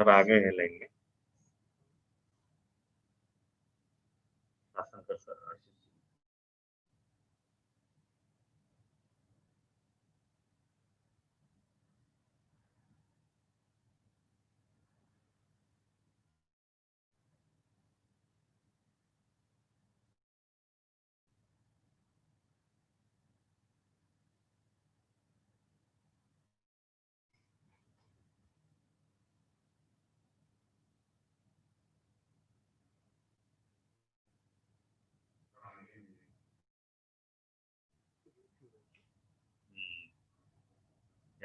Sir आगे लेंगे शासन सर।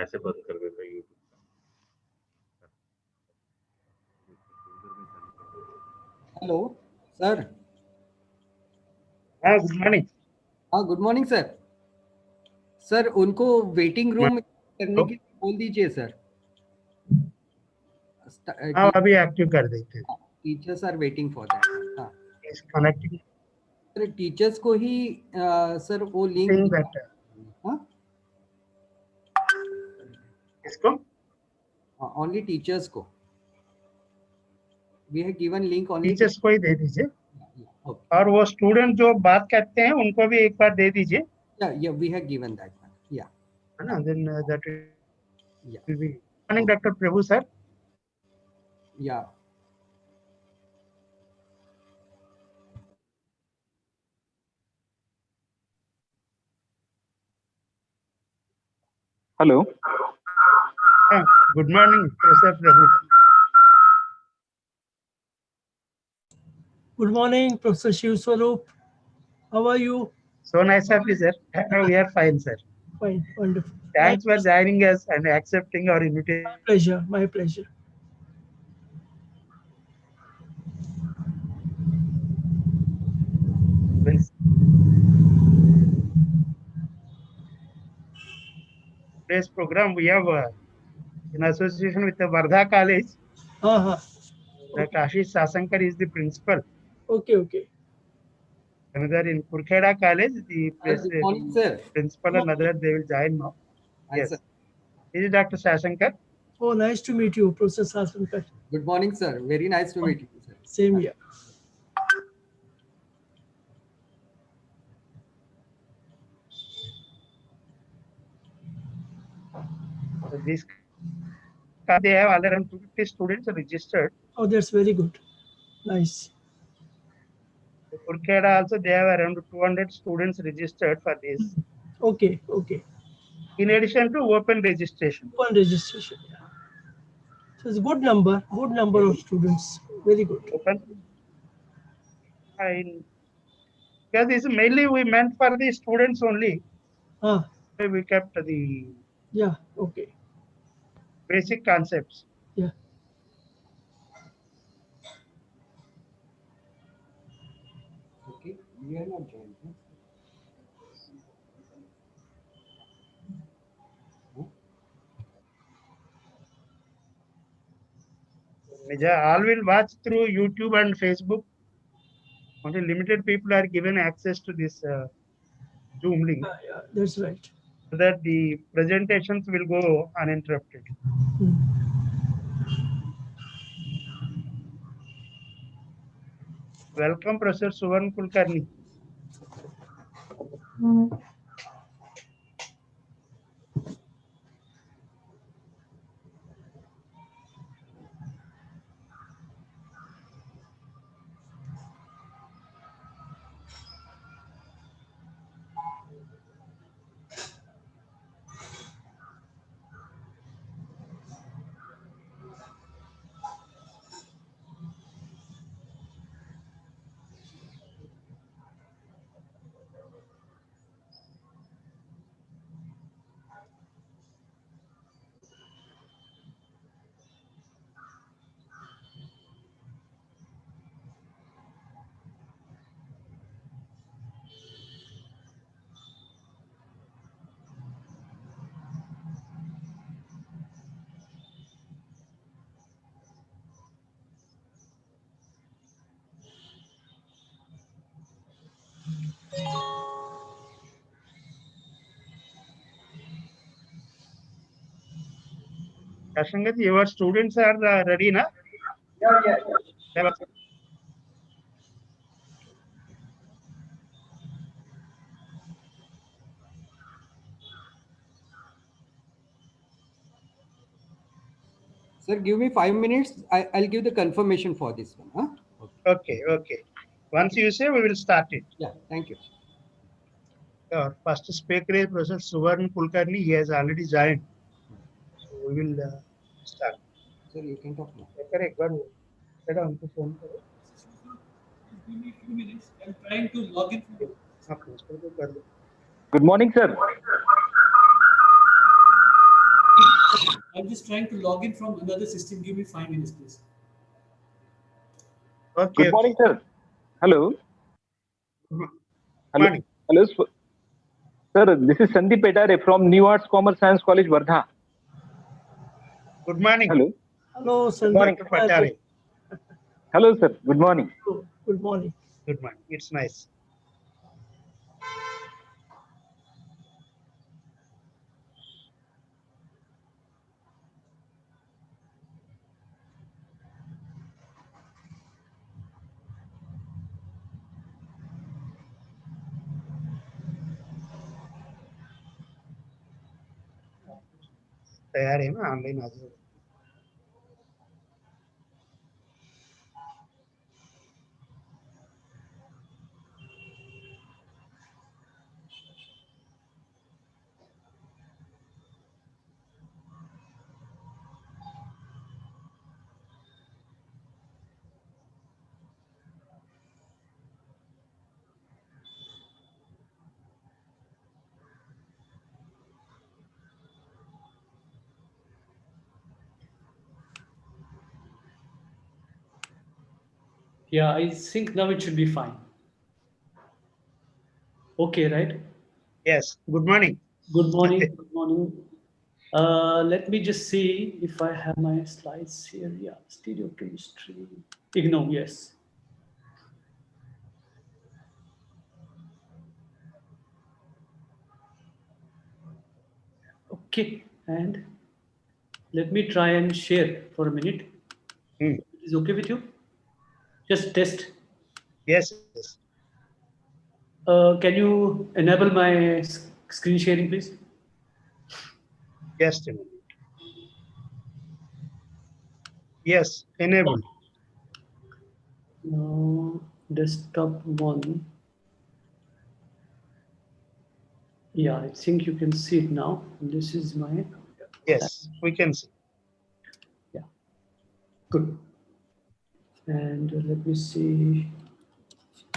ऐसे बंद कर देता यूट्यूब। Hello sir. हाँ गुड मॉर्निंग। हाँ गुड मॉर्निंग सर। सर उनको वेटिंग रूम में करने के लिए बोल दीजिए सर। हाँ अभी एक्टिव कर देते हैं। Teachers are waiting for that. हाँ इस कनेक्टिंग सर टीचर्स को ही सर वो लिंक। हाँ इसको ओनली टीचर्स को we have given link only teachers को ही दे दीजिए। Okay. और वो स्टूडेंट जो बात करते हैं उनको भी एक बार दे दीजिए। Yeah, we have given that one. Yeah. है ना, then that Yeah. will be. Morning, Dr. Prabhu sir. Yeah. Hello. Good morning, Professor Prabhu. Good morning, Professor Shiv Swaroop. How are you? So nice of you, sir. We are fine, sir. Fine, wonderful. Thanks for joining us and accepting our invitation. My pleasure, my pleasure. Today's program we have in association with the Vardha College. That Ashish Sasankar is the principal. Okay. Another in Kurkheda College, the principal and other they will join now. Yes. This is Dr. Sasankar. Oh, nice to meet you, Professor Sasankar. Good morning, sir. Very nice to meet you, sir. Same here. So this they have around 250 students registered. Oh, that's very good. Nice. Kurkheda also they have around 200 students registered for this. Okay. In addition to open registration. Open registration, yeah. So it's a good number of students. Very good. Open. Because this mainly we meant for the students only. We kept the basic concepts. Yeah. Okay, we are not joined. All will watch through YouTube and Facebook. Only limited people are given access to this Zoom link. Yeah, that's right. So that the presentations will go uninterrupted. Welcome, Professor Suvan Kulkarni. Ashangat, your students are ready, na? Yeah. Sir, give me 5 minutes. I'll give the confirmation for this one. Huh? Okay, okay. Once you say, we will start it. Yeah, thank you. Our first speaker is Professor Suvarn Kulkarni. He has already joined. So we will start. Sir, you can talk now. Correct. One. Phone. Give me a few minutes. I'm trying to log in. Good morning, sir. I'm just trying to log in from another system. Give me 5 minutes, please. Okay. Good morning, sir. Hello. Good Hello. morning. Hello, sir. This is Sandeep Petare from New Arts Commerce Science College, Wardha. Good morning. Hello. Hello, Good morning. Sandeep. Patare. Hello, sir. Good morning. Good morning. Good morning. It's nice. तैयार है ना online आज Yeah, I think now it should be fine. Okay, right? Yes. Good morning. Good morning. Good morning. Let me just see if I have my slides here. Yeah, stereochemistry. Ignore, yes. Okay, and let me try and share for a minute. Is it okay with you? Just test. Yes. Yes. Can you enable my screen sharing, please? Just a minute. Yes. Enable. No, desktop one. Yeah, I think you can see it now. This is my. Yes. We can see. Yeah, good. And let me see.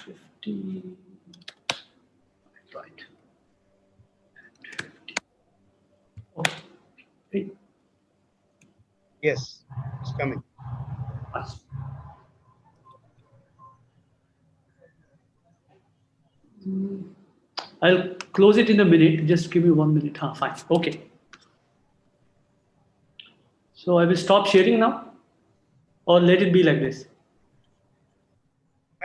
50. Right. 50. Okay. Yes. It's coming. I'll close it in a minute. Just give me 1 minute. Fine. Okay. So I will stop sharing now, or let it be like this.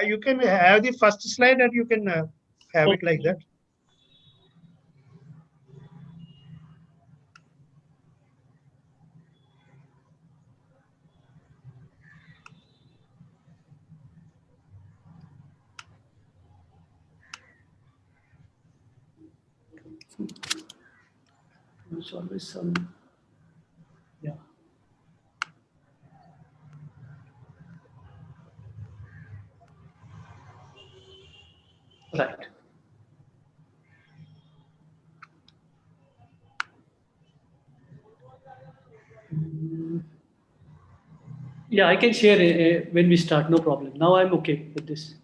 You can have the first slide and you can have it like that. There's always some. Yeah. Right. Yeah, I can share when we start. No problem. Now I'm okay with this.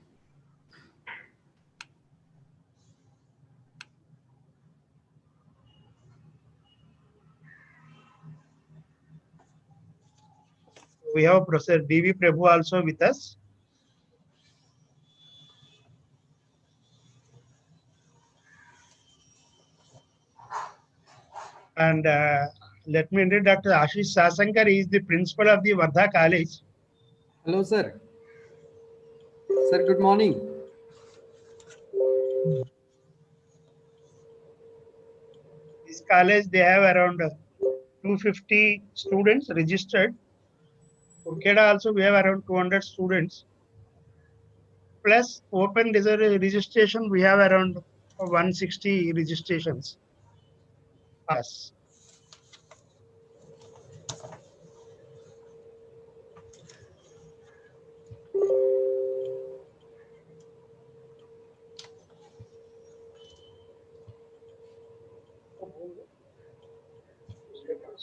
We have Professor D.V. Prabhu also with us. And let me introduce Dr. Ashish Sasankar. He is the principal of the Wardha College. Hello, sir. Sir, good morning. This college, they have around 250 students registered. Kurkeda also we have around 200 students. Plus open registration, we have around 160 registrations. Yes.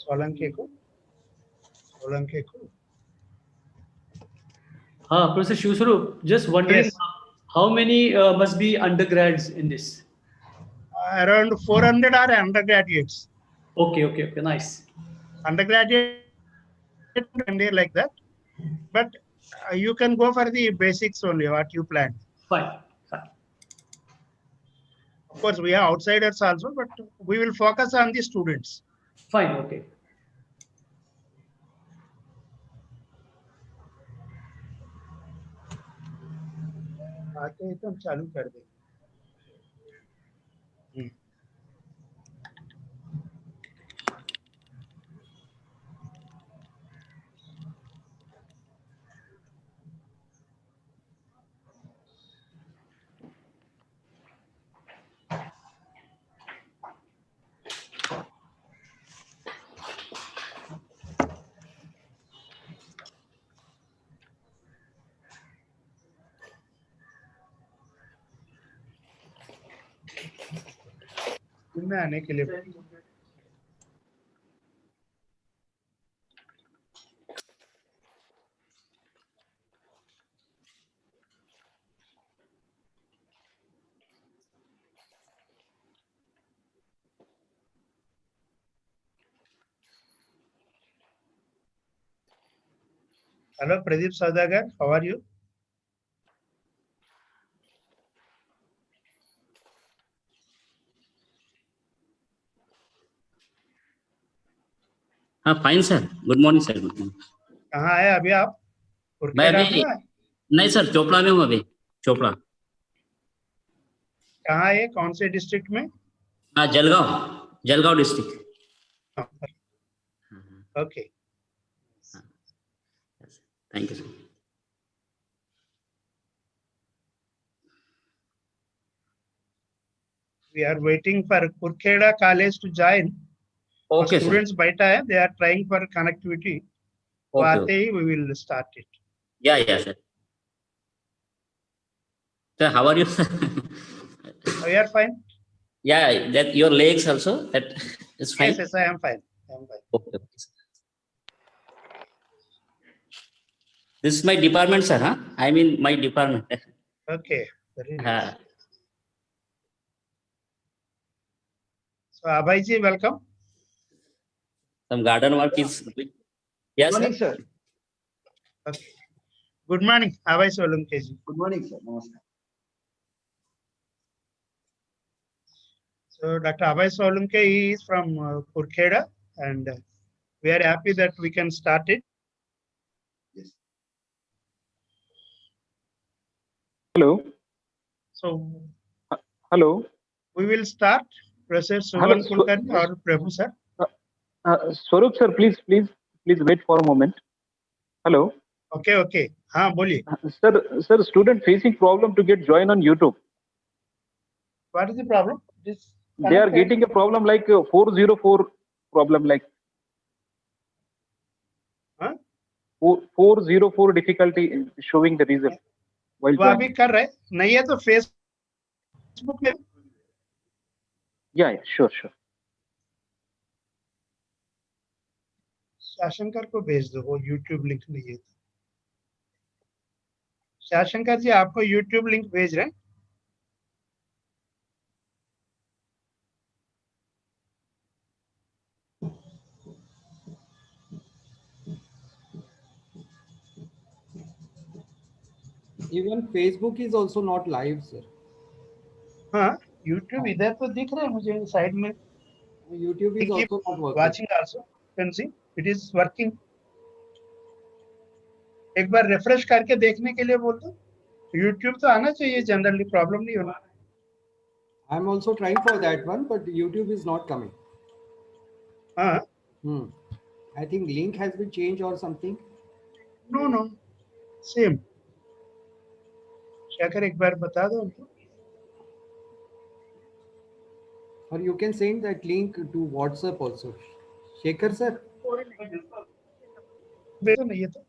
Solanke ko. Professor Shuswarup, just wondering, Yes. how many must be undergrads in this? Around 400 are undergraduates. Okay, nice. Undergraduate and they like that, but you can go for the basics only what you planned. Fine. Of course, we are outsiders also, but we will focus on the students. Fine, okay. आके एकदम चालू कर दे. में आने के लिए Hello, Pradeep Saudagar, how are you? Fine sir. Good morning sir. Good morning. कहाँ है अभी आप? मैं अभी नहीं सर, चोपड़ा में हूँ अभी. चोपड़ा. कहाँ है? कौन से डिस्ट्रिक्ट में? Jalgaon district. Okay, thank you sir. we are waiting for Kurkeda College to join. Okay, students बैठा है, they are trying for connectivity. तो आते ही we will start it. Yeah, sir. Sir, how are you? Oh, you are fine? Yeah, that your legs also, that is fine. Yes, I am fine. Okay. This is my department, sir. Huh? I mean my department. Okay, very nice. So Abhay ji, welcome. Some garden work is. Yes, Good morning, sir. Okay. Good morning, Abhay Solanke ji. Good morning, sir. Namaskar. So Dr. Abhay Solanke is from Kurkeda, and we are happy that we can start it. Yes. Hello. So Hello. we will start. Professor Suvan Kulkarni or Prabhu sir. Swarup sir, please wait for a moment. Hello. Okay. हाँ बोलिए. Sir, student facing problem to get join on YouTube. What is the problem? They are getting a problem like 404 problem like. Huh? 404 difficulty showing the result. वो अभी कर रहे नहीं है तो Facebook में. Yeah, sure. शाशंकर को भेज दो, वो YouTube लिंक नहीं है. शाशंकर जी आपको YouTube लिंक भेज रहे हैं. Even Facebook is also not live, sir. हाँ, YouTube इधर तो दिख रहा है मुझे साइड में. YouTube is also not working. Watching also, you can see it is working. एक बार रिफ्रेश करके देखने के लिए बोल दो. YouTube तो आना चाहिए, जनरली प्रॉब्लम नहीं होना. I am also trying for that one, but YouTube is not coming. हाँ, I think link has been changed or something. No, same. Shekhar एक बार बता दो उनको. Or you can send that link to WhatsApp also. Shekhar sir. भेजो नहीं है तो.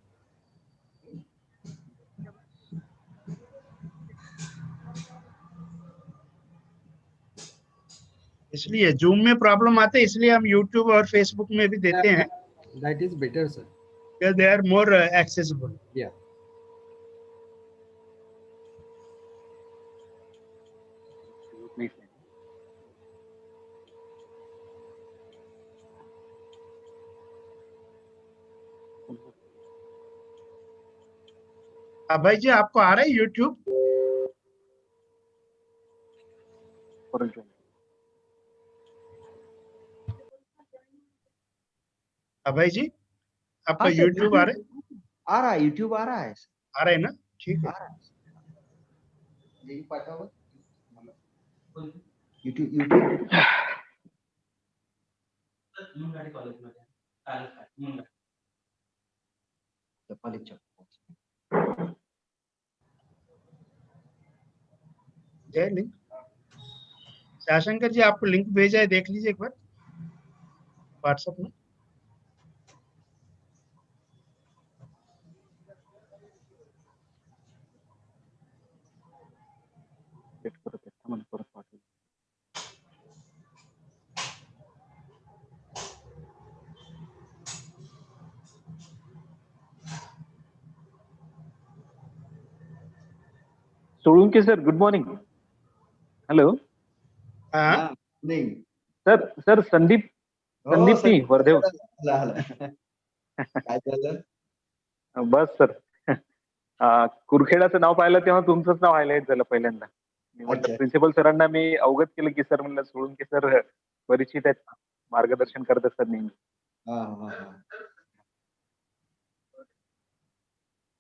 इसलिए जूम में प्रॉब्लम आते हैं, इसलिए हम यूट्यूब और फेसबुक में भी देते हैं. That is better, sir. Because they are more accessible. Yeah. भाई जी आपको आ रहा है यूट्यूब? भाई जी आपका यूट्यूब आ रहा है? आ रहा है, यूट्यूब आ रहा है. आ रहा है ना? ठीक है. यूट्यूब जय लिंक. शाशंकर जी आपको लिंक भेजा है, देख लीजिए एक बार व्हाट्सएप में. Solunke sir, good morning. Hello. हाँ नहीं सर संदीप नी वर्धेव. काय झालं? बस सर. कुरखेडाचं नाव पाहिलं तेव्हा तुमचंच नाव हायलाइट झालं पहिल्यांदा. मी म्हटलं अच्छा. प्रिन्सिपल सरांना मी अवगत केलं की सर म्हणलं सोळुंके सर परिचित आहेत, मार्गदर्शन करत असतात नेहमी. हा.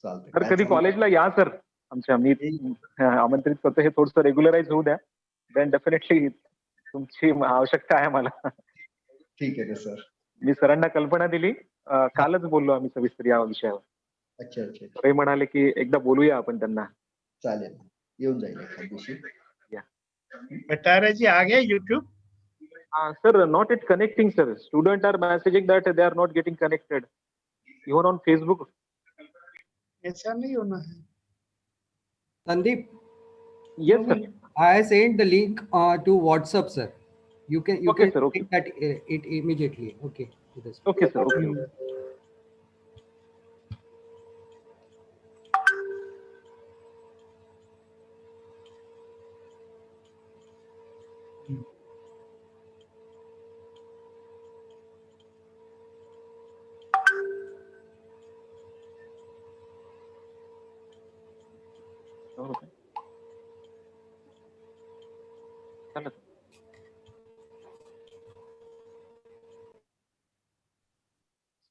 चालतंय. तर कधी कॉलेजला या सर आमच्या. मी आमंत्रित करतो. हे थोडंसं रेग्युलराइज होऊ द्या. देन डेफिनेटली तुमची आवश्यकता आहे मला. ठीक आहे सर. मी सरांना कल्पना दिली. कालच बोललो आम्ही सविस्तर या विषयावर. अच्छा. ते म्हणाले की एकदा बोलूया आपण त्यांना. चालेल, येऊन जाईल एखाद दिवशी. बटारा जी आ गया YouTube? Sir not it connecting sir. Student are messaging that they are not getting connected even on Facebook. ऐसा नहीं होना है. Sandeep. Yes sir. I sent the link to WhatsApp, sir. You can Okay, sir, okay. take that it immediately. Okay. Okay sir. Okay.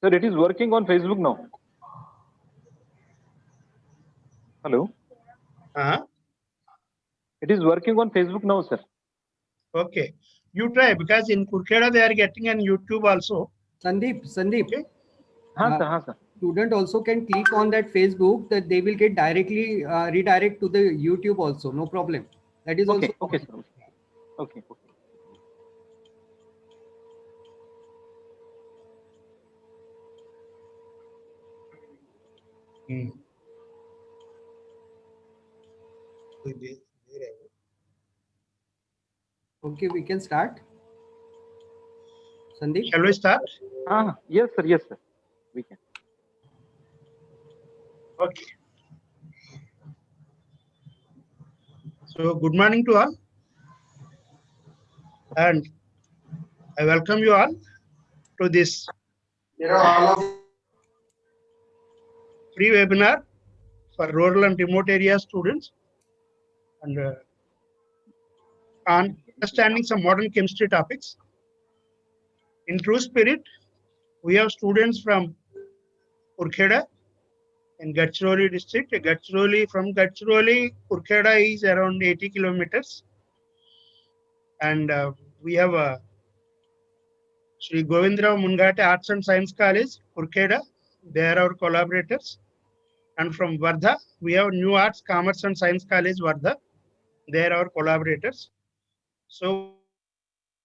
Sir, it is working on Facebook now. Hello. It is working on Facebook now, sir. Okay. You try, because in Kurkheda they are getting on YouTube also. Sandeep. Okay. हाँ sir. Student also can click on that Facebook, that they will get directly redirect to the YouTube also. No problem. That is Okay. also Okay sir. Okay. Okay, we can start. Sandeep. Shall we start? Yes sir. We can. Okay. So good morning to all, and I welcome you all to this free webinar for rural and remote area students, and on understanding some modern chemistry topics. In true spirit, we have students from Kurkheda in Gadchiroli district. From Gadchiroli, Kurkheda is around 80 kilometers. And we have Sri Govindrao Mungate Arts and Science College, Kurkeda. They are our collaborators. And from Vardha, we have New Arts, Commerce and Science College, Vardha. They are our collaborators. So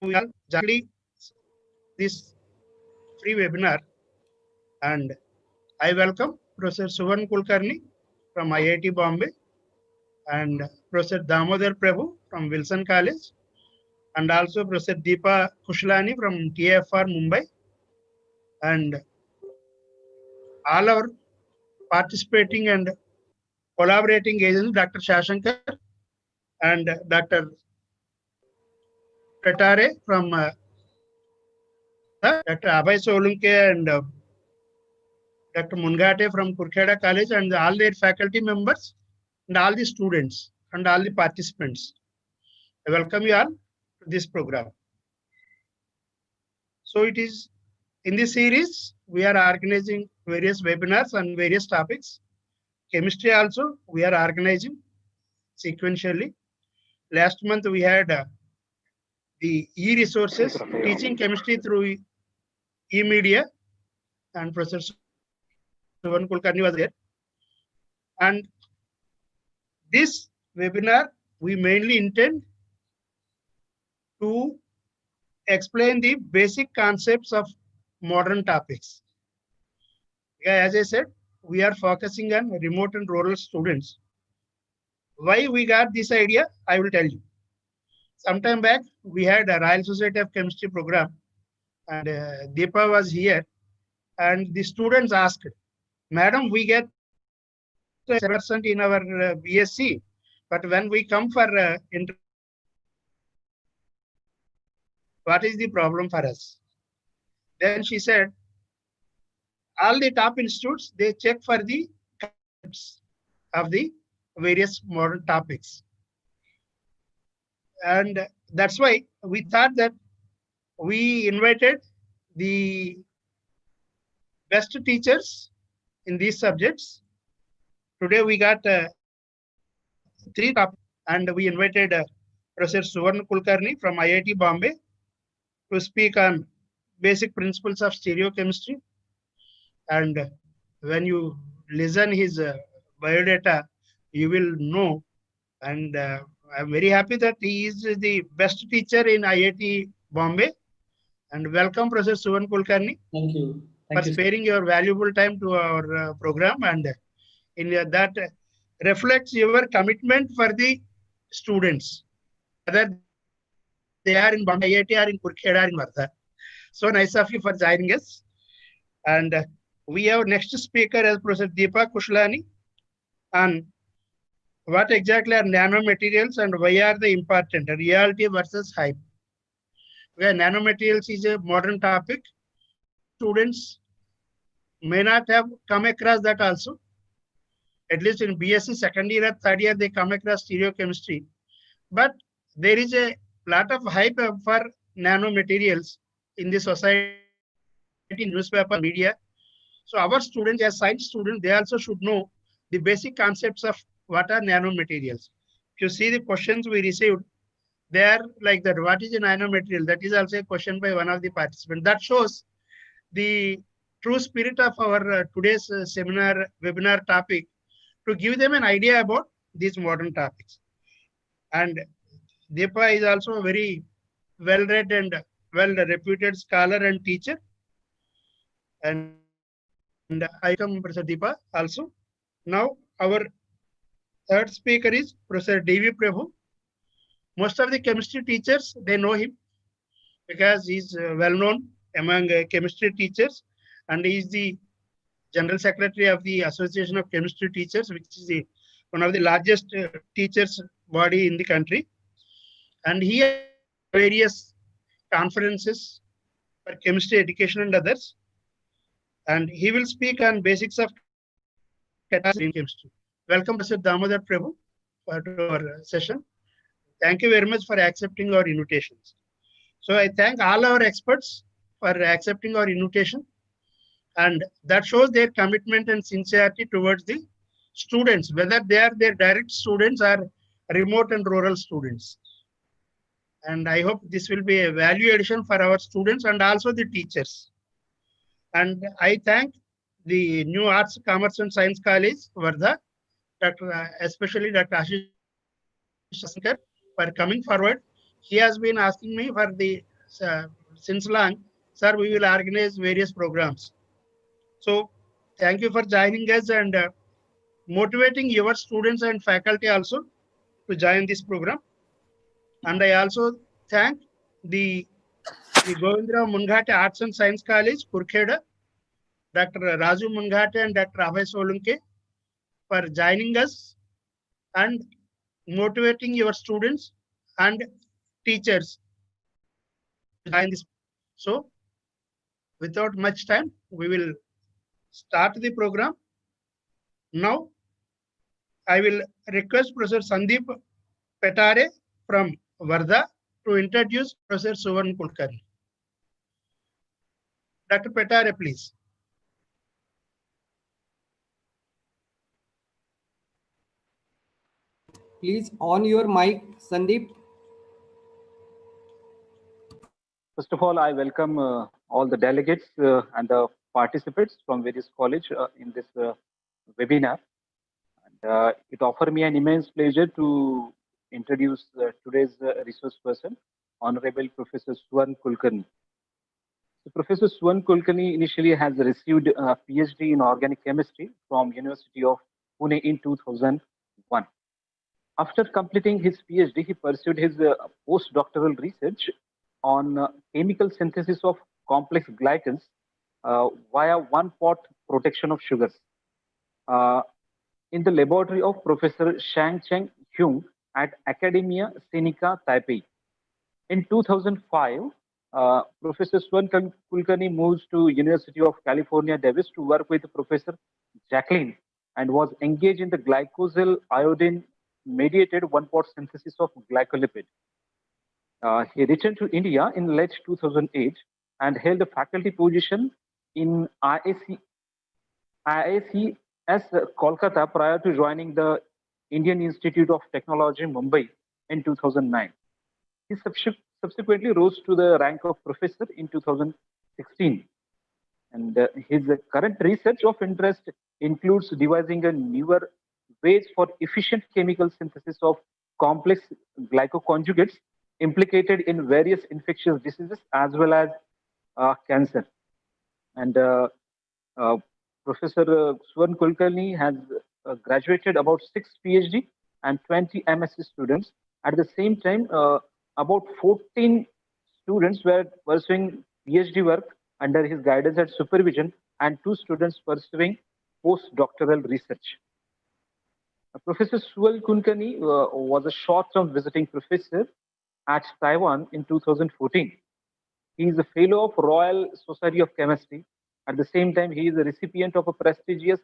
we are exactly this free webinar, and I welcome Professor Suvan Kulkarni from IIT Bombay and Professor Damodar Prabhu from Wilson College, and also Professor Deepa Kushlani from TFR Mumbai, and all our participating and collaborating agents, Dr. Shashankar and Dr. Katare from Dr. Abhay Solunke and Dr. Mungate from Kurkeda College, and all their faculty members and all the students and all the participants. I welcome you all to this program. So it is in this series, we are organizing various webinars on various topics. Chemistry also, we are organizing sequentially. Last month, we had the e-resources, teaching chemistry through e-media, and Professor Suvan Kulkarni was there. And this webinar, we mainly intend to explain the basic concepts of modern topics. As I said, we are focusing on remote and rural students. Why we got this idea, I will tell you. Sometime back, we had a Royal Society of Chemistry program, and Deepa was here, and the students asked, Madam, we get 7% in our BSc, but when we come for what is the problem for us? Then she said, all the top institutes, they check for the concepts of the various modern topics. And that's why we thought that we invited the best teachers in these subjects. Today we got 3 topics, and we invited Professor Suvan Kulkarni from IIT Bombay to speak on basic principles of stereochemistry. And when you listen his biodata, you will know. And I'm very happy that he is the best teacher in IIT Bombay. And welcome, Professor Suvan Kulkarni. Thank you. For sparing your valuable time to our program, and in that reflects your commitment for the students, whether they are in Bombay IIT or in Kurkeda or in Vardha. So nice of you for joining us. And we have next speaker as Professor Deepa Kushlani on what exactly are nanomaterials and why are they important, reality versus hype. Where nanomaterials is a modern topic. Students may not have come across that also. At least in BSc second year or third year, they come across stereochemistry. But there is a lot of hype for nanomaterials in the society, newspaper, media. So our students, as science students, they also should know the basic concepts of what are nanomaterials. If you see the questions we received, they are like that. What is a nanomaterial? That is also a question by one of the participants. That shows the true spirit of our today's seminar, webinar topic, to give them an idea about these modern topics. And Deepa is also a very well-read and well-reputed scholar and teacher. And I come Professor Deepa also. Now our third speaker is Professor D.V. Prabhu. Most of the chemistry teachers, they know him because he's well-known among chemistry teachers, and he is the General Secretary of the Association of Chemistry Teachers, which is one of the largest teachers body in the country. And he has various conferences for chemistry education and others. And he will speak on basics of chemistry. Welcome, Professor Damodar Prabhu, for our session. Thank you very much for accepting our invitations. So I thank all our experts for accepting our invitation. And that shows their commitment and sincerity towards the students, whether they are their direct students or remote and rural students. And I hope this will be a value addition for our students and also the teachers. And I thank the New Arts, Commerce and Science College, Vardha, especially Dr. Ashish Shankar, for coming forward. He has been asking me for the since long, sir, we will organize various programs. So thank you for joining us and motivating your students and faculty also to join this program. And I also thank the Govindra Mungate Arts and Science College, Kurkheda, Dr. Raju Mungate and Dr. Abhay Solunke for joining us and motivating your students and teachers to join this. So, without much time, we will start the program. Now, I will request Professor Sandeep Petare from Vardha to introduce Professor Suvarn Kulkarni. Dr. Petare, please. Please on your mic, Sandeep. First of all, I welcome all the delegates and the participants from various colleges in this webinar. And, it offers me an immense pleasure to introduce today's resource person, Honorable Professor Suvarn Kulkarni. So Professor Suvarn Kulkarni initially has received a PhD in organic chemistry from University of Pune in 2001. After completing his PhD, he pursued his postdoctoral research on chemical synthesis of complex glycans via one-pot protection of sugars in the laboratory of Professor Shang Cheng Hyung at Academia Sinica, Taipei. In 2005, Professor Suvarn Kulkarni moves to University of California, Davis to work with Professor Jacqueline and was engaged in the glycosyl iodine mediated one-pot synthesis of glycolipid. He returned to India in late 2008 and held a faculty position in IICS Kolkata prior to joining the Indian Institute of Technology, Mumbai in 2009. He subsequently rose to the rank of professor in 2016. And his current research of interest includes devising a newer ways for efficient chemical synthesis of complex glycoconjugates implicated in various infectious diseases as well as cancer. And Professor Suvarn Kulkarni has graduated about 6 PhD and 20 MSc students. At the same time, about 14 students were pursuing PhD work under his guidance and supervision, and 2 students pursuing postdoctoral research. Professor Suvarn Kulkarni was a short-term visiting professor at Taiwan in 2014. He is a fellow of Royal Society of Chemistry. At the same time, he is a recipient of a prestigious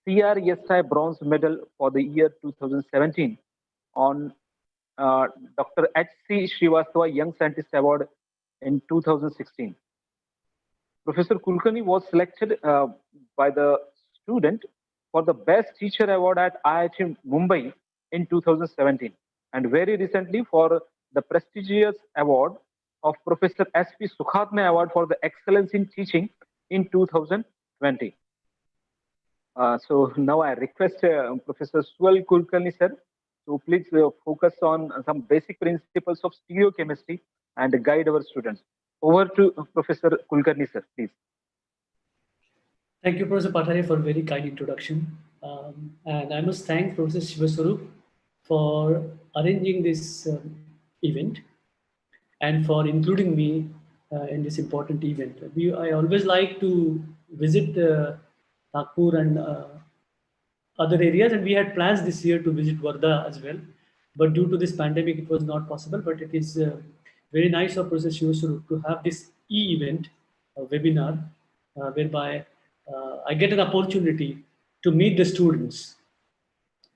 CRSI Bronze Medal for the year 2017 on Dr. H.C. Srivastava Young Scientist Award in 2016. Professor Kulkarni was selected by the student for the Best Teacher Award at IIT Mumbai in 2017, and very recently for the prestigious award of Professor S.P. Sukhatme Award for the Excellence in Teaching in 2020. So now I request Professor Suvarn Kulkarni sir to please focus on some basic principles of stereochemistry and guide our students. Over to Professor Kulkarni sir, please. Thank you, Professor Patare, for a very kind introduction. And I must thank Professor Shivaswarup for arranging this event and for including me in this important event. I always like to visit Nagpur and other areas, and we had plans this year to visit Wardha as well. But due to this pandemic, it was not possible. But it is very nice of Professor Shivaswarup to have this e-event, webinar, whereby I get an opportunity to meet the students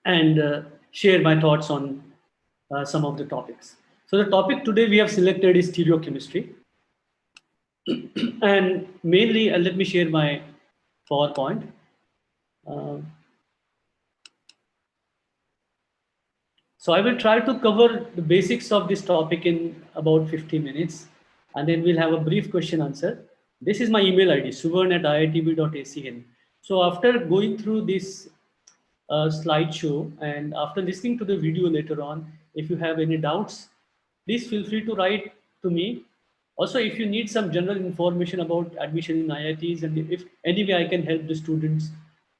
and share my thoughts on some of the topics. So the topic today we have selected is stereochemistry. And mainly, let me share my PowerPoint. So I will try to cover the basics of this topic in about 50 minutes, and then we'll have a brief question answer. This is my email ID, suvarn@iitb.acn. So after going through this slideshow and after listening to the video later on, if you have any doubts, please feel free to write to me. Also, if you need some general information about admission in IITs and if any way I can help the students,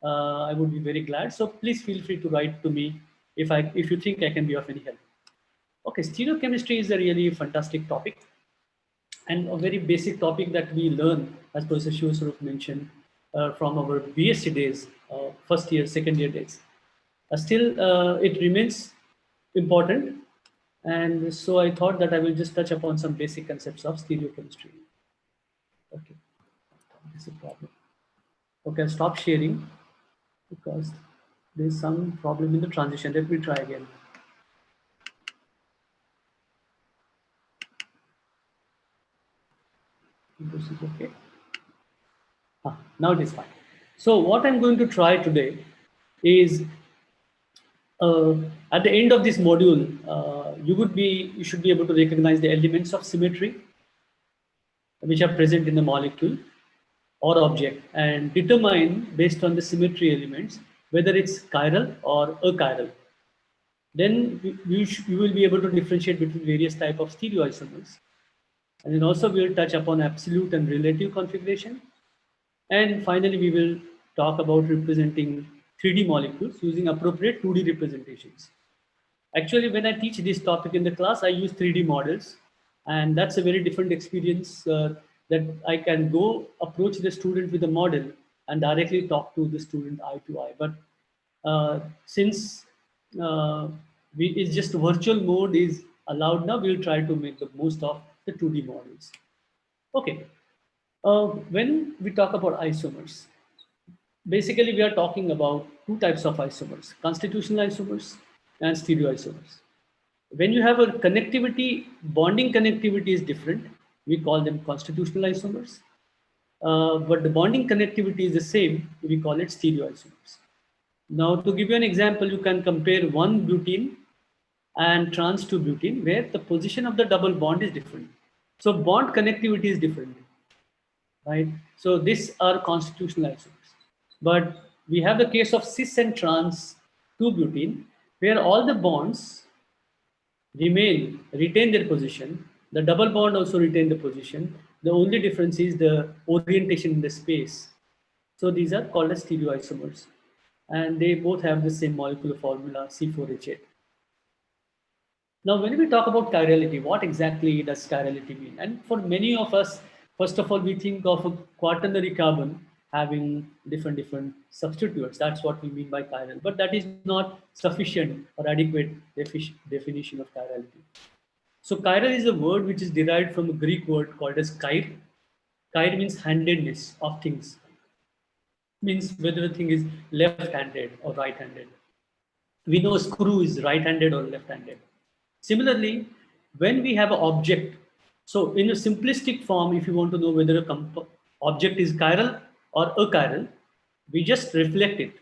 I would be very glad. So please feel free to write to me if you think I can be of any help. Okay, stereochemistry is a really fantastic topic and a very basic topic that we learn, as Professor Shivaswarup mentioned, from our BSc days, first year, second year days. Still, it remains important. And so I thought that I will just touch upon some basic concepts of stereochemistry. Okay, that's a problem. Okay, I'll stop sharing because there's some problem in the transition. Let me try again. This is okay. Now it is fine. So what I'm going to try today is at the end of this module, you should be able to recognize the elements of symmetry which are present in the molecule or object and determine based on the symmetry elements whether it's chiral or achiral. Then you will be able to differentiate between various types of stereoisomers. And then also we will touch upon absolute and relative configuration. And finally, we will talk about representing 3D molecules using appropriate 2D representations. Actually, when I teach this topic in the class, I use 3D models. And that's a very different experience that I can go approach the student with a model and directly talk to the student eye to eye. But since it's just virtual mode is allowed now, we'll try to make the most of the 2D models. Okay. When we talk about isomers, basically we are talking about two types of isomers, constitutional isomers and stereoisomers. When you have a connectivity, bonding connectivity is different. We call them constitutional isomers. But the bonding connectivity is the same. We call it stereoisomers. Now, to give you an example, you can compare 1-butene and trans-2-butene, where the position of the double bond is different. So bond connectivity is different. Right? So these are constitutional isomers. But we have the case of cis and trans 2-butene, where all the bonds retain their position. The double bond also retain the position. The only difference is the orientation in the space. So these are called as stereoisomers. And they both have the same molecular formula, C4H8. Now, when we talk about chirality, what exactly does chirality mean? And for many of us, first of all, we think of a quaternary carbon having different substituents. That's what we mean by chiral. But that is not sufficient or adequate definition of chirality. So chiral is a word which is derived from a Greek word called as chir. Chir means handedness of things. Means whether a thing is left-handed or right-handed. We know screw is right-handed or left-handed. Similarly, when we have an object, so in a simplistic form, if you want to know whether an object is chiral or achiral, we just reflect it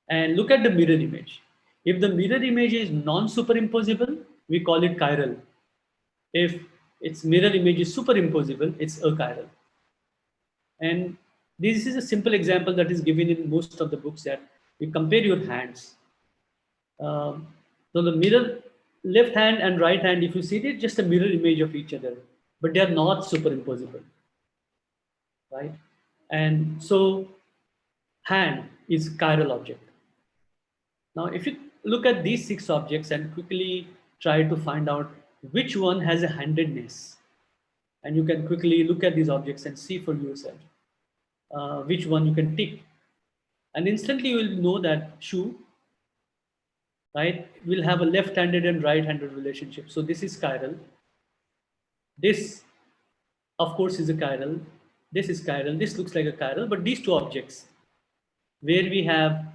and look at the mirror image. If the mirror image is non-superimposable, we call it chiral. If its mirror image is superimposable, it's achiral. And this is a simple example that is given in most of the books that you compare your hands. So the mirror, left hand and right hand, if you see it, just a mirror image of each other, but they are not superimposable, right? And so hand is chiral object. Now, if you look at these 6 objects and quickly try to find out which one has a handedness, and you can quickly look at these objects and see for yourself which one you can tick, and instantly you will know that shoe, right, will have a left-handed and right-handed relationship. So this is chiral. This, of course, is a chiral. This is chiral. This looks like a chiral. But these 2 objects, where we have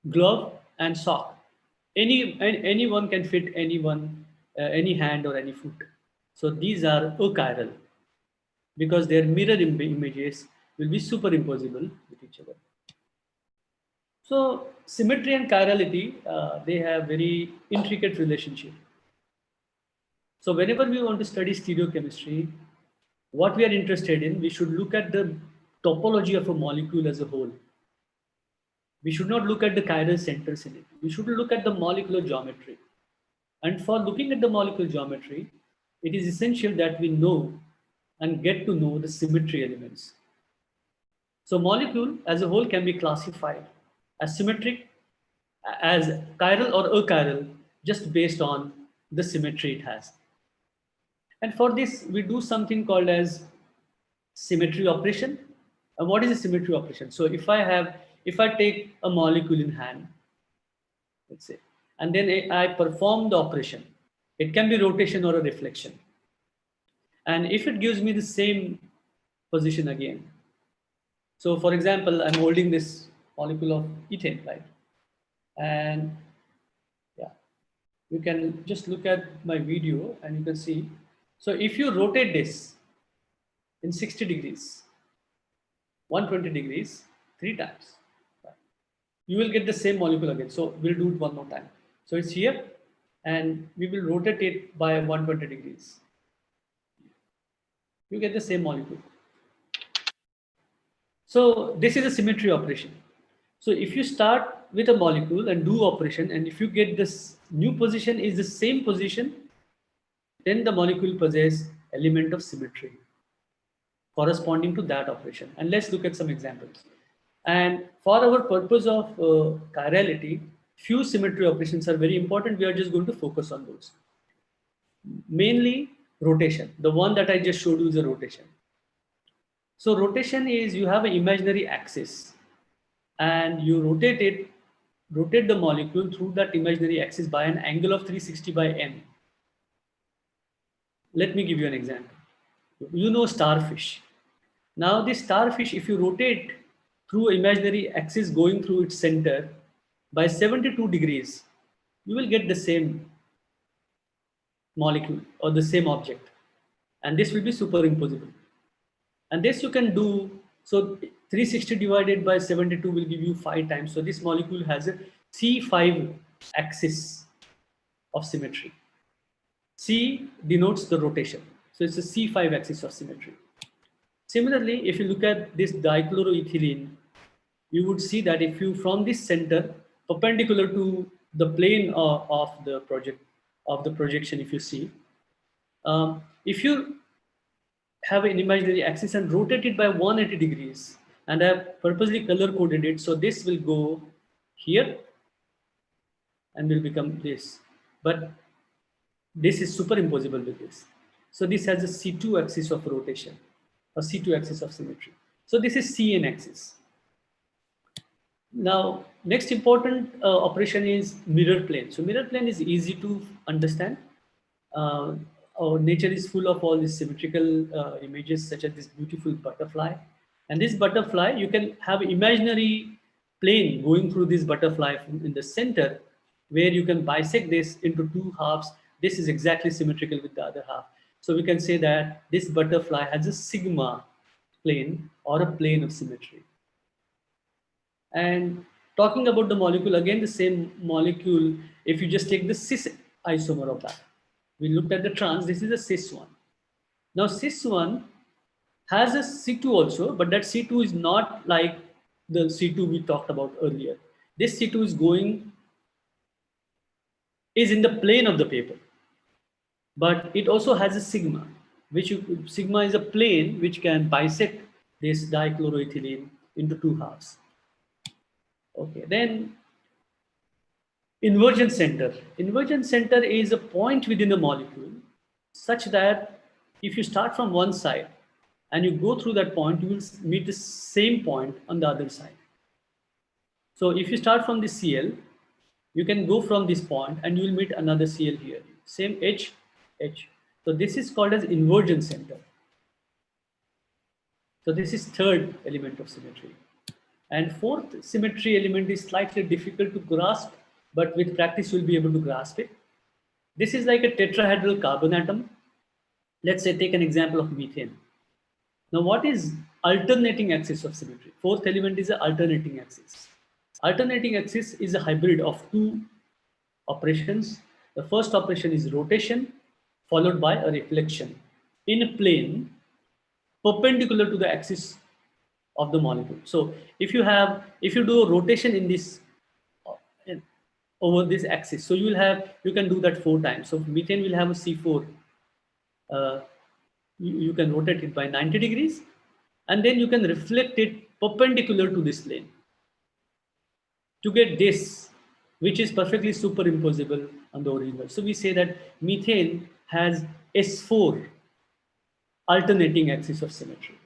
glove and sock, anyone can fit anyone, any hand or any foot. So these are achiral because their mirror images will be superimposable with each other. So symmetry and chirality, they have very intricate relationship. So whenever we want to study stereochemistry, what we are interested in, we should look at the topology of a molecule as a whole. We should not look at the chiral centers in it. We should look at the molecular geometry. And for looking at the molecular geometry, it is essential that we know and get to know the symmetry elements. So molecule as a whole can be classified as symmetric, as chiral or achiral, just based on the symmetry it has. And for this, we do something called as symmetry operation. And what is a symmetry operation? So if I take a molecule in hand, let's say, and then I perform the operation, it can be rotation or a reflection. And if it gives me the same position again, so for example, I'm holding this molecule of ethane, right? And yeah, you can just look at my video and you can see. So if you rotate this in 60 degrees, 120 degrees, 3 times, you will get the same molecule again. So we'll do it one more time. So it's here and we will rotate it by 120 degrees. You get the same molecule. So this is a symmetry operation. So if you start with a molecule and do operation, and if you get this new position is the same position, then the molecule possesses element of symmetry corresponding to that operation. And let's look at some examples. And for our purpose of chirality, few symmetry operations are very important. We are just going to focus on those. Mainly rotation. The one that I just showed you is a rotation. So rotation is you have an imaginary axis and you rotate the molecule through that imaginary axis by an angle of 360 by n. Let me give you an example. You know starfish. Now this starfish, if you rotate through imaginary axis going through its center by 72 degrees, you will get the same molecule or the same object. And this will be superimposable. And this you can do, so 360 divided by 72 will give you 5 times. So this molecule has a C5 axis of symmetry. C denotes the rotation. So it's a C5 axis of symmetry. Similarly, if you look at this dichloroethylene, you would see that if you from this center perpendicular to the plane of the projection, if you see, if you have an imaginary axis and rotate it by 180 degrees, and I have purposely color coded it, so this will go here and will become this, but this is superimposable with this. So this has a C2 axis of rotation, a C2 axis of symmetry. So this is CN axis. Now, next important operation is mirror plane. So mirror plane is easy to understand. Our nature is full of all these symmetrical images, such as this beautiful butterfly. And this butterfly, you can have imaginary plane going through this butterfly in the center, where you can bisect this into 2 halves. This is exactly symmetrical with the other half. So we can say that this butterfly has a sigma plane or a plane of symmetry. And talking about the molecule, again, the same molecule, if you just take the cis isomer of that, we looked at the trans, this is a cis one. Now cis one has a C2 also, but that C2 is not like the C2 we talked about earlier. This C2 is in the plane of the paper, but it also has a sigma, sigma is a plane which can bisect this dichloroethylene into 2 halves. Okay, then inversion center. Inversion center is a point within a molecule such that if you start from one side and you go through that point, you will meet the same point on the other side. So if you start from the Cl, you can go from this point and you will meet another Cl here. Same H. So this is called as inversion center. So this is third element of symmetry. And fourth symmetry element is slightly difficult to grasp, but with practice you'll be able to grasp it. This is like a tetrahedral carbon atom. Let's say take an example of methane. Now what is alternating axis of symmetry? Fourth element is an alternating axis. Alternating axis is a hybrid of two operations. The first operation is rotation followed by a reflection in a plane perpendicular to the axis of the molecule. So if you do a rotation in this over this axis, so you can do that 4 times. So methane will have a C4. You can rotate it by 90 degrees, and then you can reflect it perpendicular to this plane to get this, which is perfectly superimposable on the original. So we say that methane has S4 alternating axis of symmetry.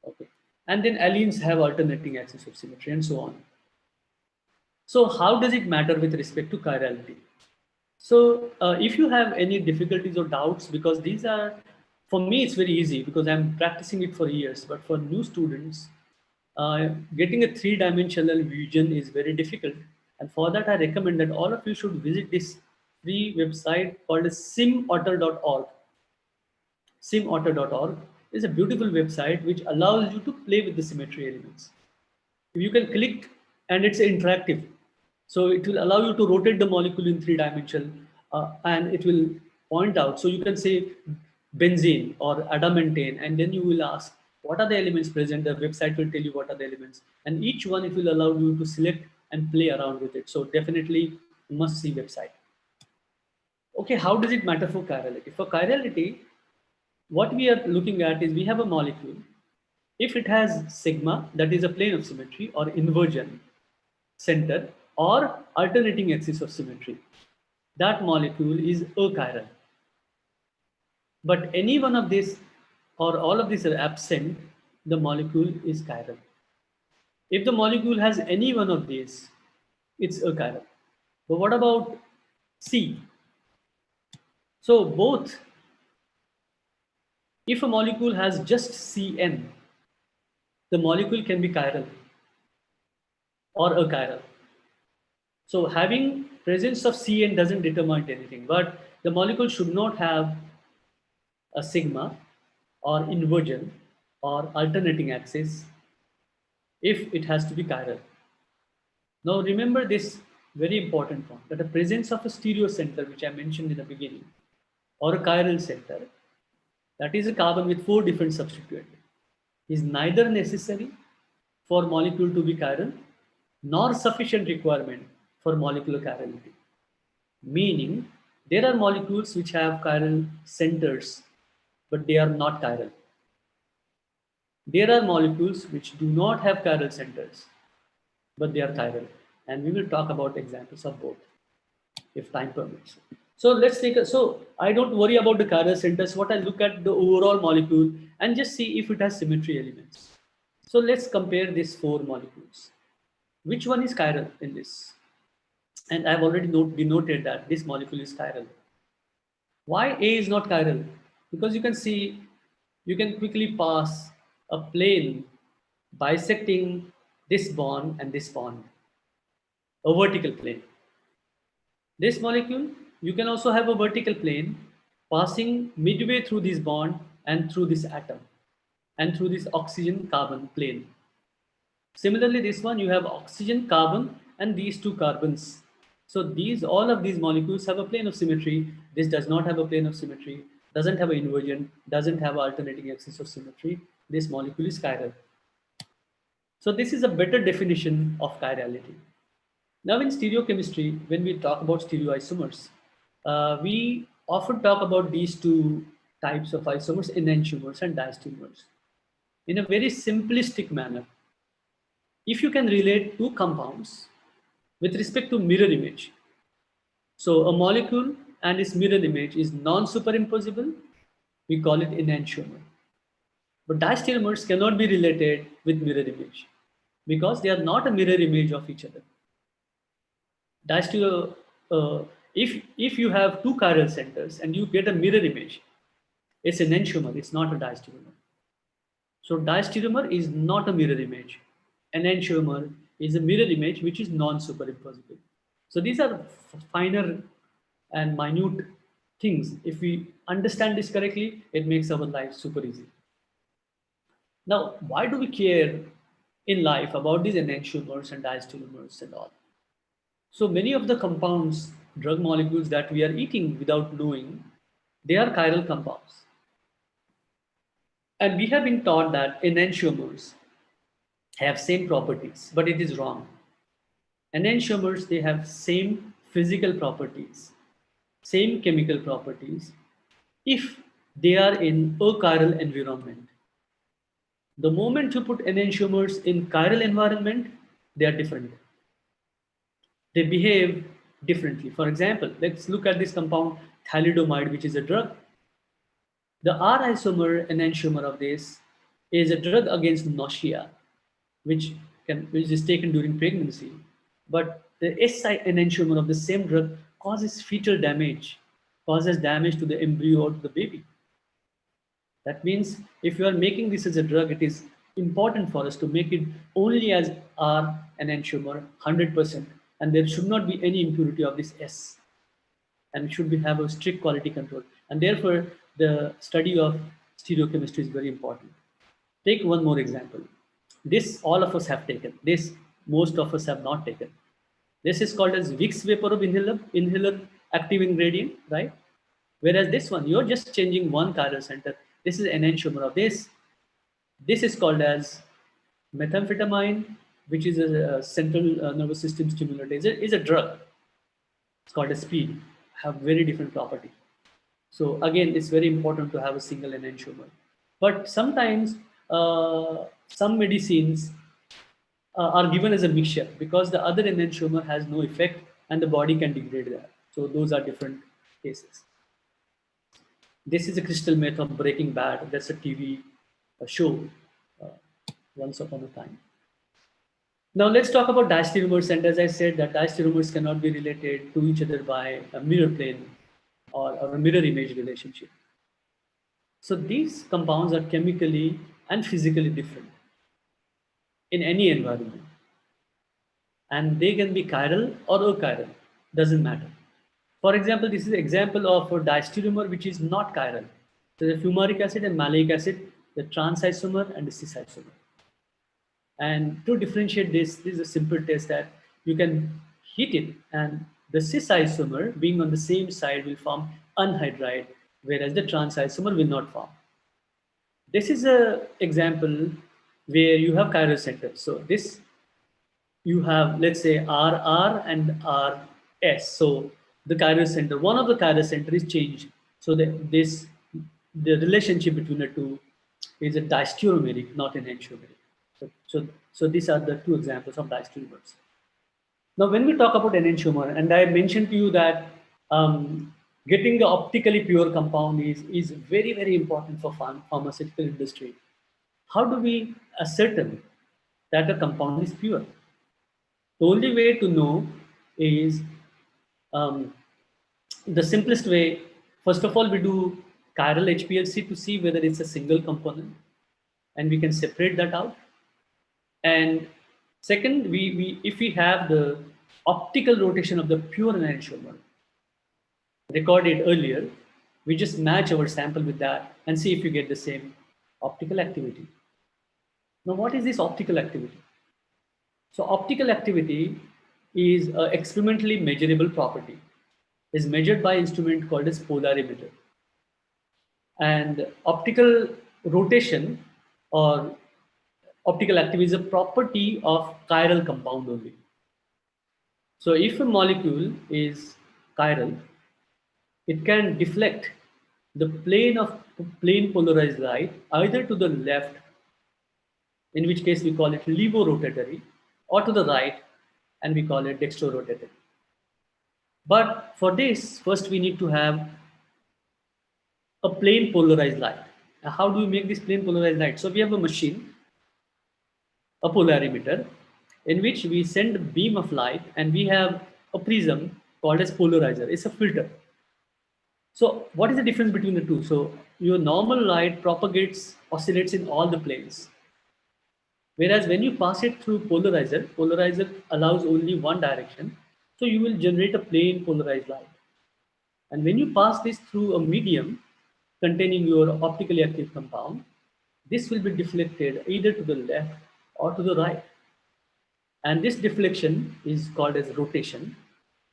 Okay, and then allenes have alternating axis of symmetry, and so on. So how does it matter with respect to chirality? So if you have any difficulties or doubts, because these are, for me, it's very easy because I'm practicing it for years, but for new students, getting a 3-dimensional vision is very difficult. And for that, I recommend that all of you should visit this free website called symotter.org. Symotter.org is a beautiful website which allows you to play with the symmetry elements. You can click and it's interactive. So it will allow you to rotate the molecule in 3-dimensional and it will point out. So you can say benzene or adamantane, and then you will ask, what are the elements present? The website will tell you what are the elements. And each one, it will allow you to select and play around with it. So definitely must see website. Okay, how does it matter for chirality? For chirality, what we are looking at is we have a molecule. If it has sigma, that is a plane of symmetry, or inversion center, or alternating axis of symmetry, that molecule is achiral. But any one of these or all of these are absent, the molecule is chiral. If the molecule has any one of these, it's achiral. But what about C? So both, if a molecule has just Cn, the molecule can be chiral or achiral. So having presence of Cn doesn't determine anything, but the molecule should not have a sigma or inversion or alternating axis if it has to be chiral. Now remember this very important point, that the presence of a stereo center, which I mentioned in the beginning, or a chiral center, that is a carbon with 4 different substituents, is neither necessary for molecule to be chiral nor sufficient requirement for molecular chirality. Meaning there are molecules which have chiral centers, but they are not chiral. There are molecules which do not have chiral centers, but they are chiral. And we will talk about examples of both, if time permits. So let's take so I don't worry about the chiral centers. What I look at the overall molecule and just see if it has symmetry elements. So let's compare these 4 molecules. Which one is chiral in this? And I've already denoted that this molecule is chiral. Why A is not chiral? Because you can see, you can quickly pass a plane bisecting this bond and this bond, a vertical plane. This molecule, you can also have a vertical plane passing midway through this bond and through this atom and through this oxygen carbon plane. Similarly, this one, you have oxygen carbon and these 2 carbons. So all of these molecules have a plane of symmetry. This does not have a plane of symmetry, doesn't have an inversion, doesn't have alternating axis of symmetry. This molecule is chiral. So this is a better definition of chirality. Now in stereochemistry, when we talk about stereoisomers, we often talk about these 2 types of isomers, enantiomers and diastereomers, in a very simplistic manner. If you can relate 2 compounds with respect to mirror image, so a molecule and its mirror image is non-superimposable, we call it enantiomer. But diastereomers cannot be related with mirror image because they are not a mirror image of each other. If you have 2 chiral centers and you get a mirror image, it's an enantiomer, it's not a diastereomer. So diastereomer is not a mirror image. Enantiomer is a mirror image which is non-superimposable. So these are finer and minute things. If we understand this correctly, it makes our life super easy. Now, why do we care in life about these enantiomers and diastereomers and all. So many of the compounds, drug molecules that we are eating without knowing, they are chiral compounds. And we have been taught that enantiomers have same properties, but it is wrong. Enantiomers, they have same physical properties, same chemical properties, if they are in a chiral environment. The moment you put enantiomers in chiral environment, they are different. They behave differently. For example, let's look at this compound thalidomide, which is a drug. The R isomer enantiomer of this is a drug against nausea, which is taken during pregnancy. But the S enantiomer of the same drug causes fetal damage, causes damage to the embryo or to the baby. That means if you are making this as a drug, it is important for us to make it only as R enantiomer 100%, and there should not be any impurity of this S, and should have a strict quality control. And therefore, the study of stereochemistry is very important. Take one more example. This all of us have taken. This most of us have not taken. This is called as Vicks vapor inhaler active ingredient, right? Whereas this one, you're just changing one chiral center. This is enantiomer of this. This is called as methamphetamine, which is a central nervous system stimulator. Is a drug. It's called a speed. Have very different property. So again, it's very important to have a single enantiomer. But sometimes some medicines are given as a mixture because the other enantiomer has no effect and the body can degrade that. So those are different cases. This is a crystal meth of Breaking Bad. That's a TV show once upon a time. Now let's talk about diastereomers. And as I said, that diastereomers cannot be related to each other by a mirror plane or a mirror image relationship. So these compounds are chemically and physically different in any environment. And they can be chiral or achiral, doesn't matter. For example, this is an example of a diastereomer which is not chiral. So the fumaric acid and maleic acid, the trans isomer and the cis isomer. And to differentiate this is a simple test that you can heat it, and the cis isomer being on the same side will form anhydride, whereas the trans isomer will not form. This is an example where you have chiral centers. So this, you have, let's say, RR and RS. So the chiral center, one of the chiral center is changed. So the relationship between the two is a diastereomeric, not an enantiomeric. So these are the two examples of diastereomers. Now, when we talk about enantiomer, and I mentioned to you that getting the optically pure compound is very, very important for pharmaceutical industry. How do we ascertain that a compound is pure? The only way to know is the simplest way. First of all, we do chiral HPLC to see whether it's a single component, and we can separate that out. And second, if we have the optical rotation of the pure enantiomer recorded earlier, we just match our sample with that and see if you get the same optical activity. Now, what is this optical activity? So optical activity is an experimentally measurable property. It's measured by an instrument called as polarimeter. And optical rotation or optical activity is a property of chiral compound only. So if a molecule is chiral, it can deflect the plane polarized light either to the left, in which case we call it levorotatory, or to the right, and we call it dextrorotatory. But for this, first we need to have a plane polarized light. Now, how do we make this plane polarized light? So we have a machine, a polarimeter, in which we send a beam of light, and we have a prism called as polarizer. It's a filter. So what is the difference between the two? So your normal light oscillates in all the planes. Whereas when you pass it through polarizer allows only one direction. So you will generate a plane polarized light. And when you pass this through a medium containing your optically active compound, this will be deflected either to the left or to the right. And this deflection is called as rotation,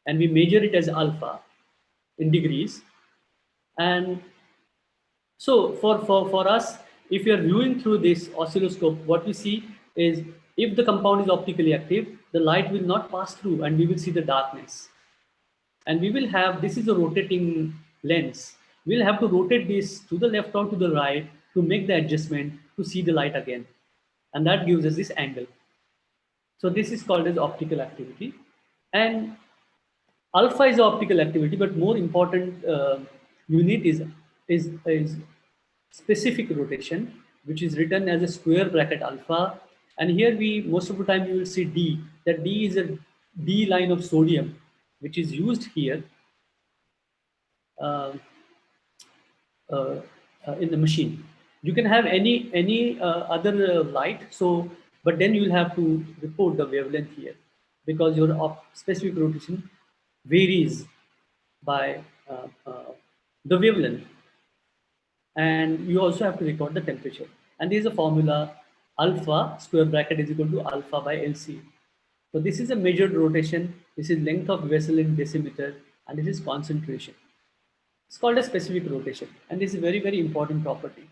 and we measure it as alpha in degrees. And so for us, if you are viewing through this oscilloscope, what we see is if the compound is optically active, the light will not pass through and we will see the darkness. And we will have, this is a rotating lens. We'll have to rotate this to the left or to the right to make the adjustment to see the light again. And that gives us this angle. So this is called as optical activity. And alpha is optical activity, but more important unit is specific rotation, which is written as a square bracket alpha. And here most of the time you will see D, that D is a D line of sodium, which is used here in the machine. You can have any other light, but then you will have to report the wavelength here because your specific rotation varies by the wavelength. And you also have to record the temperature. And there is a formula, alpha square bracket is equal to alpha by LC. So this is a measured rotation. This is length of vessel in decimeter, and this is concentration. It's called a specific rotation, and this is a very, very important property.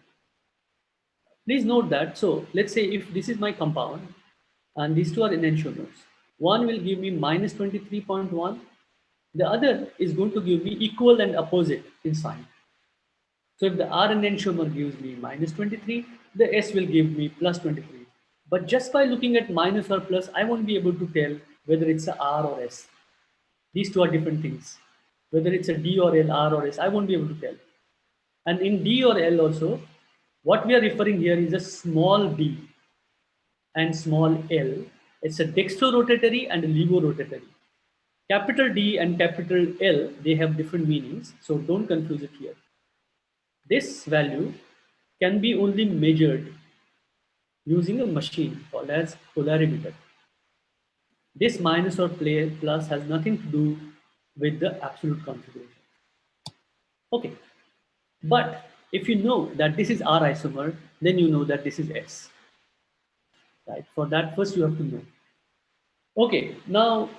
Please note that. So let's say if this is my compound, and these two are enantiomers. One will give me minus 23.1. The other is going to give me equal and opposite in sign. So if the R enantiomer gives me minus 23, the S will give me plus 23. But just by looking at minus or plus, I won't be able to tell whether it's a R or S. These two are different things. Whether it's a D or L, R or S, I won't be able to tell. And in D or L also, what we are referring here is a small d and small l. It's a dextrorotatory and a levorotatory. Capital D and capital L, they have different meanings, so don't confuse it here. This value can be only measured using a machine called as polarimeter. This minus or plus has nothing to do with the absolute configuration. Okay, but if you know that this is R isomer, then you know that this is S. Right? For that, first you have to know. Okay, now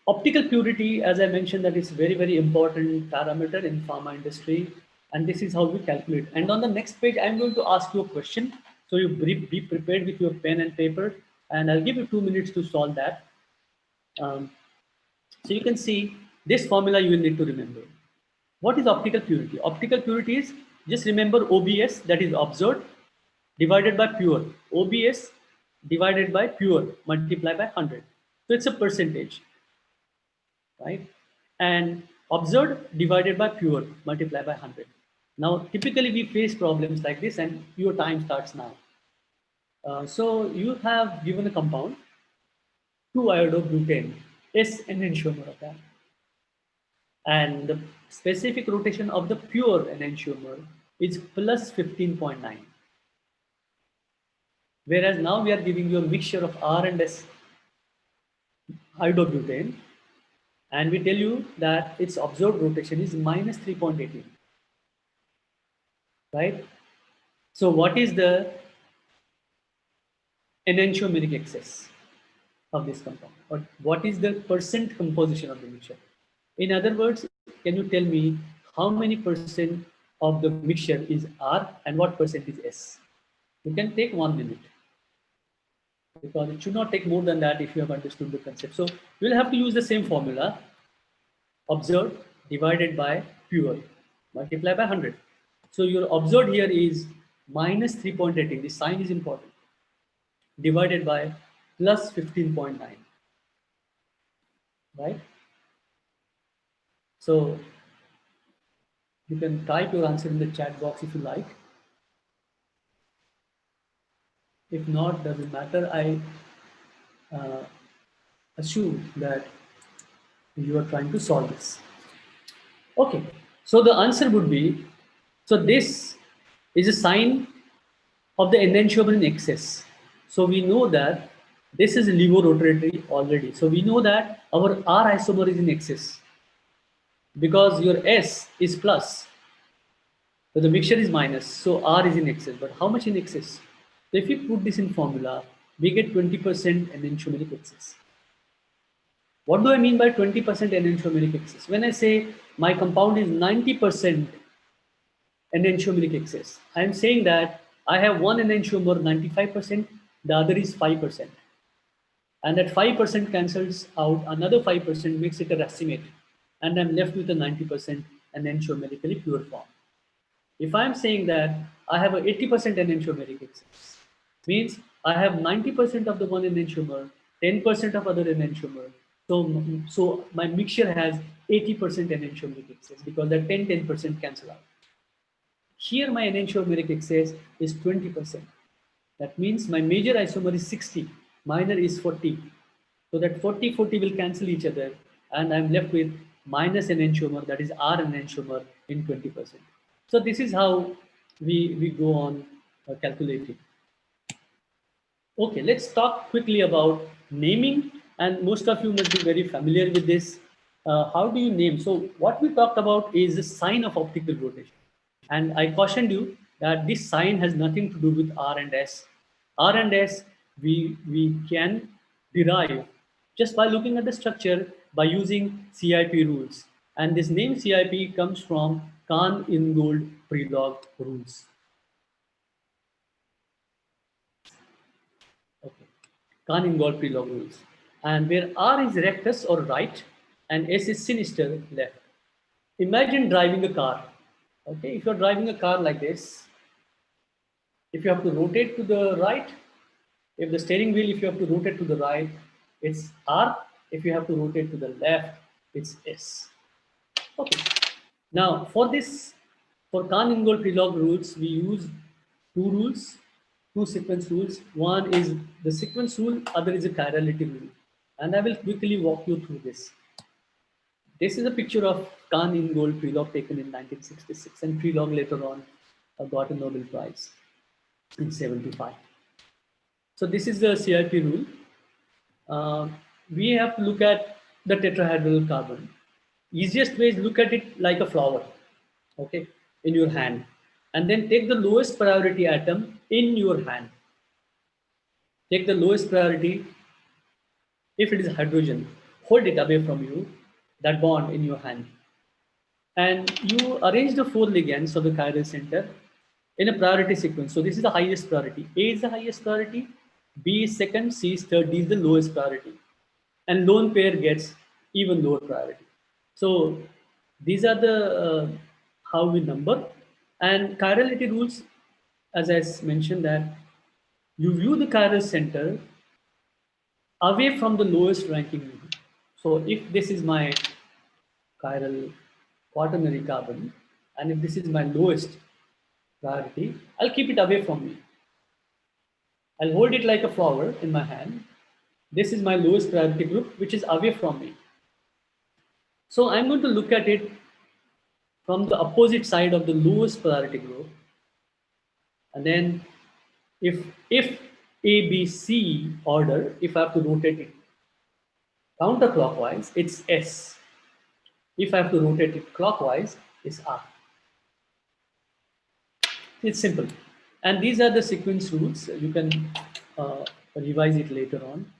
optical purity, as I mentioned, that is very, very important parameter in pharma industry, and this is how we calculate. And on the next page, I'm going to ask you a question. So you be prepared with your pen and paper, and I'll give you 2 minutes to solve that. So you can see this formula you will need to remember. What is optical purity? Optical purity is, just remember OBS, that is observed, divided by pure. OBS divided by pure, multiplied by 100. So it's a percentage, right? And observed divided by pure, multiplied by 100. Now, typically we face problems like this, and your time starts now. So you have given a compound, 2-iodobutane, S enantiomer of that. And the specific rotation of the pure enantiomer is plus 15.9. Whereas now we are giving you a mixture of R and S iodobutane, and we tell you that its observed rotation is minus 3.18. Right? So what is the enantiomeric excess of this compound? Or what is the percent composition of the mixture? In other words, can you tell me how many percent of the mixture is R and what percent is S? You can take 1 minute, because it should not take more than that if you have understood the concept. So we'll have to use the same formula, observed divided by pure, multiply by 100. So your observed here is minus 3.18, the sign is important, divided by plus 15.9, right? So you can type your answer in the chat box if you like. If not, doesn't matter. I assume that you are trying to solve this. Okay, so the answer would be, so this is a sign of the enantiomer in excess. So we know that this is levorotatory already. So we know that our R isomer is in excess because your S is plus. So the mixture is minus, so R is in excess. But how much in excess? So if you put this in formula, we get 20% enantiomeric excess. What do I mean by 20% enantiomeric excess? When I say my compound is 90% enantiomeric excess, I am saying that I have one enantiomer 95%, the other is 5%. And that 5% cancels out another 5%, makes it a racemate. And I'm left with a 90% enantiomerically pure form. If I'm saying that I have a 80% enantiomeric excess, means I have 90% of the one enantiomer, 10% of other enantiomer. So my mixture has 80% enantiomeric excess because the 10% cancel out. Here my enantiomeric excess is 20%. That means my major isomer is 60, minor is 40. So that 40 will cancel each other, and I'm left with minus enantiomer, that is R enantiomer in 20%. So this is how we go on calculating. Okay, let's talk quickly about naming, and most of you must be very familiar with this. How do you name? So what we talked about is the sign of optical rotation. And I cautioned you that this sign has nothing to do with R and S. R and S we can derive just by looking at the structure by using CIP rules. And this name CIP comes from Kahn-Ingold Prelog rules. Okay, Kahn-Ingold Prelog rules. And where R is rectus or right and S is sinister left. Imagine driving a car. Okay, if you're driving a car like this, if you have to rotate to the right, if the steering wheel, if you have to rotate to the right, it's R. If you have to rotate to the left, it's S. Okay. Now for this, for Kahn-Ingold Prelog rules, we use two sequence rules. One is the sequence rule, other is a chirality rule. And I will quickly walk you through this. This is a picture of Kahn-Ingold Prelog taken in 1966, and Prelog later on got a Nobel Prize in 75. So this is the CIP rule. We have to look at the tetrahedral carbon. Easiest way is look at it like a flower, okay, in your hand, and then take the lowest priority atom in your hand. Take the lowest priority. If it is hydrogen, hold it away from you, that bond in your hand. And you arrange the 4 ligands of the chiral center in a priority sequence. So this is the highest priority. A is the highest priority, B is second, C is third, D is the lowest priority. And lone pair gets even lower priority. So these are the how we number. And chirality rules, as I mentioned, that you view the chiral center away from the lowest ranking unit. So if this is my chiral quaternary carbon, and if this is my lowest priority, I'll keep it away from me. I'll hold it like a flower in my hand. This is my lowest priority group, which is away from me. So I'm going to look at it from the opposite side of the lowest priority group. And then if A, B, C order, if I have to rotate it counterclockwise, it's S. If I have to rotate it clockwise, it's R. It's simple. And these are the sequence rules. You can revise it later on.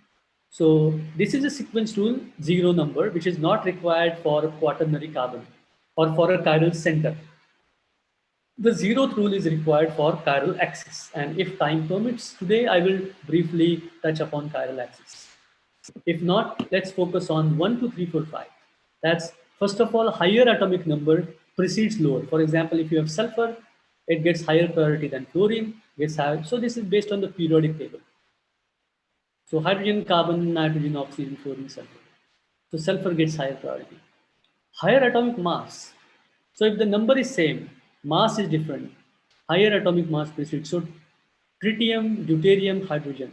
So this is a sequence rule, 0 number, which is not required for a quaternary carbon or for a chiral center. The 0th rule is required for chiral axis. And if time permits, today I will briefly touch upon chiral axis. If not, let's focus on 1, 2, 3, 4, 5. That's first of all, higher atomic number precedes lower. For example, if you have sulfur, it gets higher priority than fluorine, gets higher. So this is based on the periodic table. So hydrogen, carbon, nitrogen, oxygen, fluorine, sulfur. So sulfur gets higher priority. Higher atomic mass. So if the number is same, mass is different, higher atomic mass precedes. So tritium, deuterium, hydrogen.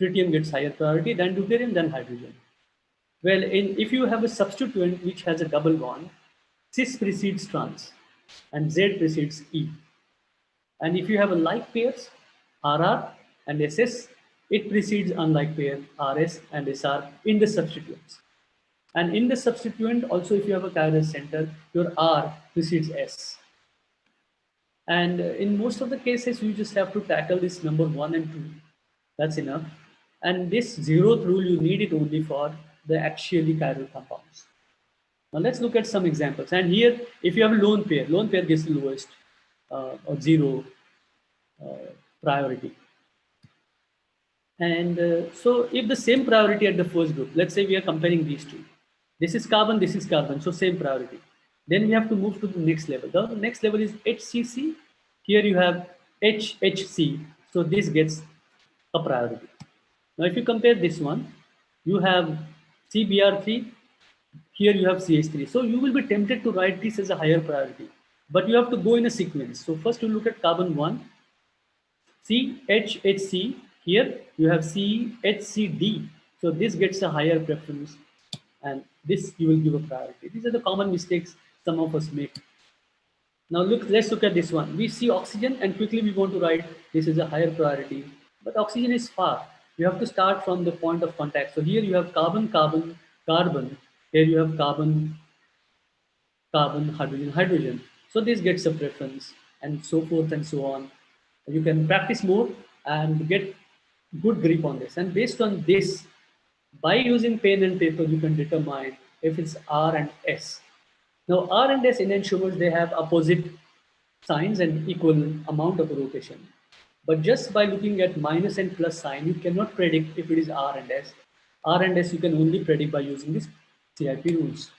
Tritium gets higher priority than deuterium, then hydrogen. Well, if you have a substituent which has a double bond, cis precedes trans and Z precedes E. And if you have a like pairs, RR and SS, it precedes unlike pair, RS and SR in the substituents. And in the substituent, also if you have a chiral center, your R precedes S. And in most of the cases, you just have to tackle this number 1 and 2. That's enough. And this zeroth rule, you need it only for the axially chiral compounds. Now let's look at some examples. And here, if you have a lone pair gets the lowest or zero priority. And so if the same priority at the first group, let's say we are comparing these two. This is carbon, so same priority. Then we have to move to the next level. The next level is HCC. Here you have HHC. So this gets a priority. Now if you compare this one, you have CBr3. Here you have CH3. So you will be tempted to write this as a higher priority. But you have to go in a sequence. So first you look at carbon 1. CHHC, here you have CHCD. So this gets a higher preference and this you will give a priority. These are the common mistakes some of us make. Now let's look at this one. We see oxygen and quickly we want to write this is a higher priority, but oxygen is far. You have to start from the point of contact. So here you have carbon, carbon, carbon. Here you have carbon, carbon, hydrogen, hydrogen. So this gets a preference and so forth and so on. You can practice more and get good grip on this. And based on this, by using pen and paper, you can determine if it's R and S. Now, R and S enantiomers, they have opposite signs and equal amount of rotation. But just by looking at minus and plus sign, you cannot predict if it is R and S. R and S you can only predict by using these CIP rules.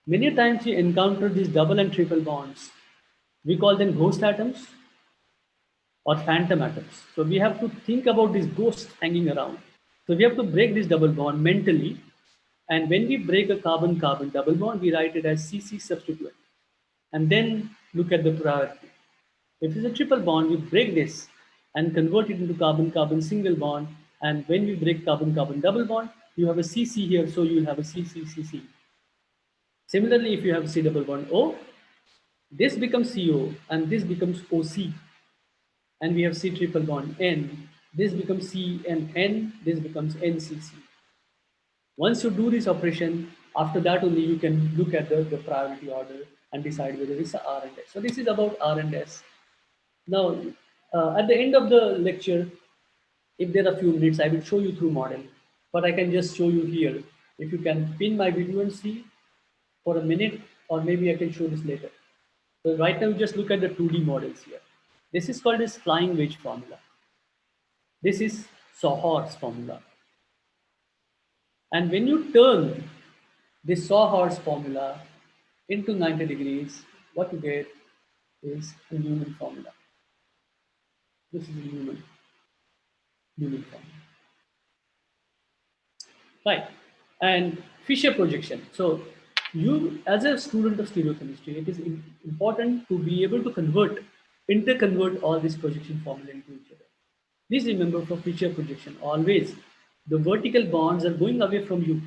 Many times you encounter these double and triple bonds. We call them ghost atoms or phantom atoms. So we have to think about this ghost hanging around. So we have to break this double bond mentally. And when we break a carbon-carbon double bond, we write it as CC substituent. And then look at the priority. If it's a triple bond, we break this and convert it into carbon-carbon single bond. And when we break carbon-carbon double bond, you have a CC here, so you will have a CC-CC. Similarly, if you have C double bond O, this becomes CO and this becomes OC. And we have C triple bond N, this becomes C and N, this becomes NCC. Once you do this operation, after that only you can look at the priority order and decide whether it's a R and S. So this is about R and S. Now, at the end of the lecture, if there are a few minutes, I will show you through model, but I can just show you here. If you can pin my video and see for a minute, or maybe I can show this later. So right now, just look at the 2D models here. This is called as flying wedge formula. This is sawhorse formula. And when you turn this sawhorse formula into 90 degrees, what you get is a Newman formula. This is a Newman formula. Right. And Fisher projection. So you, as a student of stereochemistry, it is important to be able to interconvert all this projection formula into each other. Please remember for Fisher projection, always the vertical bonds are going away from you.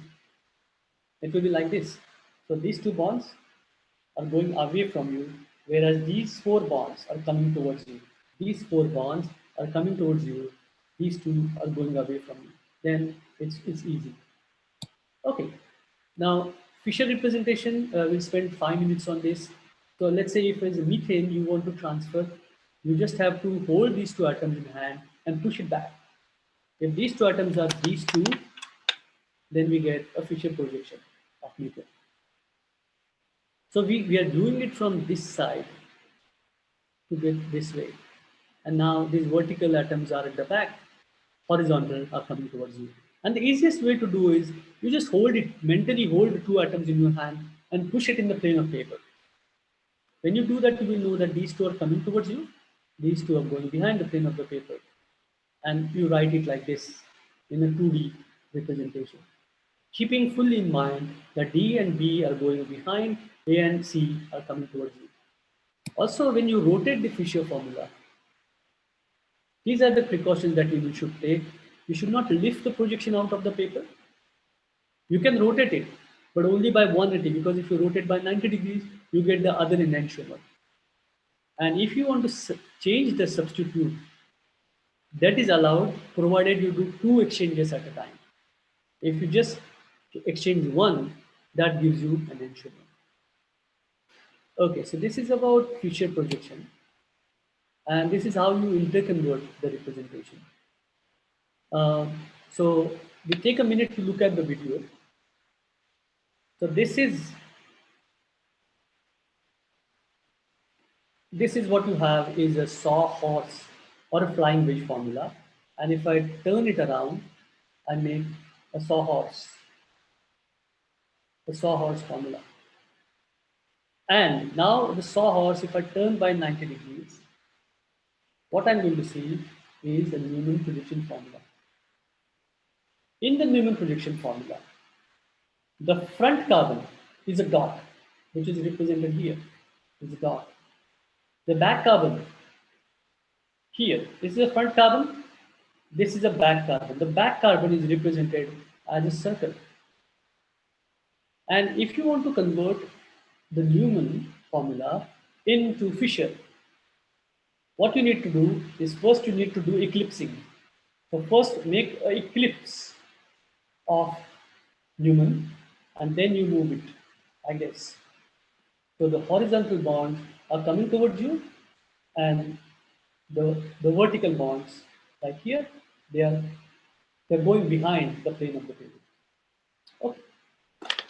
It will be like this. So these two bonds are going away from you, whereas these four bonds are coming towards you. These four bonds are coming towards you. These two are going away from you. Then it's easy. Okay. Now, Fisher representation, we'll spend 5 minutes on this. So let's say if it's methane you want to transfer, you just have to hold these two atoms in hand and push it back. If these two atoms are these two, then we get a Fisher projection of methane. So we are doing it from this side to get this way. And now these vertical atoms are at the back, horizontal are coming towards you. And the easiest way to do is you just hold it, mentally hold the two atoms in your hand and push it in the plane of paper. When you do that, you will know that these two are coming towards you. These two are going behind the plane of the paper. And you write it like this in a 2D representation. Keeping fully in mind that D and B are going behind, A and C are coming towards you. Also, when you rotate the Fisher formula, these are the precautions that you should take. You should not lift the projection out of the paper. You can rotate it, but only by 180, because if you rotate by 90 degrees, you get the other enantiomer. And if you want to change the substitute, that is allowed, provided you do 2 exchanges at a time. If you just exchange one, that gives you an enantiomer. Okay, so this is about Fisher projection. And this is how you interconvert the representation. So we take a minute to look at the video. So this is what you have is a sawhorse or a flying wedge formula. And if I turn it around, I make a sawhorse formula. And now the sawhorse, if I turn by 90 degrees, what I'm going to see is a Newman projection formula. In the Newman projection formula, the front carbon is a dot, which is represented here, is a dot. The back carbon here, this is a front carbon, this is a back carbon. The back carbon is represented as a circle. And if you want to convert the Newman formula into Fisher, what you need to do is first you need to do eclipsing. So first make an eclipse of Newman and then you move it, I guess. So the horizontal bonds are coming towards you and the vertical bonds, like here, they're going behind the plane of the table. Okay.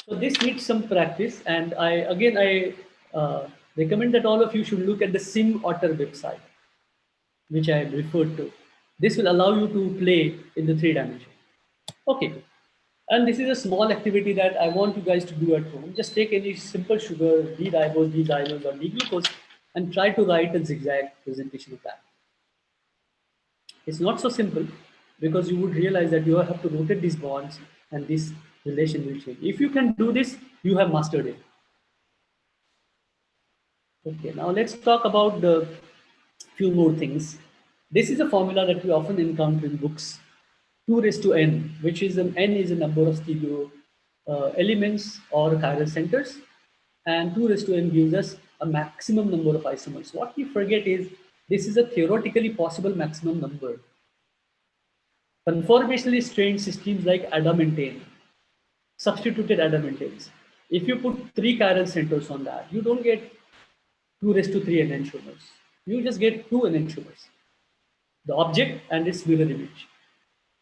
So this needs some practice, and I recommend that all of you should look at the SymOtter website, which I referred to. This will allow you to play in the 3 dimension. Okay, and this is a small activity that I want you guys to do at home. Just take any simple sugar, D-ribose, D-xylose, or D-glucose, and try to write a zigzag presentation of that. It's not so simple because you would realize that you have to rotate these bonds and this relation will change. If you can do this, you have mastered it. Okay, now let's talk about the few more things. This is a formula that we often encounter in books, 2 raised to n, which is n is a number of stereo elements or chiral centers, and 2 raised to n gives us a maximum number of isomers. What we forget is this is a theoretically possible maximum number. Conformationally strained systems like adamantane, substituted adamantanes, if you put 3 chiral centers on that, you don't get 2 raised to 3 enantiomers. You just get 2 enantiomers, the object and its mirror image.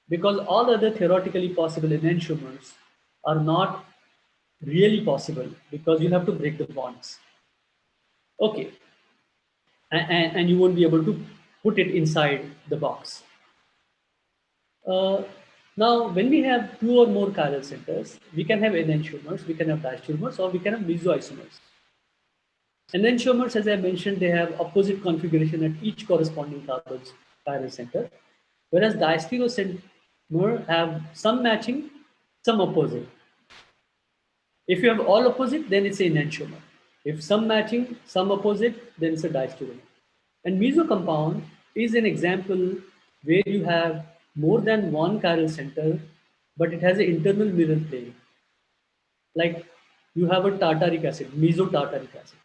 Because all other theoretically possible enantiomers are not really possible because you have to break the bonds. Okay, and you won't be able to put it inside the box. Now, when we have 2 or more chiral centers, we can have enantiomers, we can have diastereomers, or we can have mesoisomers. Enantiomers, as I mentioned, they have opposite configuration at each corresponding carbon's chiral center, whereas diastereomer have some matching, some opposite. If you have all opposite, then it's an enantiomer. If some matching, some opposite, then it's a diastereomer. And meso compound is an example where you have more than one chiral center, but it has an internal mirror plane. Like you have a tartaric acid, mesotartaric acid.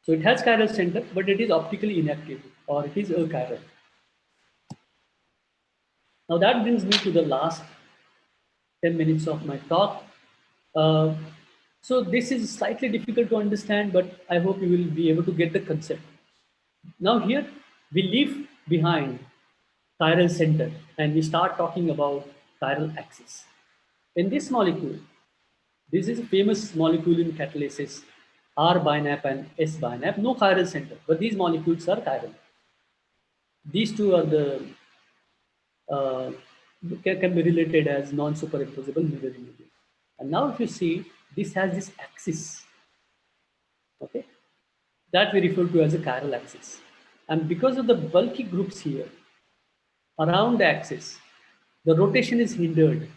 So it has chiral center, but it is optically inactive, or it is achiral. Now that brings me to the last 10 minutes of my talk. So this is slightly difficult to understand, but I hope you will be able to get the concept. Now here, we leave behind chiral center and we start talking about chiral axis. In this molecule, this is a famous molecule in catalysis, R-binap and S-binap, no chiral center, but these molecules are chiral. These two are the can be related as non-superimposable mirror images. And now if you see, this has this axis, okay, that we refer to as a chiral axis. And because of the bulky groups here around the axis, the rotation is hindered.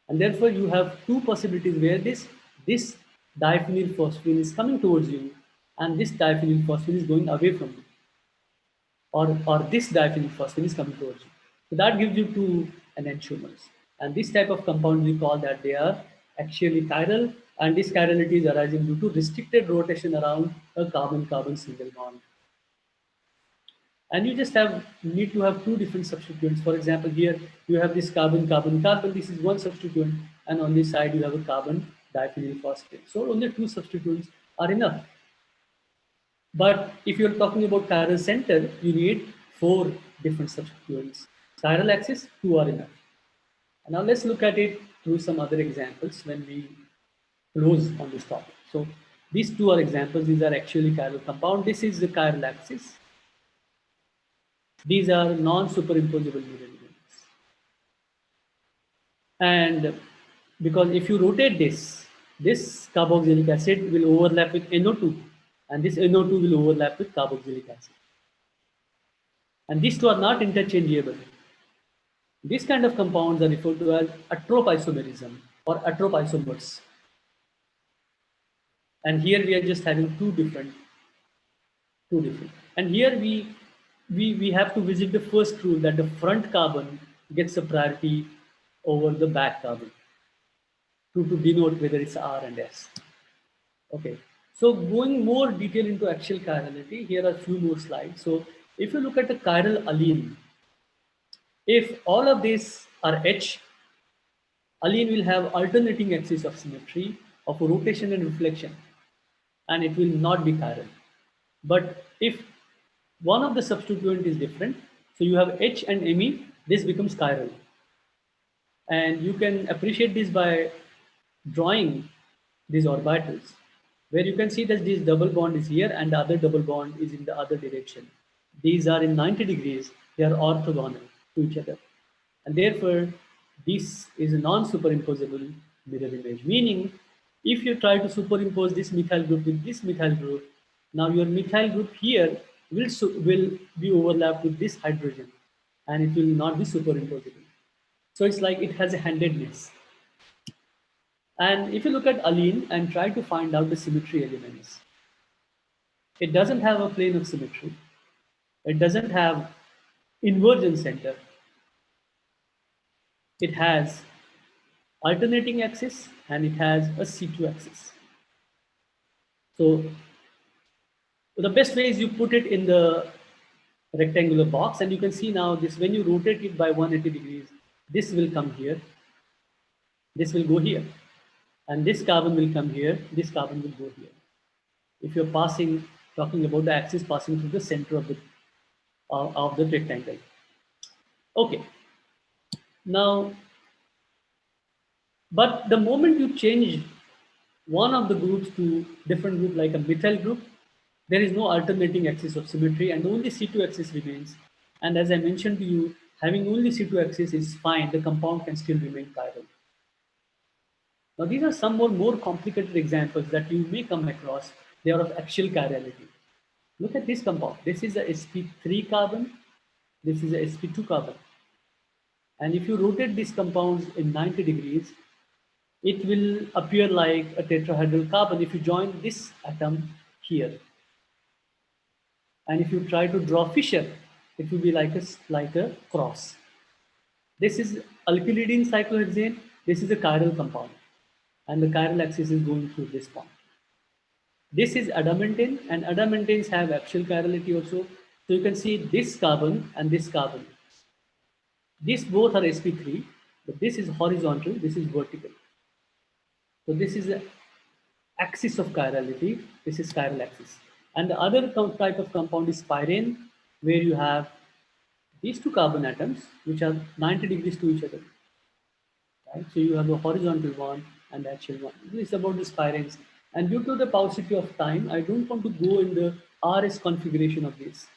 And therefore you have 2 possibilities where this diphenyl phosphine is coming towards you and this diphenyl phosphine is going away from you. Or this diphenyl phosphine is coming towards you. So that gives you 2 enantiomers. And this type of compound, we call that they are actually chiral, and this chirality is arising due to restricted rotation around a carbon-carbon single bond. And you just need to have 2 different substituents. For example, here you have this carbon-carbon, this is one substituent, and on this side you have a carbon diphenyl phosphate. So only 2 substituents are enough. But if you're talking about chiral center, you need 4 different substituents. chiral axis, 2 are enough. And now let's look at it through some other examples when we close on this topic. So these 2 are examples. These are actually chiral compound. This is the chiral axis. These are non-superimposable mirror images. And because if you rotate this carboxylic acid will overlap with NO2, and this NO2 will overlap with carboxylic acid. And these 2 are not interchangeable. These kind of compounds are referred to as atropisomerism or atropisomers. And here we are just having two different. And here we have to visit the first rule that the front carbon gets a priority over the back carbon to denote whether it's R and S. Okay, so going more detail into axial chirality, here are a few more slides. So if you look at the chiral allene, if all of these are H, allene will have alternating axis of symmetry of rotation and reflection, and it will not be chiral. But if one of the substituent is different, so you have H and Me, this becomes chiral. And you can appreciate this by drawing these orbitals, where you can see that this double bond is here and the other double bond is in the other direction. These are in 90 degrees, they are orthogonal to each other. And therefore, this is a non-superimposable mirror image, meaning if you try to superimpose this methyl group with this methyl group, now your methyl group here will be overlapped with this hydrogen, and it will not be superimposable. So it's like it has a handedness. And if you look at allene and try to find out the symmetry elements, it doesn't have a plane of symmetry. It doesn't have inversion center. It has alternating axis and it has a C2 axis. So the best way is you put it in the rectangular box, and you can see now this, when you rotate it by 180 degrees, this will come here, this will go here, and this carbon will come here, this carbon will go here. If you're talking about the axis passing through the center of the rectangle. Okay. Now, but the moment you change one of the groups to different group like a methyl group, there is no alternating axis of symmetry and only C2 axis remains. And as I mentioned to you, having only C2 axis is fine, the compound can still remain chiral. Now these are some more complicated examples that you may come across. They are of axial chirality. Look at this compound. This is a sp3 carbon. This is a sp2 carbon. And if you rotate these compounds in 90 degrees, it will appear like a tetrahedral carbon if you join this atom here. And if you try to draw fissure, it will be like a cross. This is alkylidene cyclohexane. This is a chiral compound. And the chiral axis is going through this point. This is adamantane, and adamantanes have axial chirality also. So you can see this carbon and this carbon. These both are sp3, but this is horizontal, this is vertical. So this is the axis of chirality, this is chiral axis. And the other type of compound is pyrene, where you have these two carbon atoms, which are 90 degrees to each other. Right? So you have a horizontal one and the axial one. This is about these pyrenes. And due to the paucity of time, I don't want to go in the RS configuration of this.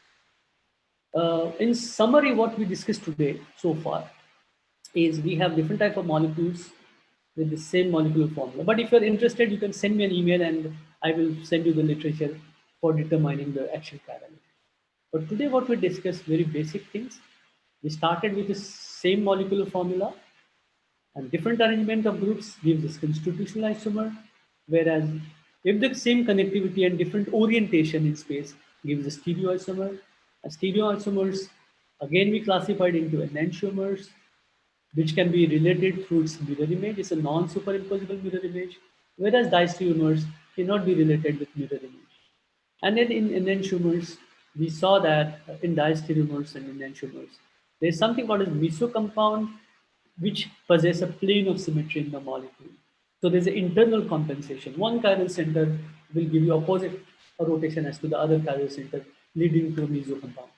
In summary, what we discussed today so far is we have different type of molecules with the same molecular formula. But if you're interested, you can send me an email and I will send you the literature for determining the axial chirality. But today what we discussed, very basic things. We started with the same molecular formula, and different arrangement of groups gives this constitutional isomer, whereas if the same connectivity and different orientation in space gives a stereoisomer. And stereoisomers, again we classified into enantiomers, which can be related through its mirror image. It's a non-superimposable mirror image, whereas diastereomers cannot be related with mirror image. And then in enantiomers, we saw that in diastereomers and enantiomers, there's something called as meso compound, which possess a plane of symmetry in the molecule. So there's an internal compensation. One chiral center will give you opposite rotation as to the other chiral center, leading to a meso compound.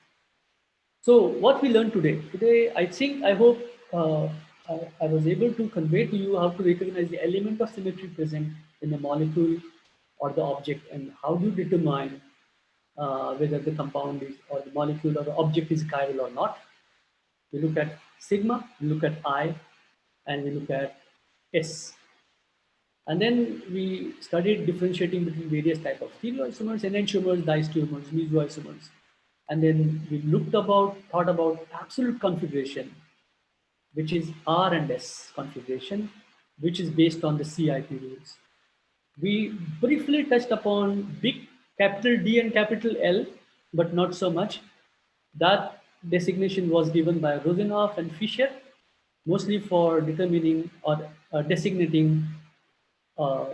So what we learned today, I hope I was able to convey to you how to recognize the element of symmetry present in the molecule or the object, and how do you determine whether the compound is, or the molecule or the object is chiral or not. We look at sigma, we look at I, and we look at S. And then we studied differentiating between various types of stereoisomers, enantiomers, diastereomers, mesoisomers. And then we thought about absolute configuration, which is R and S configuration, which is based on the CIP rules. We briefly touched upon big capital D and capital L, but not so much. That designation was given by Rodinoff and Fischer, mostly for determining or designating uh,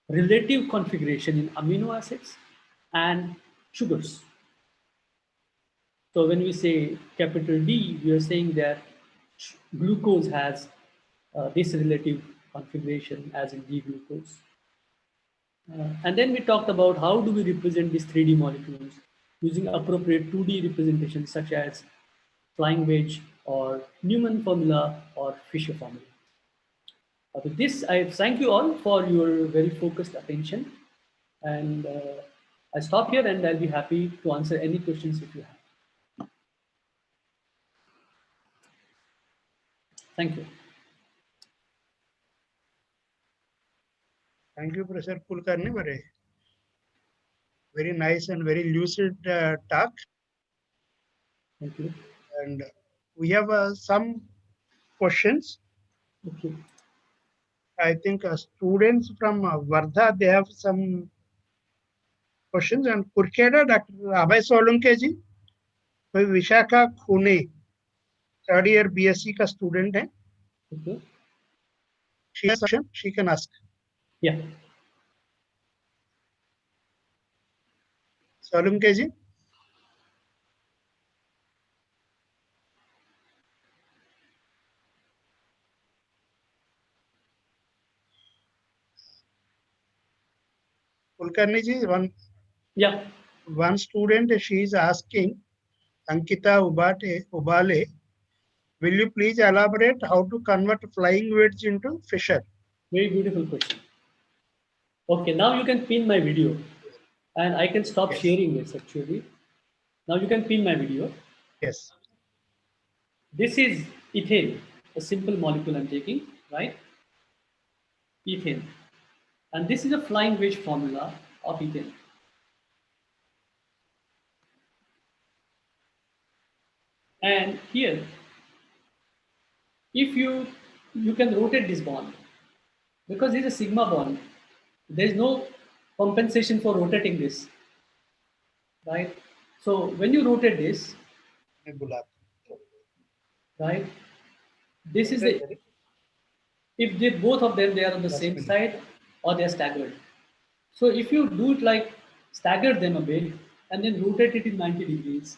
relative configuration in amino acids and sugars. So when we say capital D, we are saying that glucose has this relative configuration as in D-glucose. And then we talked about how do we represent these 3D molecules using appropriate 2D representations such as flying wedge or Newman formula or Fisher formula. With this, I thank you all for your very focused attention, and I stop here and I'll be happy to answer any questions if you have. Thank you. Thank you, Professor Kulkarni. Very nice and very lucid talk. Thank you. And we have some questions. Okay. I think students from Vardha, they have some questions. And Kurkeda, Dr. Abhay Solunke ji, कोई विशाखा खूने third year BSc का student है. Okay. She has a question, she can ask. Yeah. Solunke ji. Kulkarni ji, one student, she is asking, Ankita Ubale, will you please elaborate how to convert flying wedge into Fisher? Very beautiful question. Okay, now you can pin my video, and I can stop sharing this actually. Now you can pin my video. Yes. This is ethane, a simple molecule I'm taking, right? Ethane. And this is a flying wedge formula of ethane. And here, if you can rotate this bond, because this is a sigma bond, there is no compensation for rotating this, right? So when you rotate this, right, this is the, if they both of them, they are on the same side or they are staggered. So if you do it like stagger them a bit and then rotate it in 90 degrees,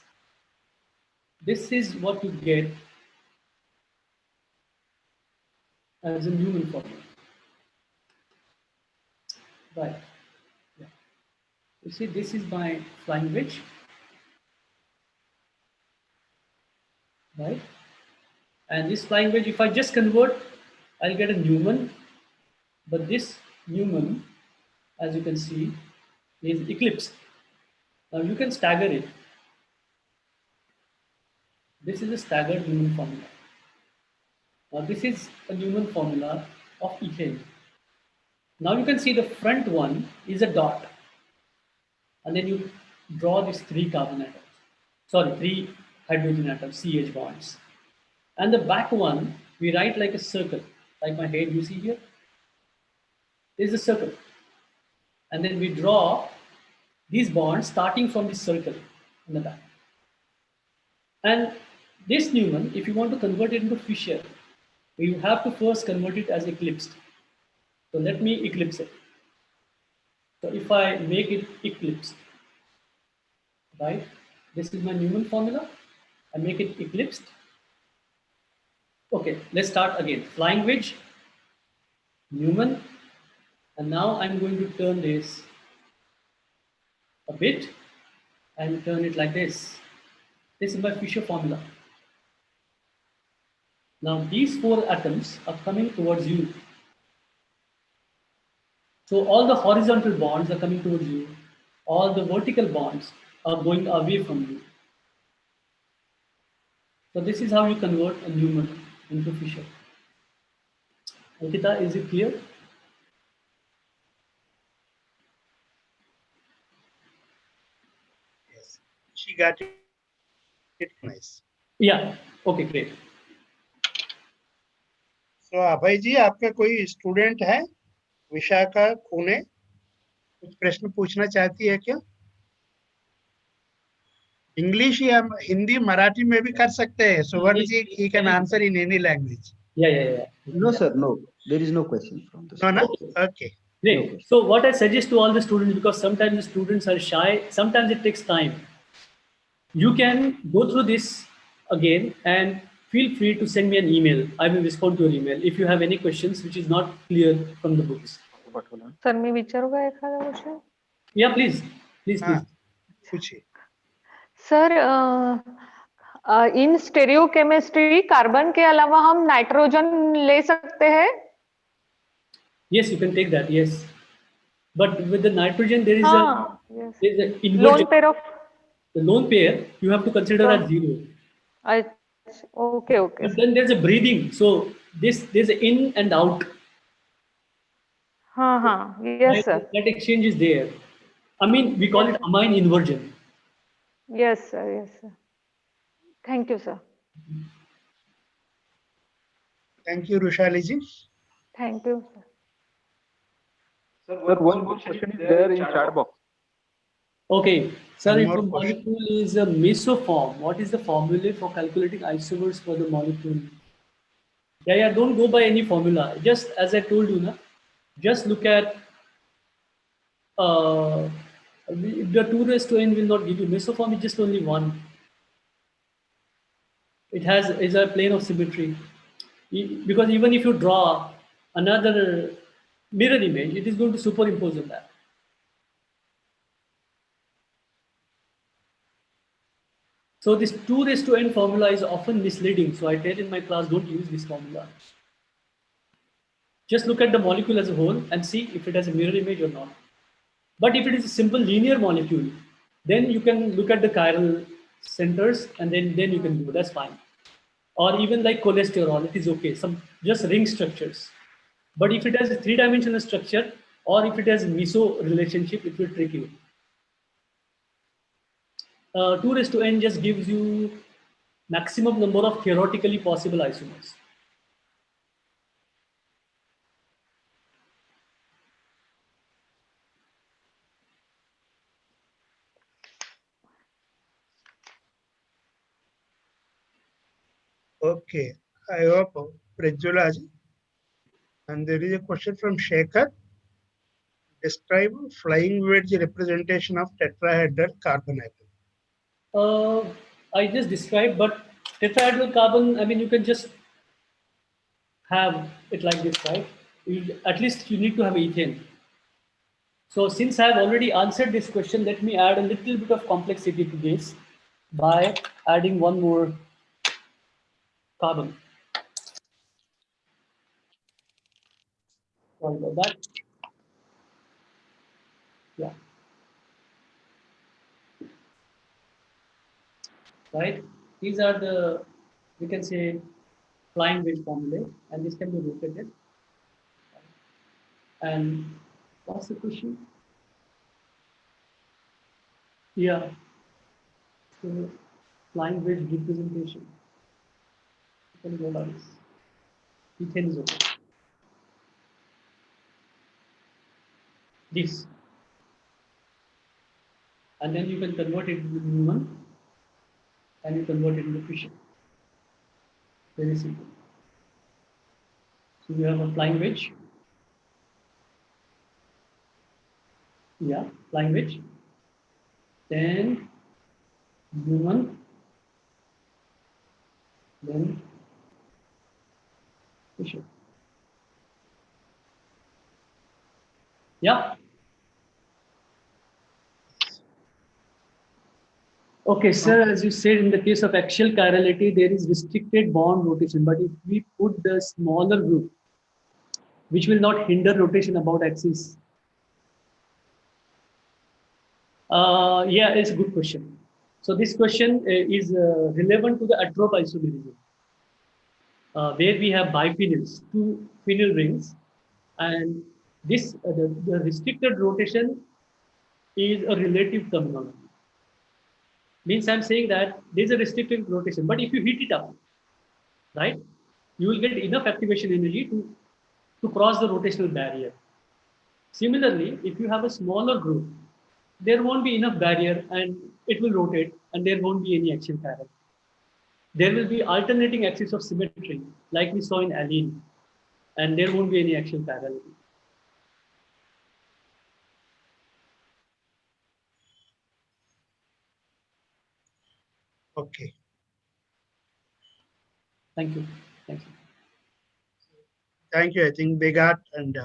this is what you get as a Newman formula. Right. Yeah. You see, this is my flying wedge. Right. And this flying wedge, if I just convert, I'll get a Newman. But this Newman, as you can see, is eclipsed. Now you can stagger it. This is a staggered Newman formula. Now this is a Newman formula of ethane. Now you can see the front one is a dot. And then you draw these 3 carbon atoms. Sorry, 3 hydrogen atoms, CH bonds. And the back one, we write like a circle. Like my head you see here. This is a circle. And then we draw these bonds starting from this circle in the back. And this Newman, if you want to convert it into Fisher, you have to first convert it as eclipsed. So let me eclipse it. So if I make it eclipsed, right? This is my Newman formula. I make it eclipsed. Okay, let's start again. Flying wedge, Newman, and now I'm going to turn this a bit and turn it like this. This is my Fisher formula. Now these 4 atoms are coming towards you. So all the horizontal bonds are coming towards you. All the vertical bonds are going away from you. So this is how you convert a Newman into Fisher. Ankita, is it clear? Yes, she got it. Nice. Yeah. Okay, great. So अभय जी, आपका कोई student है विशाखा पुणे, कुछ प्रश्न पूछना चाहती है क्या? English या हिंदी मराठी में भी कर सकते हैं. सुवर्ण जी, he can answer in any language. Yeah. No, sir, no. There is no question from this. No, no? Okay. Great. No. So what I suggest to all the students, because sometimes the students are shy, sometimes it takes time. You can go through this again and feel free to send me an email. I will respond to your email if you have any questions which is not clear from the books. Sir मी विचारू का एखादा question? Yeah, please. हाँ, पूछिए. Sir in stereochemistry carbon के अलावा हम nitrogen ले सकते हैं? Yes, you can take that. Yes, but with the nitrogen there is हाँ, yes. there is an Lone inversion. pair of The lone pair you have to consider as 0. okay. But then there's a breathing. So there's an in and out. हाँ, yes sir. That exchange is there. I mean, we call it amine inversion. Yes sir. Thank you sir. Thank you, Rushali ji. Thank you sir. Sir, one more question is there in chat box. Okay, sir, One if more the molecule is a mesoform, what is the formula for calculating isomers for the molecule? Yeah, don't go by any formula. Just as I told you, just look at the 2 raised to n will not give you mesoform, is just only 1. It is a plane of symmetry. Because even if you draw another mirror image, it is going to superimpose on that. So this 2 raised to n formula is often misleading. So I tell in my class, don't use this formula. Just look at the molecule as a whole and see if it has a mirror image or not. But if it is a simple linear molecule, then you can look at the chiral centers and then you can do, that's fine. Or even like cholesterol, it is okay, some just ring structures. But if it has a 3-dimensional structure or if it has a meso relationship, it will trick you. 2 raised to n just gives you maximum number of theoretically possible isomers. Okay, I hope Prajwala ji. And there is a question from Shekhar. Describe flying wedge representation of tetrahedral carbon atom. I just described, but tetrahedral carbon, I mean, you can just have it like this, right? At least you need to have ethane. So since I have already answered this question, let me add a little bit of complexity to this by adding one more carbon. Sorry about that. Yeah. Right? These are the, we can say, flying wedge formulae, and this can be rotated. And what's the question? Yeah. So flying wedge representation. Can go like this. Ethane is okay. This. And then you can convert it into Newman and you convert it into Fisher. Very simple. So you have a flying wedge. Yeah, flying wedge. Then Newman. Then Fisher. Yeah. Okay, sir, as you said, in the case of axial chirality, there is restricted bond rotation. But if we put the smaller group, which will not hinder rotation about axis, yeah, it's a good question. So this question is relevant to the atrope isomerism, where we have biphenyls, two phenyl rings, and this the restricted rotation is a relative terminology. Means I'm saying that there's a restricted rotation, but if you heat it up, right, you will get enough activation energy to cross the rotational barrier. Similarly, if you have a smaller group, there won't be enough barrier and it will rotate and there won't be any axial chirality. There will be alternating axis of symmetry, like we saw in allene, and there won't be any axial chirality. Okay. Thank you. Thank you. Thank you. I think they got, and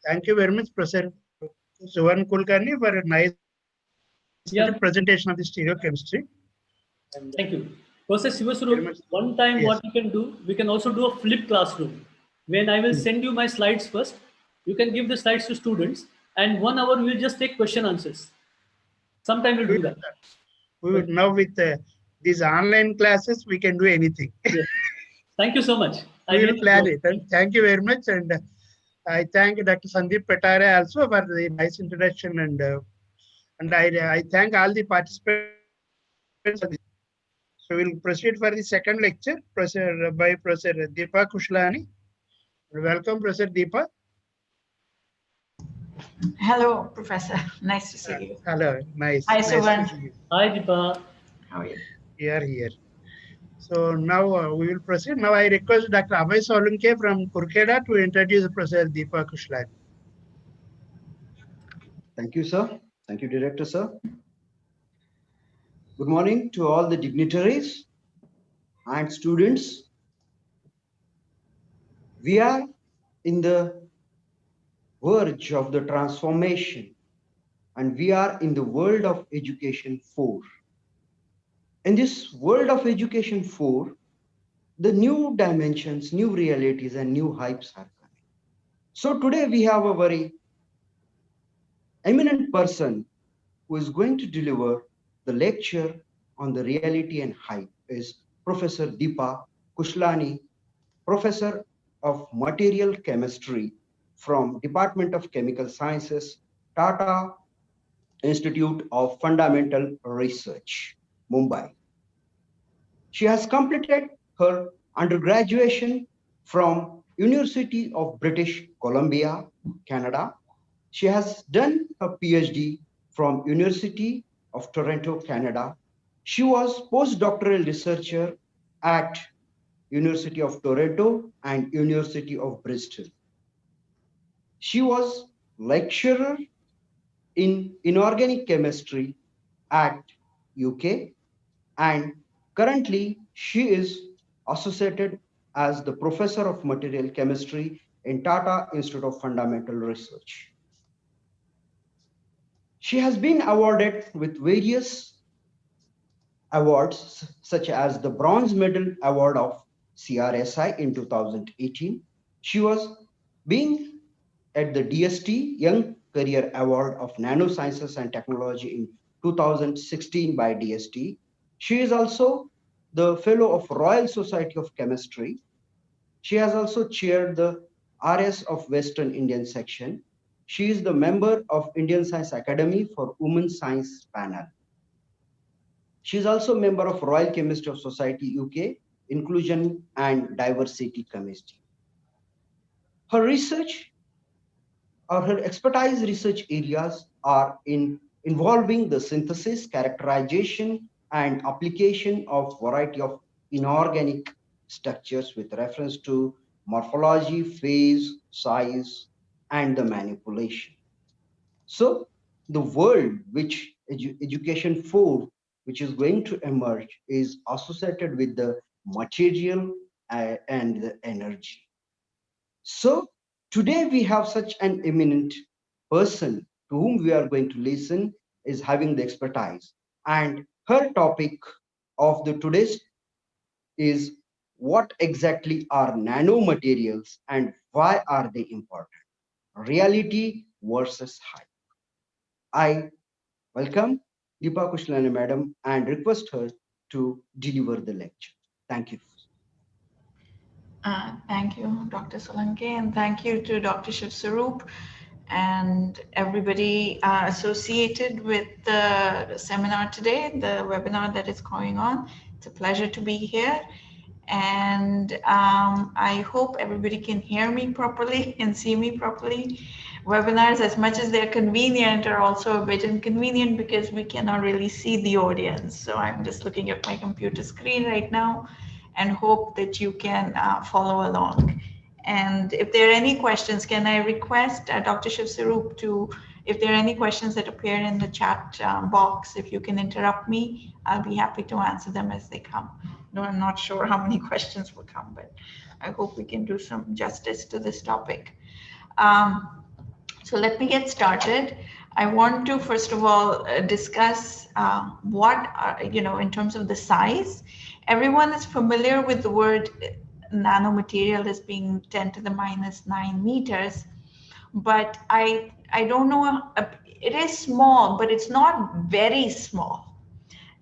thank you very much, Professor Suvan Kulkarni, for a nice presentation of the stereochemistry. And, thank you. Professor Shivaswarup, one time what we can do, we can also do a flip classroom. When I will send you my slides first, you can give the slides to students, and 1 hour we'll just take question answers. Sometime we'll do that. We would now with these online classes, we can do anything. Yes. Thank you so much. We will plan it. And thank you very much. And I thank Dr. Sandeep Petare also for the nice introduction. And I thank all the participants. So we'll proceed for the second lecture by Professor Deepa Kushlani. Welcome, Professor Deepa. Hello, Professor. Nice to see you. Hello, nice. Hi, nice Suvan. Hi, Deepa. How are you? Here. So now we will proceed. Now I request Dr. Abhay Solunke from Kurkeda to introduce Professor Deepa Kushlani. Thank you, sir. Thank you, Director, sir. Good morning to all the dignitaries and students. We are in the verge of the transformation, and we are in the world of education 4. In this world of education 4, the new dimensions, new realities, and new hypes are coming. So today we have a very eminent person who is going to deliver the lecture on the reality and hype is Professor Deepa Kushlani, Professor of Material Chemistry from Department of Chemical Sciences, Tata Institute of Fundamental Research, Mumbai. She has completed her undergraduation from University of British Columbia, Canada. She has done her PhD from University of Toronto, Canada. She was postdoctoral researcher at University of Toronto and University of Bristol. She was lecturer in inorganic chemistry at UK, and currently she is associated as the professor of material chemistry in Tata Institute of Fundamental Research. She has been awarded with various awards such as the Bronze Medal Award of CRSI in 2018. She was being at the DST Young Career Award of Nanosciences and Technology in 2016 by DST. She is also the Fellow of Royal Society of Chemistry. She has also chaired the RS of Western Indian section. She is the member of Indian Science Academy for Women Science Panel. She is also a member of Royal Chemistry of Society UK, Inclusion and Diversity Committee. Her research or her expertise research areas are involving the synthesis, characterization, and application of variety of inorganic structures with reference to morphology, phase, size, and the manipulation. So the world which education 4, which is going to emerge, is associated with the material and the energy. So today we have such an eminent person to whom we are going to listen is having the expertise, and Her topic of the today's is what exactly are nanomaterials and why are they important? Reality versus hype. I welcome Deepa Kushlane Madam and request her to deliver the lecture. Thank you. Thank you, Dr. Solanke, and thank you to Dr. Shiv Sarup and everybody associated with the seminar today, the webinar that is going on. It's a pleasure to be here. And I hope everybody can hear me properly and see me properly. Webinars, as much as they're convenient, are also a bit inconvenient because we cannot really see the audience. So I'm just looking at my computer screen right now and hope that you can follow along. And if there are any questions, can I request Dr. Shiv Sarup to, if there are any questions that appear in the chat box, if you can interrupt me, I'll be happy to answer them as they come. No, I'm not sure how many questions will come, but I hope we can do some justice to this topic. So let me get started. I want to, first of all, discuss what, in terms of the size. Everyone is familiar with the word nanomaterial as being 10 to the minus 9 meters, but I don't know, it is small, but it's not very small.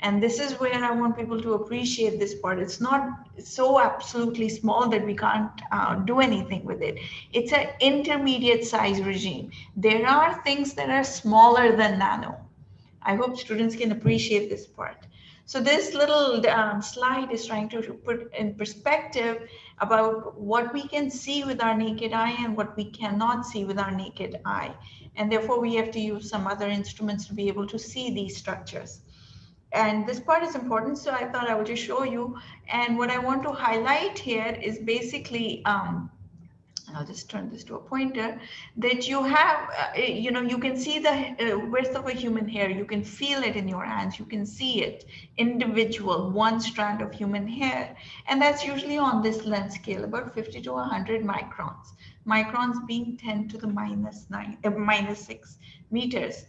And this is where I want people to appreciate this part. It's not so absolutely small that we can't do anything with it. It's an intermediate size regime. There are things that are smaller than nano. I hope students can appreciate this part. So this little slide is trying to put in perspective about what we can see with our naked eye and what we cannot see with our naked eye. And therefore we have to use some other instruments to be able to see these structures. And this part is important, so I thought I would just show you. And what I want to highlight here is basically, I'll just turn this to a pointer, that you have, you can see the width of a human hair. You can feel it in your hands. You can see it, individual, one strand of human hair. And that's usually on this length scale, about 50 to 100 microns. Microns being 10 to the minus 6 meters.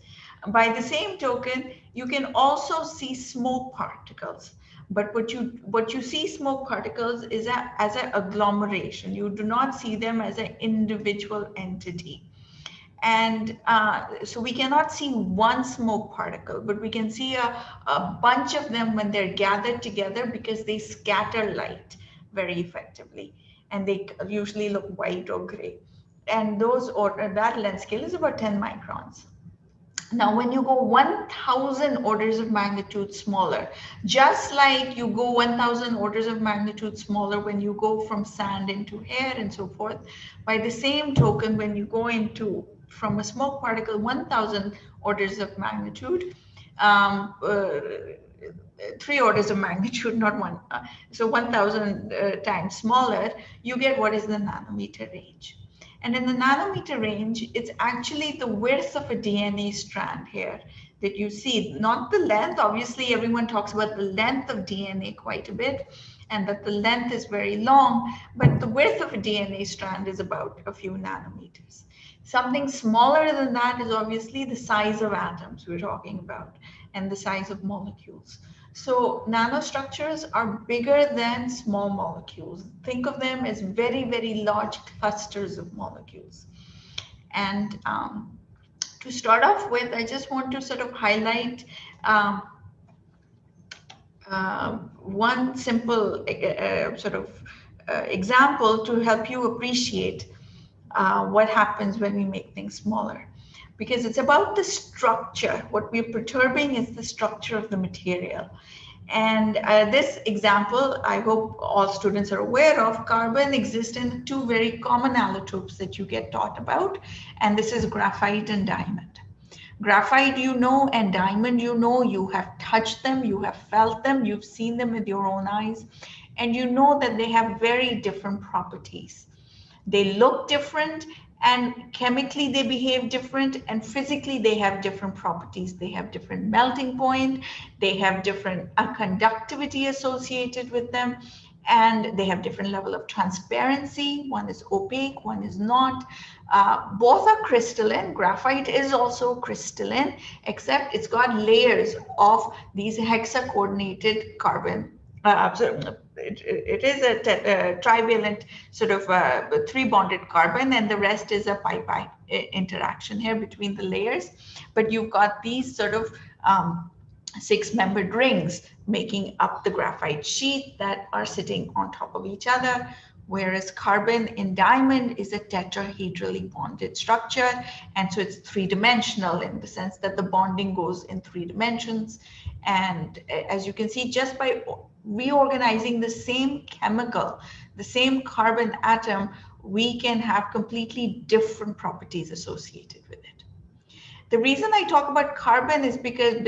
By the same token, you can also see smoke particles. But what you see smoke particles is as an agglomeration. You do not see them as an individual entity. And so we cannot see one smoke particle, but we can see a bunch of them when they're gathered together because they scatter light very effectively. And they usually look white or gray. And that length scale is about 10 microns. Now, when you go 1,000 orders of magnitude smaller, just like you go 1,000 orders of magnitude smaller when you go from sand into air and so forth, by the same token, when you go from a smoke particle 1,000 orders of magnitude, 3 orders of magnitude, not one, so 1,000 times smaller, you get what is the nanometer range. And in the nanometer range, it's actually the width of a DNA strand here that you see, not the length. Obviously, everyone talks about the length of DNA quite a bit, and that the length is very long, but the width of a DNA strand is about a few nanometers. Something smaller than that is obviously the size of atoms we're talking about, and the size of molecules. So nanostructures are bigger than small molecules. Think of them as very, very large clusters of molecules. And to start off with, I just want to sort of highlight one simple example to help you appreciate what happens when we make things smaller. Because it's about the structure. What we're perturbing is the structure of the material. And this example, I hope all students are aware of, carbon exists in 2 very common allotropes that you get taught about. And this is graphite and diamond. Graphite, you know, and diamond, you know, you have touched them, you have felt them, you've seen them with your own eyes, and you know that they have very different properties. They look different, and chemically they behave different, and physically they have different properties. They have different melting point, they have different conductivity associated with them, and they have different level of transparency. One is opaque, one is not. Both are crystalline. Graphite is also crystalline, except it's got layers of these hexa-coordinated carbon. It is a trivalent sort of 3-bonded carbon, and the rest is a pi-pi interaction here between the layers. But you've got these sort of 6-membered rings making up the graphite sheet that are sitting on top of each other, whereas carbon in diamond is a tetrahedrally bonded structure, and so it's 3-dimensional in the sense that the bonding goes in 3 dimensions. And as you can see, just by reorganizing the same chemical, the same carbon atom, we can have completely different properties associated with it. The reason I talk about carbon is because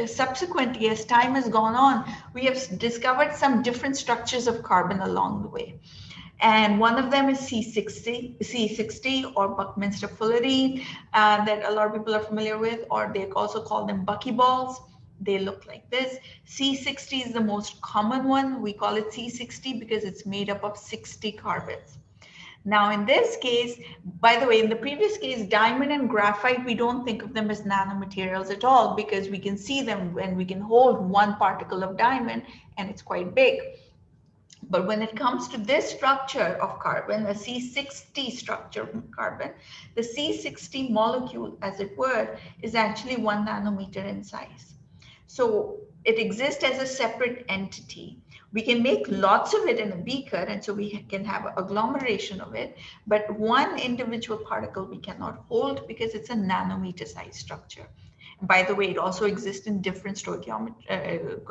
subsequently, as time has gone on, we have discovered some different structures of carbon along the way. And one of them is C60 or Buckminster fullerene that a lot of people are familiar with, or they also call them buckyballs. They look like this. C60 is the most common one. We call it C60 because it's made up of 60 carbons. Now, in this case, by the way, in the previous case, diamond and graphite, we don't think of them as nanomaterials at all because we can see them when we can hold 1 particle of diamond and it's quite big. But when it comes to this structure of carbon, a C60 structure of carbon, the C60 molecule, as it were, is actually 1 nanometer in size. So it exists as a separate entity. We can make lots of it in a beaker, and so we can have an agglomeration of it, but one individual particle we cannot hold because it's a nanometer size structure. By the way, it also exists in different stoichiometry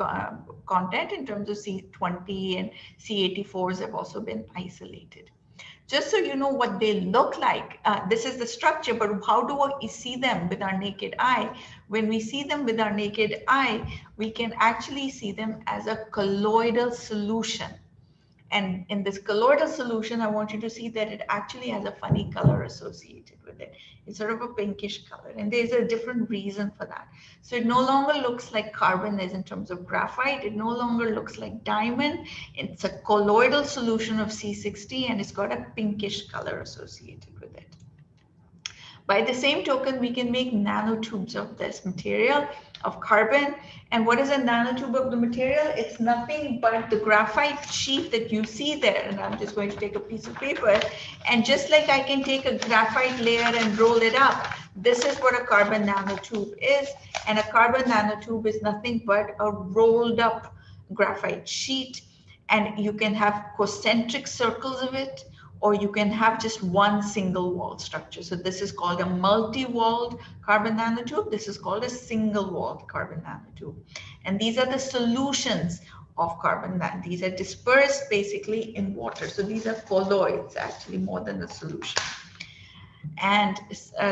content in terms of C20 and C84s have also been isolated. Just so you know what they look like, this is the structure, but how do we see them with our naked eye? When we see them with our naked eye, we can actually see them as a colloidal solution. And in this colloidal solution, I want you to see that it actually has a funny color associated with it. It's sort of a pinkish color, and there's a different reason for that. So it no longer looks like carbon is in terms of graphite. It no longer looks like diamond. It's a colloidal solution of C60, and it's got a pinkish color associated with it. By the same token, we can make nanotubes of this material, of carbon. And what is a nanotube of the material? It's nothing but the graphite sheet that you see there. And I'm just going to take a piece of paper. And just like I can take a graphite layer and roll it up, this is what a carbon nanotube is. And a carbon nanotube is nothing but a rolled up graphite sheet. And you can have concentric circles of it, or you can have just one single walled structure. So this is called a multi-walled carbon nanotube. This is called a single walled carbon nanotube. And these are the solutions of carbon. These are dispersed basically in water. So these are colloids actually more than a solution. And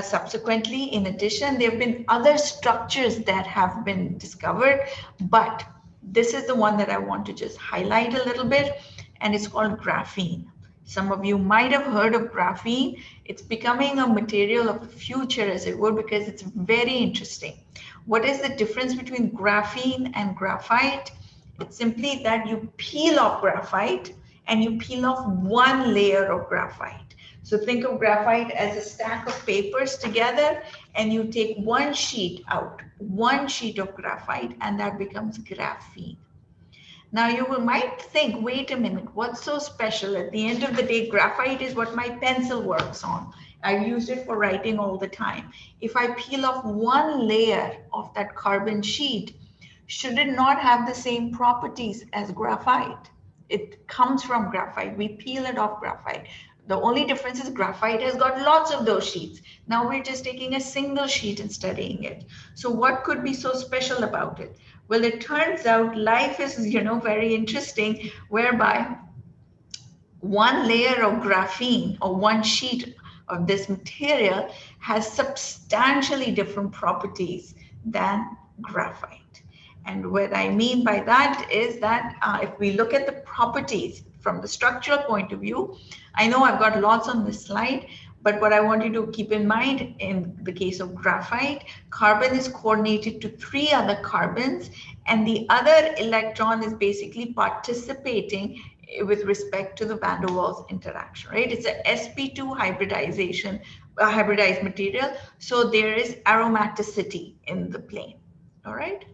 subsequently, in addition, there have been other structures that have been discovered, but this is the one that I want to just highlight a little bit, and it's called graphene. Some of you might have heard of graphene. It's becoming a material of the future, as it were, because it's very interesting. What is the difference between graphene and graphite? It's simply that you peel off graphite and you peel off one layer of graphite. So think of graphite as a stack of papers together, and you take one sheet out, one sheet of graphite, and that becomes graphene. Now you might think, wait a minute, what's so special? At the end of the day, graphite is what my pencil works on. I use it for writing all the time. If I peel off one layer of that carbon sheet, should it not have the same properties as graphite? It comes from graphite. We peel it off graphite. The only difference is graphite has got lots of those sheets. Now we're just taking a single sheet and studying it. So what could be so special about it? Well, it turns out life is, very interesting, whereby one layer of graphene or one sheet of this material has substantially different properties than graphite. And what I mean by that is that if we look at the properties from the structural point of view, I know I've got lots on this slide, but what I want you to keep in mind, in the case of graphite, carbon is coordinated to 3 other carbons, and the other electron is basically participating with respect to the van der Waals interaction, right? It's a sp2 hybridization, hybridized material. So there is aromaticity in the plane, all right?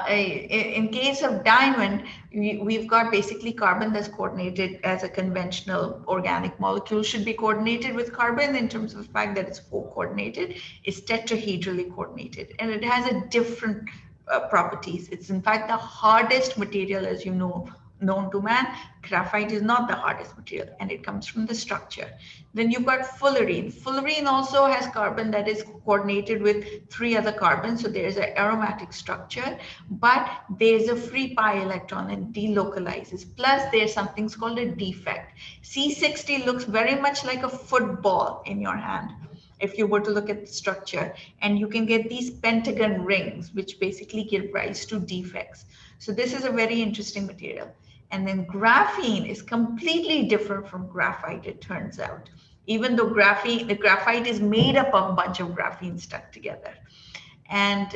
In case of diamond, we've got basically carbon that's coordinated as a conventional organic molecule should be coordinated with carbon in terms of the fact that it's co-coordinated. It's tetrahedrally coordinated, and it has a different properties. It's in fact the hardest material, as you know, known to man. Graphite is not the hardest material, and it comes from the structure. Then you've got fullerene. Fullerene also has carbon that is coordinated with 3 other carbons. So there's an aromatic structure, but there's a free pi electron and delocalizes. Plus there's something called a defect. C60 looks very much like a football in your hand if you were to look at the structure, and you can get these pentagon rings, which basically give rise to defects. So this is a very interesting material. And then graphene is completely different from graphite, it turns out. Even though the graphite is made up of a bunch of graphene stuck together. And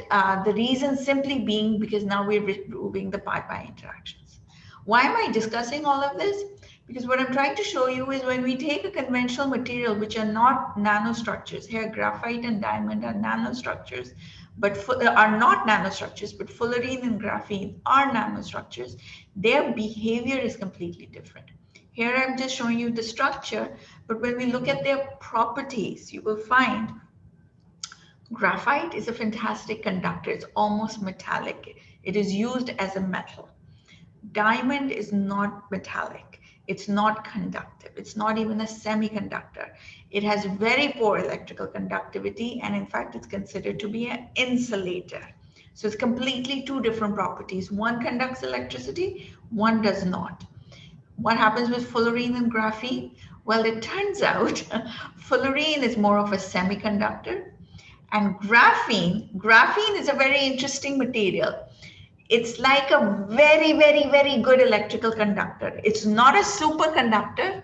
the reason simply being because now we're removing the pi-pi interactions. Why am I discussing all of this? Because what I'm trying to show you is when we take a conventional material, which are not nanostructures, here graphite and diamond are nanostructures, but are not nanostructures, but fullerene and graphene are nanostructures, their behavior is completely different. Here I'm just showing you the structure, but when we look at their properties, you will find graphite is a fantastic conductor. It's almost metallic. It is used as a metal. Diamond is not metallic. It's not conductive. It's not even a semiconductor. It has very poor electrical conductivity, and in fact, it's considered to be an insulator. So it's completely 2 different properties. One conducts electricity, one does not. What happens with fullerene and graphene? Well, it turns out fullerene is more of a semiconductor, and graphene is a very interesting material. It's like a very, very, very good electrical conductor. It's not a superconductor.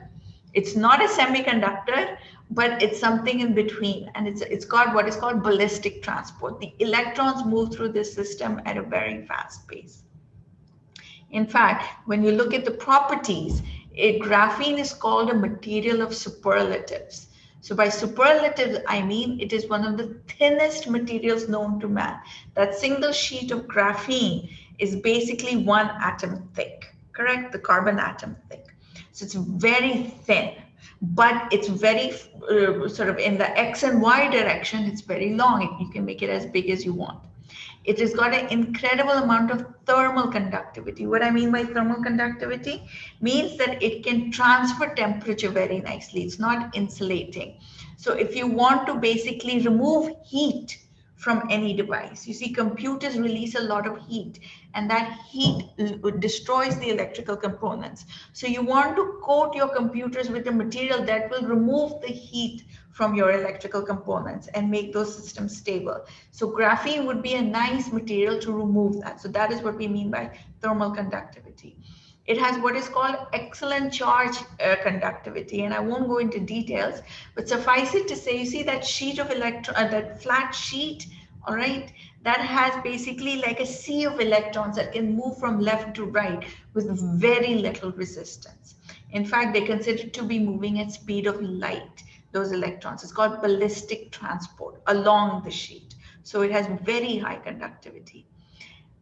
It's not a semiconductor, but it's something in between. And it's got what is called ballistic transport. The electrons move through this system at a very fast pace. In fact, when you look at the properties, graphene is called a material of superlatives. So by superlatives, I mean it is one of the thinnest materials known to man. That single sheet of graphene is basically 1 atom thick, correct? The carbon atom thick. So it's very thin, but it's very sort of in the X and Y direction, it's very long. You can make it as big as you want. It has got an incredible amount of thermal conductivity. What I mean by thermal conductivity means that it can transfer temperature very nicely. It's not insulating. So if you want to basically remove heat from any device, you see computers release a lot of heat, and that heat destroys the electrical components. So you want to coat your computers with a material that will remove the heat from your electrical components and make those systems stable. So graphene would be a nice material to remove that. So that is what we mean by thermal conductivity. It has what is called excellent charge conductivity, and I won't go into details, but suffice it to say, you see that sheet of that flat sheet, all right, that has basically like a sea of electrons that can move from left to right with very little resistance. In fact, they're considered to be moving at speed of light, those electrons. It's called ballistic transport along the sheet. So it has very high conductivity.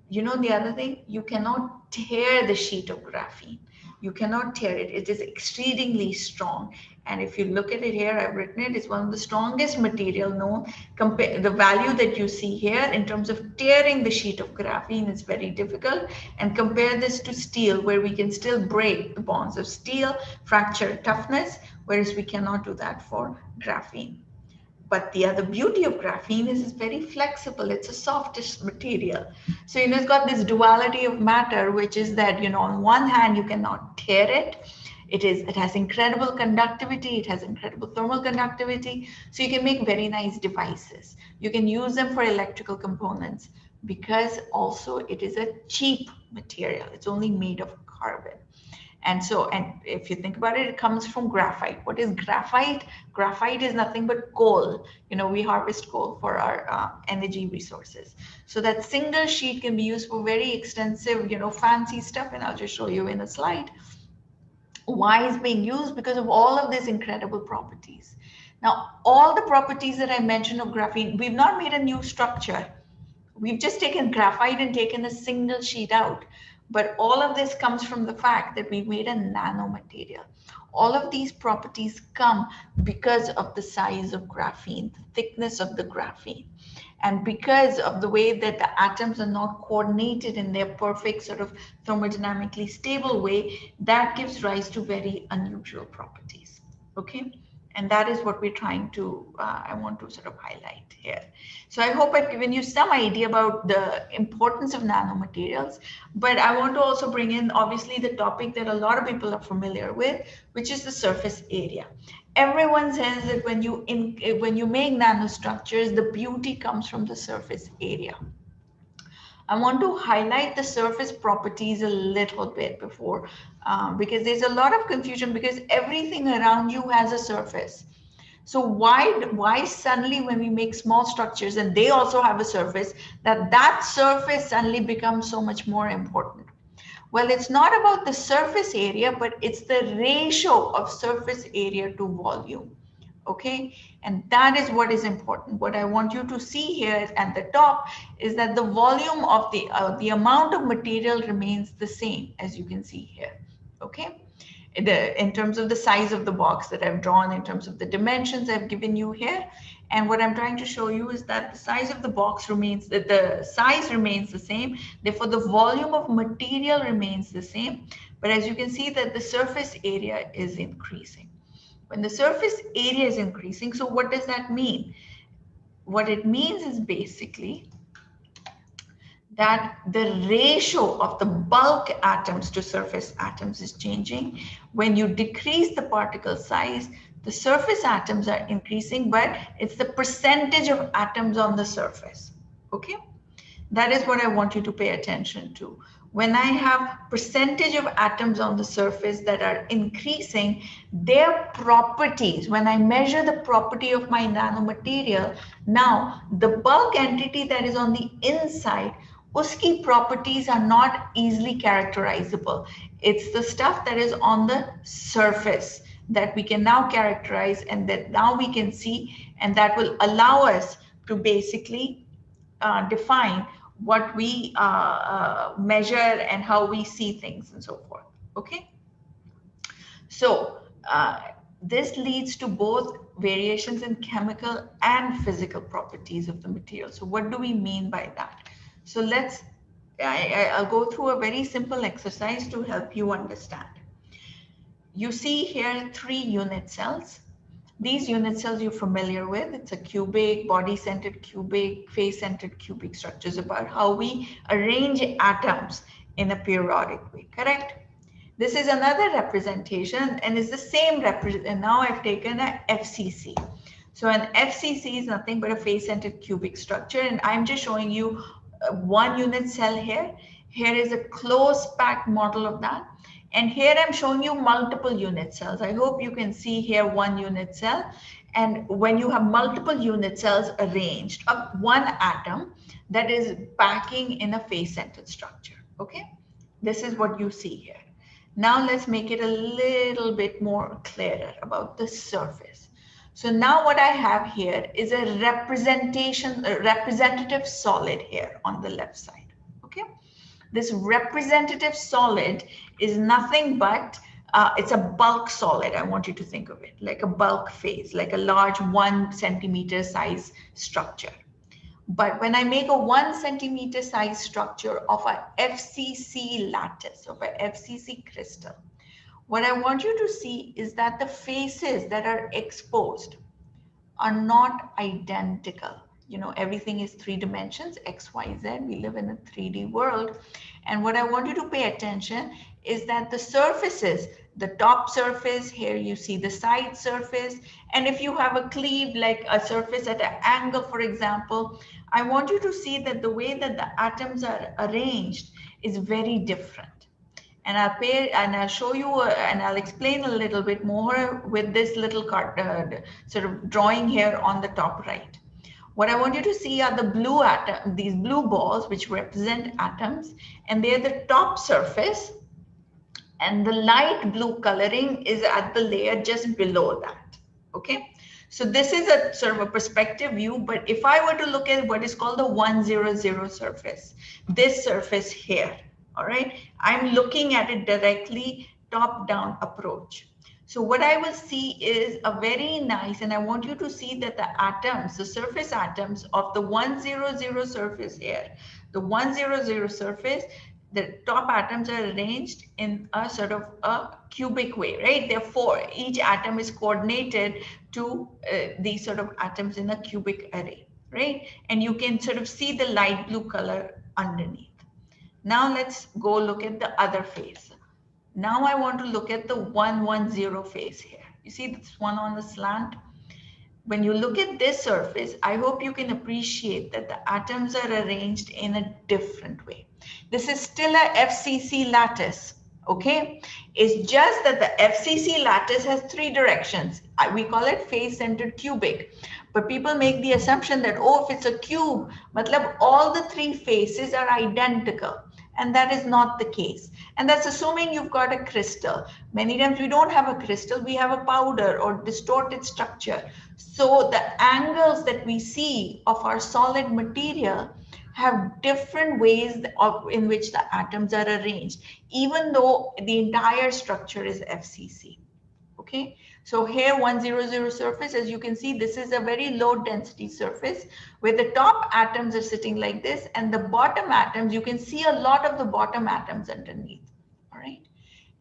You know the other thing, you cannot tear the sheet of graphene. You cannot tear it. It is exceedingly strong. And if you look at it here, I've written it, it's one of the strongest material known. Compare the value that you see here in terms of tearing the sheet of graphene is very difficult. And compare this to steel, where we can still break the bonds of steel, fracture toughness, whereas we cannot do that for graphene. But the other beauty of graphene is it's very flexible. It's a softish material. So, you know, it's got this duality of matter, which is that, you know, on one hand, you cannot tear it. It has incredible conductivity. It has incredible thermal conductivity. So you can make very nice devices. You can use them for electrical components because also it is a cheap material. It's only made of carbon. And so, and if you think about it, it comes from graphite. What is graphite? Graphite is nothing but coal. You know, we harvest coal for our energy resources. So that single sheet can be used for very extensive, you know, fancy stuff. And I'll just show you in a slide. Why is being used? Because of all of these incredible properties. Now, all the properties that I mentioned of graphene, we've not made a new structure. We've just taken graphite and taken a single sheet out. But all of this comes from the fact that we made a nanomaterial. All of these properties come because of the size of graphene, the thickness of the graphene, and because of the way that the atoms are not coordinated in their perfect sort of thermodynamically stable way, that gives rise to very unusual properties. Okay. And that is what we're trying to, I want to sort of highlight here. So I hope I've given you some idea about the importance of nanomaterials, but I want to also bring in obviously the topic that a lot of people are familiar with, which is the surface area. Everyone says that when you make nanostructures, the beauty comes from the surface area. I want to highlight the surface properties a little bit before, because there's a lot of confusion because everything around you has a surface. So why suddenly when we make small structures and they also have a surface, that surface suddenly becomes so much more important? Well, it's not about the surface area, but it's the ratio of surface area to volume. Okay, and that is what is important. What I want you to see here at the top is that the volume of the amount of material remains the same, as you can see here. Okay, in terms of the size of the box that I've drawn, in terms of the dimensions I've given you here, and what I'm trying to show you is that the size of the box remains, the size remains the same. Therefore, the volume of material remains the same. But as you can see that the surface area is increasing. When the surface area is increasing, so what does that mean? What it means is basically that the ratio of the bulk atoms to surface atoms is changing. When you decrease the particle size, the surface atoms are increasing, but it's the percentage of atoms on the surface. Okay, that is what I want you to pay attention to. When I have percentage of atoms on the surface that are increasing, their properties, when I measure the property of my nanomaterial, now the bulk entity that is on the inside, uski properties are not easily characterizable. It's the stuff that is on the surface that we can now characterize and that now we can see, and that will allow us to basically define what we measure and how we see things and so forth. Okay, so this leads to both variations in chemical and physical properties of the material. So what do we mean by that? So I'll go through a very simple exercise to help you understand. You see here 3 unit cells. These unit cells you're familiar with. It's a cubic, body-centered cubic, face-centered cubic structures about how we arrange atoms in a periodic way, correct? This is another representation and it's the same and now I've taken a FCC. So an FCC is nothing but a face-centered cubic structure, and I'm just showing you 1 unit cell here. Here is a close packed model of that. And here I'm showing you multiple unit cells. I hope you can see here 1 unit cell. And when you have multiple unit cells arranged of 1 atom that is packing in a face-centered structure, okay? This is what you see here. Now let's make it a little bit more clearer about the surface. So now what I have here is a representative solid here on the left side, okay? This representative solid is nothing but, it's a bulk solid. I want you to think of it like a bulk phase, like a large 1 centimeter size structure. But when I make a 1 centimeter size structure of a FCC lattice, of a FCC crystal, what I want you to see is that the faces that are exposed are not identical. You know, everything is 3 dimensions, X, Y, Z. We live in a 3D world. And what I want you to pay attention is that the surfaces, the top surface, here you see the side surface. And if you have a cleave, like a surface at an angle, for example, I want you to see that the way that the atoms are arranged is very different. And I'll show you and I'll explain a little bit more with this little card, sort of drawing here on the top right. What I want you to see are the blue atom, these blue balls which represent atoms, and they're the top surface, and the light blue coloring is at the layer just below that. Okay, so this is a sort of a perspective view, but if I were to look at what is called the 100 surface, this surface here, all right, I'm looking at it directly top-down approach. So what I will see is a very nice, and I want you to see that the atoms, the surface atoms of the 100 surface here, the 100 surface, the top atoms are arranged in a sort of a cubic way, right? Therefore, each atom is coordinated to these sort of atoms in a cubic array, right? And you can sort of see the light blue color underneath. Now let's go look at the other face. Now I want to look at the 110 face here. You see this one on the slant? When you look at this surface, I hope you can appreciate that the atoms are arranged in a different way. This is still a FCC lattice, okay? It's just that the FCC lattice has 3 directions. We call it face-centered cubic. But people make the assumption that, oh, if it's a cube, matlab all the 3 faces are identical. And that is not the case. And that's assuming you've got a crystal. Many times we don't have a crystal, we have a powder or distorted structure. So the angles that we see of our solid material have different ways in which the atoms are arranged, even though the entire structure is FCC. Okay, so here 100 surface, as you can see, this is a very low density surface where the top atoms are sitting like this, and the bottom atoms, you can see a lot of the bottom atoms underneath. All right,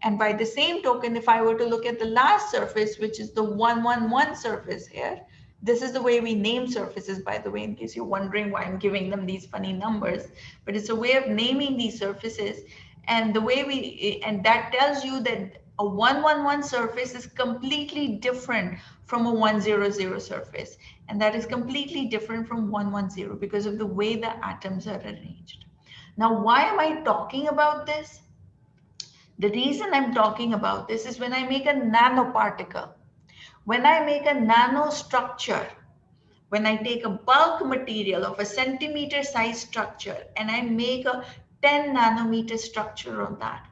and by the same token, if I were to look at the last surface, which is the 111 surface here, this is the way we name surfaces, by the way, in case you're wondering why I'm giving them these funny numbers, but it's a way of naming these surfaces. And the way and that tells you that a 111 surface is completely different from a 100 surface. And that is completely different from 110 because of the way the atoms are arranged. Now, why am I talking about this? The reason I'm talking about this is when I make a nanoparticle, when I make a nanostructure, when I take a bulk material of a centimeter size structure and I make a 10 nanometer structure on that,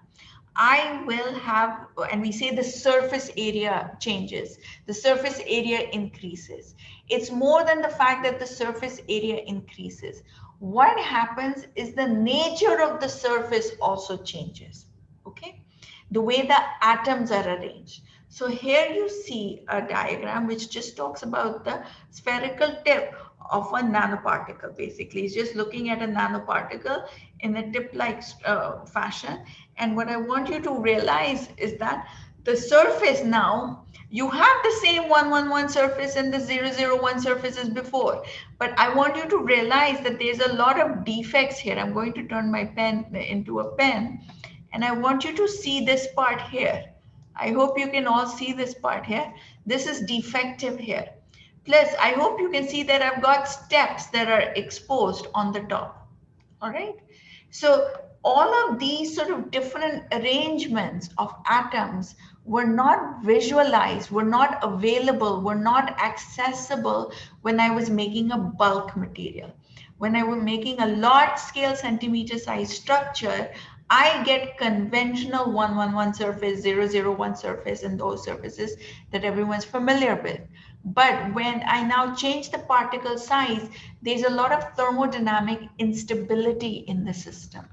I will have, and we say the surface area changes, the surface area increases. It's more than the fact that the surface area increases. What happens is the nature of the surface also changes, okay? The way the atoms are arranged. So here you see a diagram which just talks about the spherical tip of a nanoparticle. Basically, it's just looking at a nanoparticle in a tip-like fashion. And what I want you to realize is that the surface now, you have the same 111 surface and the 001 surface as before. But I want you to realize that there's a lot of defects here. I'm going to turn my pen into a pen. And I want you to see this part here. I hope you can all see this part here. This is defective here. Plus, I hope you can see that I've got steps that are exposed on the top. All right. So all of these sort of different arrangements of atoms were not visualized, were not available, were not accessible when I was making a bulk material. When I was making a large scale centimeter size structure, I get conventional 111 surface, 001 surface, and those surfaces that everyone's familiar with. But when I now change the particle size, there's a lot of thermodynamic instability in the system.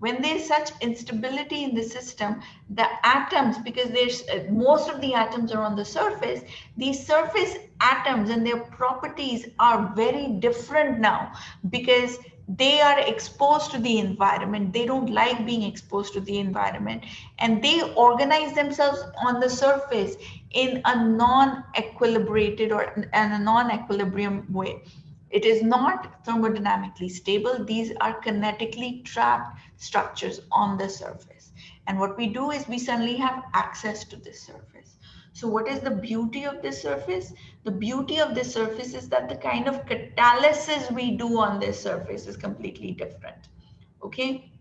When there's such instability in the system, the atoms, because there's most of the atoms are on the surface, these surface atoms and their properties are very different now because they are exposed to the environment. They don't like being exposed to the environment, and they organize themselves on the surface in a non-equilibrated or in a non-equilibrium way. It is not thermodynamically stable. These are kinetically trapped structures on the surface. And what we do is we suddenly have access to this surface. So what is the beauty of this surface? The beauty of this surface is that the kind of catalysis we do on this surface is completely different. Okay.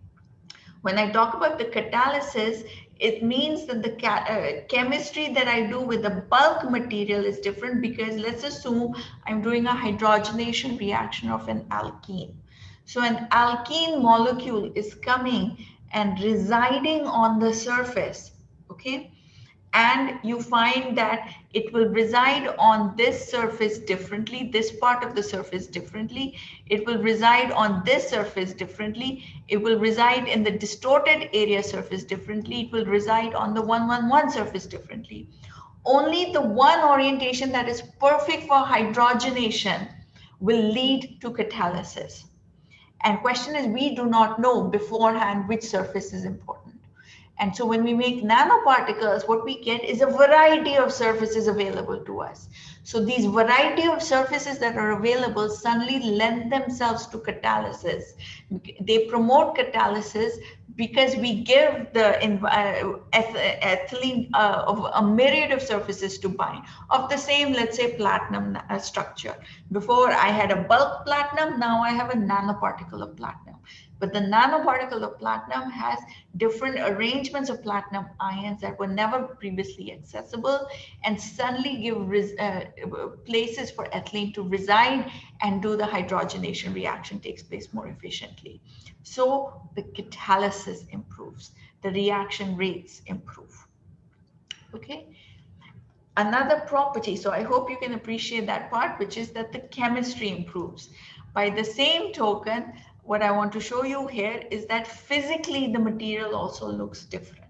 When I talk about the catalysis, it means that the chemistry that I do with the bulk material is different, because let's assume I'm doing a hydrogenation reaction of an alkene. So an alkene molecule is coming and residing on the surface, okay? And you find that it will reside on this surface differently, this part of the surface differently. It will reside on this surface differently. It will reside in the distorted area surface differently. It will reside on the 111 surface differently. Only the one orientation that is perfect for hydrogenation will lead to catalysis. And question is, we do not know beforehand which surface is important. And so when we make nanoparticles, what we get is a variety of surfaces available to us. So these variety of surfaces that are available suddenly lend themselves to catalysis. They promote catalysis because we give the ethylene of a myriad of surfaces to bind of the same, let's say, platinum structure. Before I had a bulk platinum, now I have a nanoparticle of platinum. But the nanoparticle of platinum has different arrangements of platinum ions that were never previously accessible, and suddenly give places for ethylene to reside and do the hydrogenation reaction takes place more efficiently. So the catalysis improves, the reaction rates improve. Okay. Another property, so I hope you can appreciate that part, which is that the chemistry improves. By the same token, what I want to show you here is that physically the material also looks different.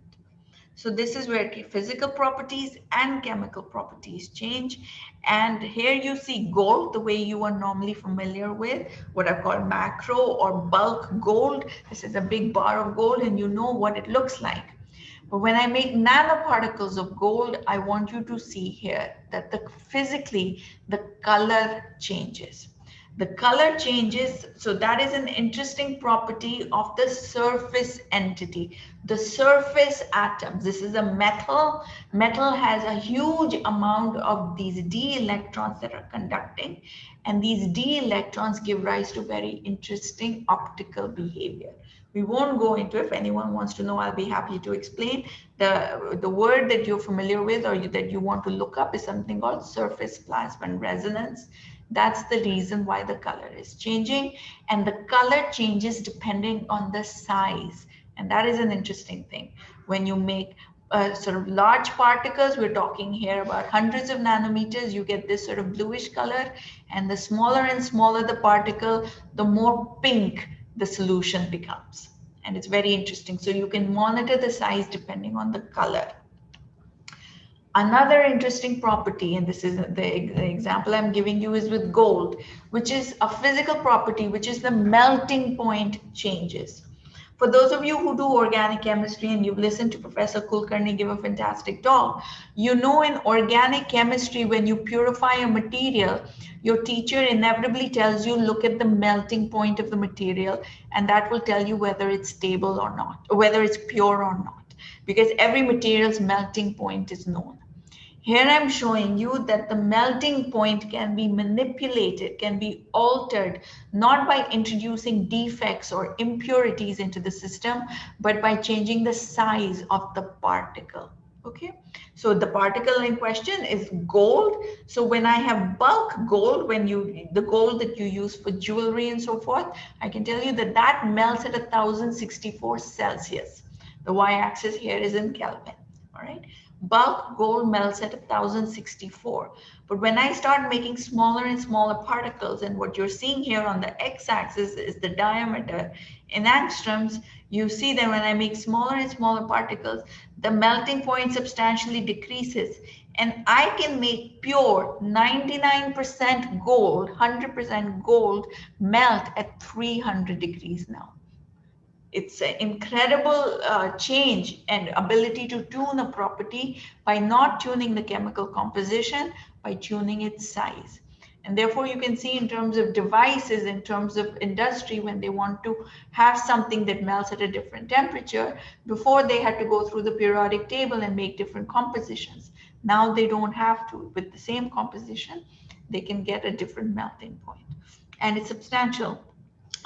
So this is where physical properties and chemical properties change. And here you see gold, the way you are normally familiar with, what I call macro or bulk gold. This is a big bar of gold and you know what it looks like. But when I make nanoparticles of gold, I want you to see here that physically the color changes. The color changes, so that is an interesting property of the surface entity, the surface atoms. This is a metal. Metal has a huge amount of these d electrons that are conducting, and these d electrons give rise to very interesting optical behavior. We won't go into it. If anyone wants to know, I'll be happy to explain. The word that you're familiar with or that you want to look up is something called surface plasmon resonance. That's the reason why the color is changing, and the color changes depending on the size. And that is an interesting thing. When you make sort of large particles, we're talking here about hundreds of nanometers, you get this sort of bluish color, and the smaller and smaller the particle, the more pink the solution becomes. And it's very interesting. So you can monitor the size depending on the color. Another interesting property, and this is the example I'm giving you, is with gold, which is a physical property, which is the melting point changes. For those of you who do organic chemistry and you've listened to Professor Kulkarni give a fantastic talk, you know in organic chemistry, when you purify a material, your teacher inevitably tells you, look at the melting point of the material, and that will tell you whether it's stable or not, or whether it's pure or not, because every material's melting point is known. Here I'm showing you that the melting point can be manipulated, can be altered, not by introducing defects or impurities into the system, but by changing the size of the particle. Okay, so the particle in question is gold. So when I have bulk gold, the gold that you use for jewelry and so forth, I can tell you that that melts at 1064 Celsius. The y-axis here is in Kelvin, all right? Bulk gold melts at 1064. But when I start making smaller and smaller particles, and what you're seeing here on the x-axis is the diameter in angstroms, you see that when I make smaller and smaller particles, the melting point substantially decreases. And I can make pure 99% gold, 100% gold melt at 300 degrees now. It's an incredible change and ability to tune a property by not tuning the chemical composition, by tuning its size. And therefore you can see in terms of devices, in terms of industry, when they want to have something that melts at a different temperature, before they had to go through the periodic table and make different compositions. Now they don't have to. With the same composition, they can get a different melting point. And it's substantial.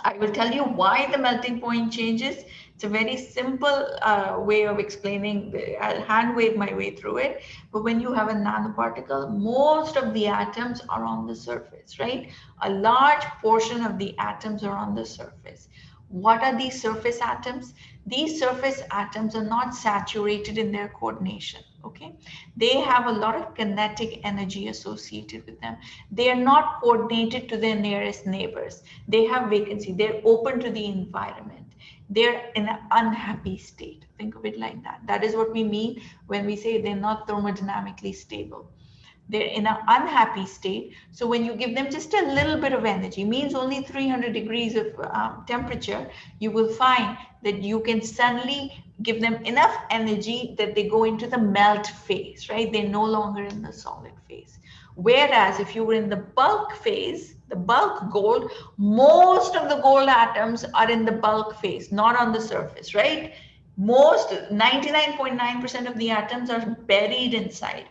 I will tell you why the melting point changes. It's a very simple way of explaining. I'll hand wave my way through it. But when you have a nanoparticle, most of the atoms are on the surface, right? A large portion of the atoms are on the surface. What are these surface atoms? These surface atoms are not saturated in their coordination, okay? They have a lot of kinetic energy associated with them. They are not coordinated to their nearest neighbors. They have vacancy. They're open to the environment. They're in an unhappy state. Think of it like that. That is what we mean when we say they're not thermodynamically stable. They're in an unhappy state. So when you give them just a little bit of energy, means only 300 degrees of temperature, you will find that you can suddenly give them enough energy that they go into the melt phase, right? They're no longer in the solid phase. Whereas if you were in the bulk phase, the bulk gold, most of the gold atoms are in the bulk phase, not on the surface, right? Most 99.9% of the atoms are buried inside.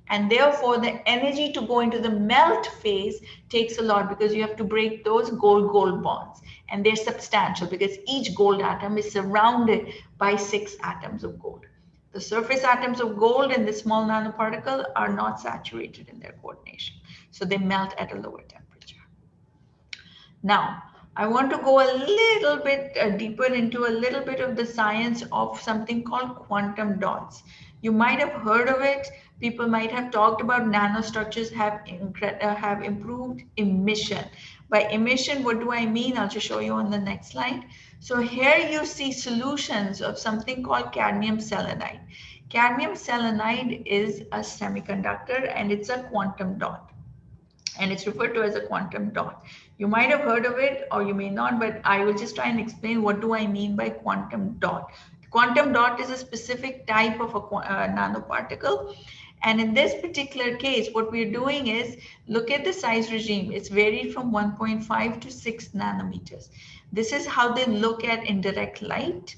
And therefore, the energy to go into the melt phase takes a lot because you have to break those gold-gold bonds. And they're substantial because each gold atom is surrounded by 6 atoms of gold. The surface atoms of gold in the small nanoparticle are not saturated in their coordination. So they melt at a lower temperature. Now, I want to go a little bit deeper into a little bit of the science of something called quantum dots. You might have heard of it. People might have talked about nanostructures have improved emission. By emission, what do I mean? I'll just show you on the next slide. So here you see solutions of something called cadmium selenide. Cadmium selenide is a semiconductor and it's a quantum dot. And it's referred to as a quantum dot. You might have heard of it or you may not, but I will just try and explain what do I mean by quantum dot. Quantum dot is a specific type of a nanoparticle. And in this particular case, what we're doing is look at the size regime. It's varied from 1.5 to 6 nanometers. This is how they look at indirect light.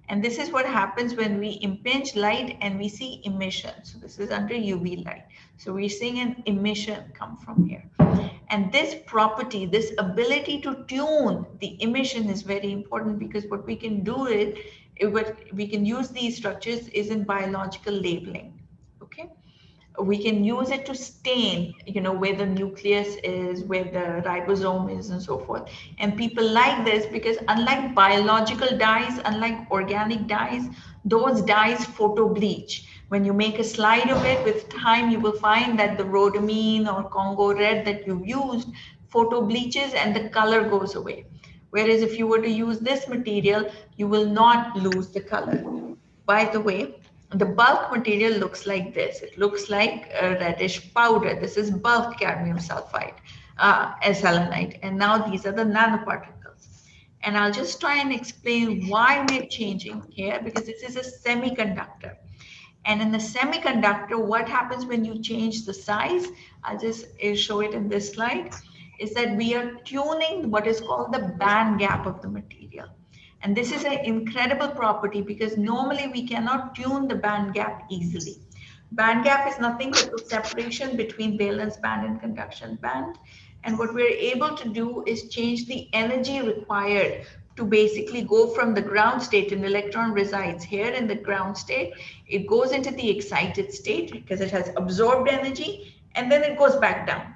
And this is what happens when we impinge light and we see emission. So this is under UV light. So we're seeing an emission come from here. And this property, this ability to tune the emission is very important because what we can do is, what we can use these structures is in biological labeling, okay? We can use it to stain, you know, where the nucleus is, where the ribosome is and so forth. And people like this because unlike biological dyes, unlike organic dyes, those dyes photo bleach. When you make a slide of it with time, you will find that the rhodamine or Congo red that you've used photo bleaches and the color goes away. Whereas if you were to use this material, you will not lose the color. By the way, the bulk material looks like this. It looks like a reddish powder. This is bulk cadmium sulfide, selenide. And now these are the nanoparticles. And I'll just try and explain why we're changing here because this is a semiconductor. And in the semiconductor, what happens when you change the size? I'll just show it in this slide, is that we are tuning what is called the band gap of the material. And this is an incredible property because normally we cannot tune the band gap easily. Band gap is nothing but the separation between valence band and conduction band. And what we're able to do is change the energy required to basically go from the ground state. An electron resides here in the ground state. It goes into the excited state because it has absorbed energy and then it goes back down.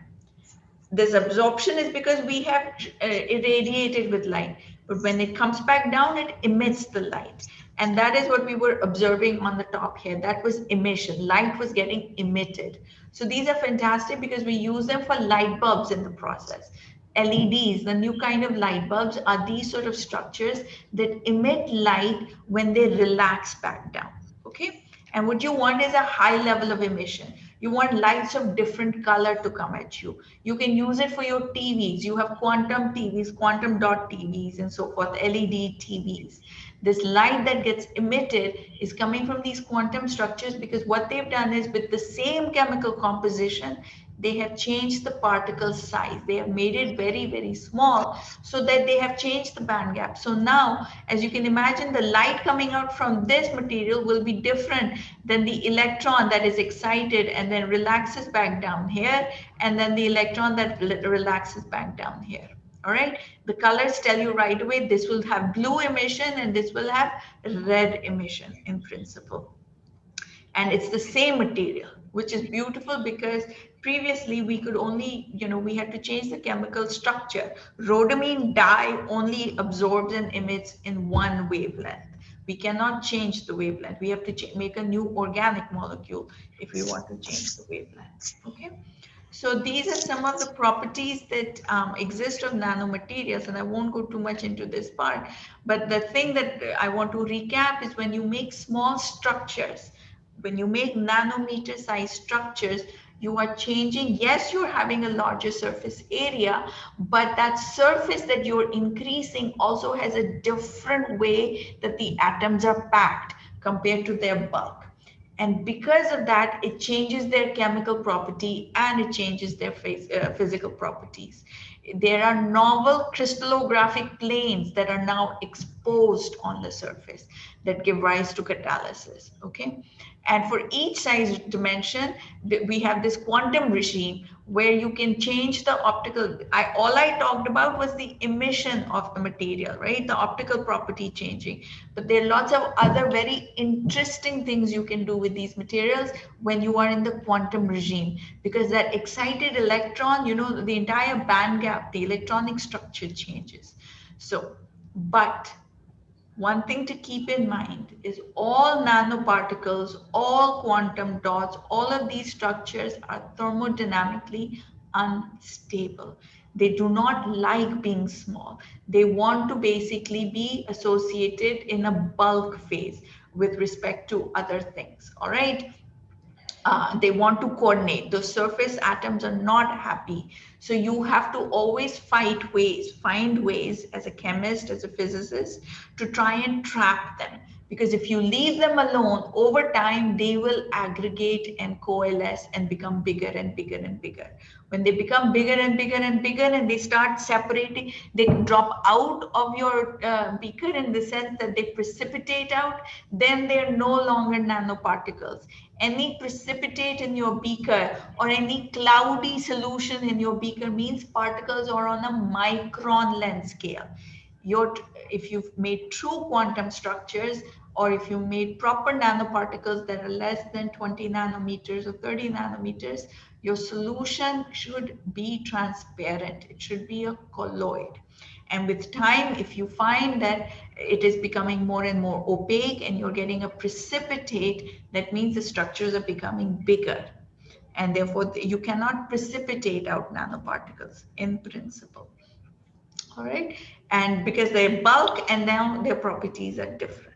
This absorption is because we have irradiated with light. But when it comes back down, it emits the light. And that is what we were observing on the top here. That was emission. Light was getting emitted. So these are fantastic because we use them for light bulbs in the process. LEDs, the new kind of light bulbs, are these sort of structures that emit light when they relax back down. Okay? And what you want is a high level of emission. You want lights of different color to come at you. You can use it for your TVs. You have quantum TVs, quantum dot TVs, and so forth, LED TVs. This light that gets emitted is coming from these quantum structures because what they've done is with the same chemical composition, they have changed the particle size. They have made it very, very small so that they have changed the band gap. So now, as you can imagine, the light coming out from this material will be different than the electron that is excited and then relaxes back down here, and then the electron that relaxes back down here. All right, the colors tell you right away, this will have blue emission and this will have red emission in principle. And it's the same material, which is beautiful because previously we could only, we had to change the chemical structure. Rhodamine dye only absorbs and emits in one wavelength. We cannot change the wavelength. We have to make a new organic molecule if we want to change the wavelength. Okay. So these are some of the properties that exist of nanomaterials, and I won't go too much into this part. But the thing that I want to recap is when you make small structures, when you make nanometer size structures, you are changing. Yes, you're having a larger surface area, but that surface that you're increasing also has a different way that the atoms are packed compared to their bulk. And because of that, it changes their chemical property and it changes their physical properties. There are novel crystallographic planes that are now exposed on the surface that give rise to catalysis, okay? And for each size dimension, we have this quantum regime where you can change the optical. All I talked about was the emission of the material, right? The optical property changing. But there are lots of other very interesting things you can do with these materials when you are in the quantum regime, because that excited electron, the entire band gap, the electronic structure changes. So, but one thing to keep in mind is all nanoparticles, all quantum dots, all of these structures are thermodynamically unstable. They do not like being small. They want to basically be associated in a bulk phase with respect to other things, all right? They want to coordinate. The surface atoms are not happy. So you have to always find ways as a chemist, as a physicist, to try and trap them. Because if you leave them alone, over time, they will aggregate and coalesce and become bigger and bigger and bigger. When they become bigger and bigger and bigger and they start separating, they drop out of your beaker in the sense that they precipitate out, then they're no longer nanoparticles. Any precipitate in your beaker or any cloudy solution in your beaker means particles are on a micron length scale. If you've made true quantum structures, or if you made proper nanoparticles that are less than 20 nanometers or 30 nanometers, your solution should be transparent. It should be a colloid. And with time, if you find that it is becoming more and more opaque and you're getting a precipitate, that means the structures are becoming bigger. And therefore, you cannot precipitate out nanoparticles in principle. All right. And because they're bulk and now their properties are different.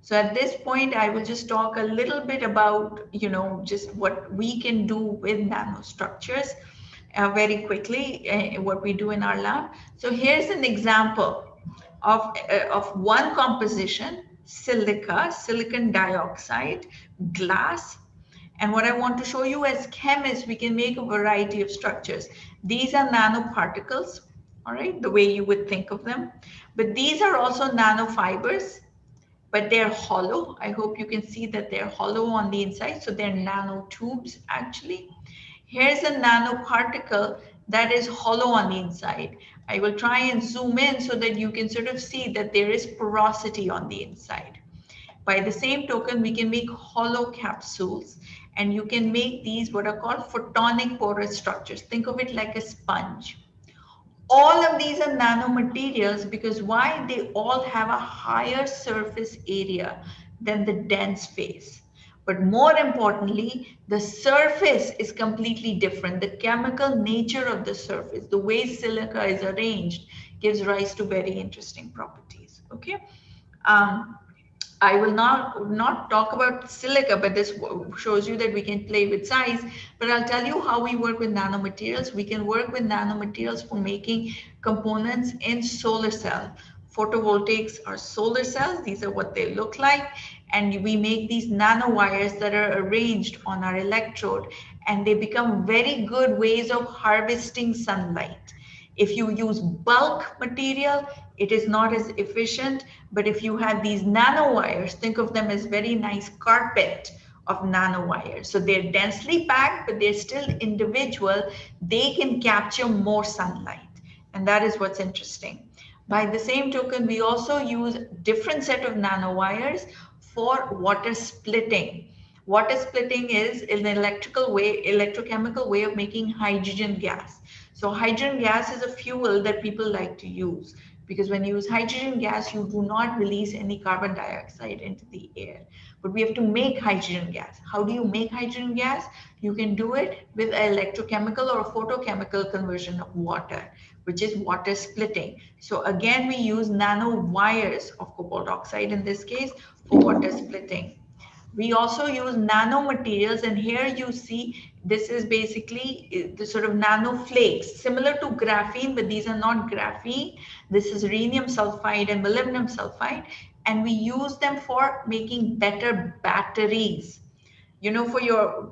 So at this point, I will just talk a little bit about, just what we can do with nanostructures very quickly, what we do in our lab. So here's an example of one composition: silica, silicon dioxide, glass. And what I want to show you as chemists, we can make a variety of structures. These are nanoparticles, all right, the way you would think of them. But these are also nanofibers, but they're hollow. I hope you can see that they're hollow on the inside. So they're nanotubes actually. Here's a nanoparticle that is hollow on the inside. I will try and zoom in so that you can sort of see that there is porosity on the inside. By the same token, we can make hollow capsules, and you can make these what are called photonic porous structures. Think of it like a sponge. All of these are nanomaterials because why? They all have a higher surface area than the dense phase. But more importantly, the surface is completely different. The chemical nature of the surface, the way silica is arranged, gives rise to very interesting properties. Okay. I will not talk about silica, but this shows you that we can play with size. But I'll tell you how we work with nanomaterials. We can work with nanomaterials for making components in solar cells. Photovoltaics are solar cells. These are what they look like. And we make these nanowires that are arranged on our electrode, and they become very good ways of harvesting sunlight. If you use bulk material, it is not as efficient. But if you have these nanowires, think of them as very nice carpet of nanowires. So they're densely packed, but they're still individual. They can capture more sunlight. And that is what's interesting. By the same token, we also use different set of nanowires for water splitting. Water splitting is an electrochemical way of making hydrogen gas. So hydrogen gas is a fuel that people like to use, because when you use hydrogen gas, you do not release any carbon dioxide into the air. But we have to make hydrogen gas. How do you make hydrogen gas? You can do it with an electrochemical or a photochemical conversion of water, which is water splitting. So again, we use nanowires of cobalt oxide in this case for water splitting. We also use nanomaterials, and here you see this is basically the sort of nano flakes similar to graphene, but these are not graphene. This is rhenium sulfide and molybdenum sulfide, and we use them for making better batteries. You know, for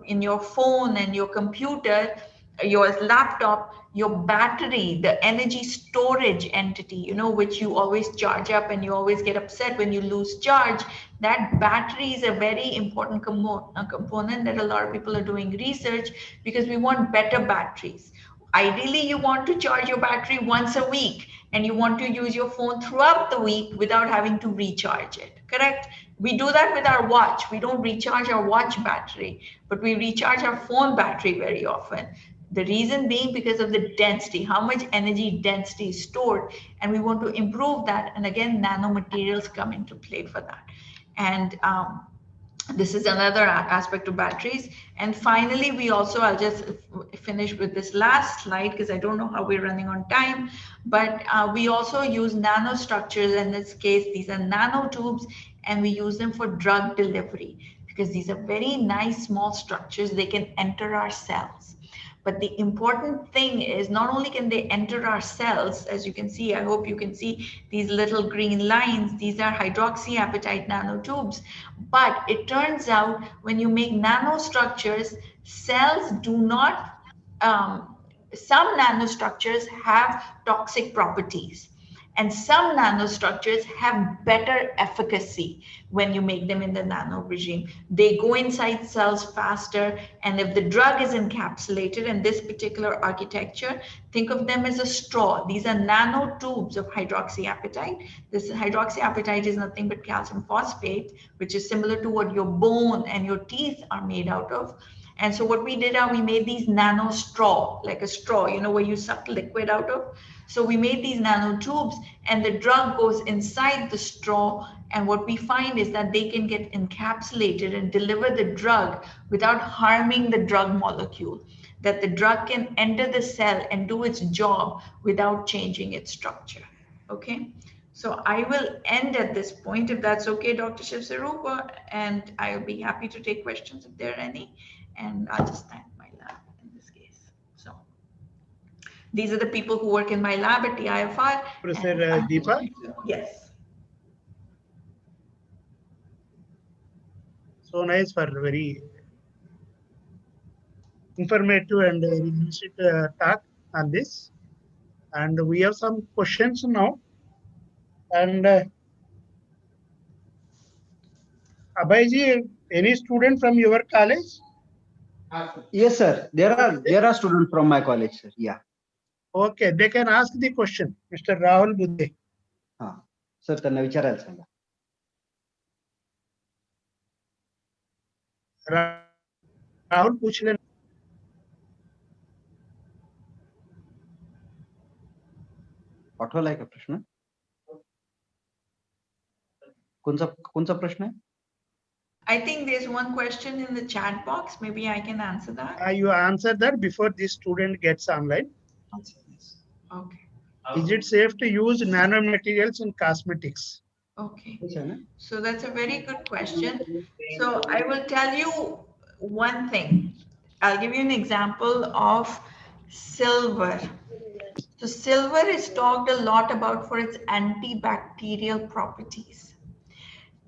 in your phone and your computer, your laptop, your battery, the energy storage entity, you know, which you always charge up and you always get upset when you lose charge, that battery is a very important component that a lot of people are doing research, because we want better batteries. Ideally, you want to charge your battery once a week, and you want to use your phone throughout the week without having to recharge it, correct? We do that with our watch. We don't recharge our watch battery, but we recharge our phone battery very often. The reason being because of the density, how much energy density is stored, and we want to improve that. And again, nanomaterials come into play for that. And this is another aspect of batteries. And finally, we also, I'll just finish with this last slide because I don't know how we're running on time, but we also use nanostructures. In this case, these are nanotubes, and we use them for drug delivery because these are very nice small structures. They can enter our cells. But the important thing is not only can they enter our cells, as you can see, I hope you can see these little green lines, these are hydroxyapatite nanotubes, but it turns out when you make nanostructures, cells do not, some nanostructures have toxic properties. And some nanostructures have better efficacy when you make them in the nano regime. They go inside cells faster, and if the drug is encapsulated in this particular architecture, think of them as a straw. These are nanotubes of hydroxyapatite. This hydroxyapatite is nothing but calcium phosphate, which is similar to what your bone and your teeth are made out of. And so what we did, we made these nano straw, like a straw, you know, where you suck liquid out of. So we made these nanotubes, and the drug goes inside the straw. And what we find is that they can get encapsulated and deliver the drug without harming the drug molecule, that the drug can enter the cell and do its job without changing its structure. Okay. So I will end at this point, if that's okay, Dr. Shiv-Sarup, and I'll be happy to take questions if there are any. And I'll just thank my lab in this case. So these are the people who work in my lab at the IFR. Professor Deepa? Yes. So nice for very informative and illustrative talk on this. And we have some questions now. And Abhayji, any student from your college? Yes, sir. There are students from my college, sir. Yeah. Okay, they can ask the question. Mr. Rahul Budhe. Sir, त्यांना विचारायला सांगा. राहुल पूछ लेना. पाठवलाय का प्रश्न? कोणचा प्रश्न आहे? I think there's one question in the chat box. Maybe I can answer that. You answer that before this student gets online. Okay. Is it safe to use nanomaterials in cosmetics? Okay. So that's a very good question. So I will tell you one thing. I'll give you an example of silver. So silver is talked a lot about for its antibacterial properties.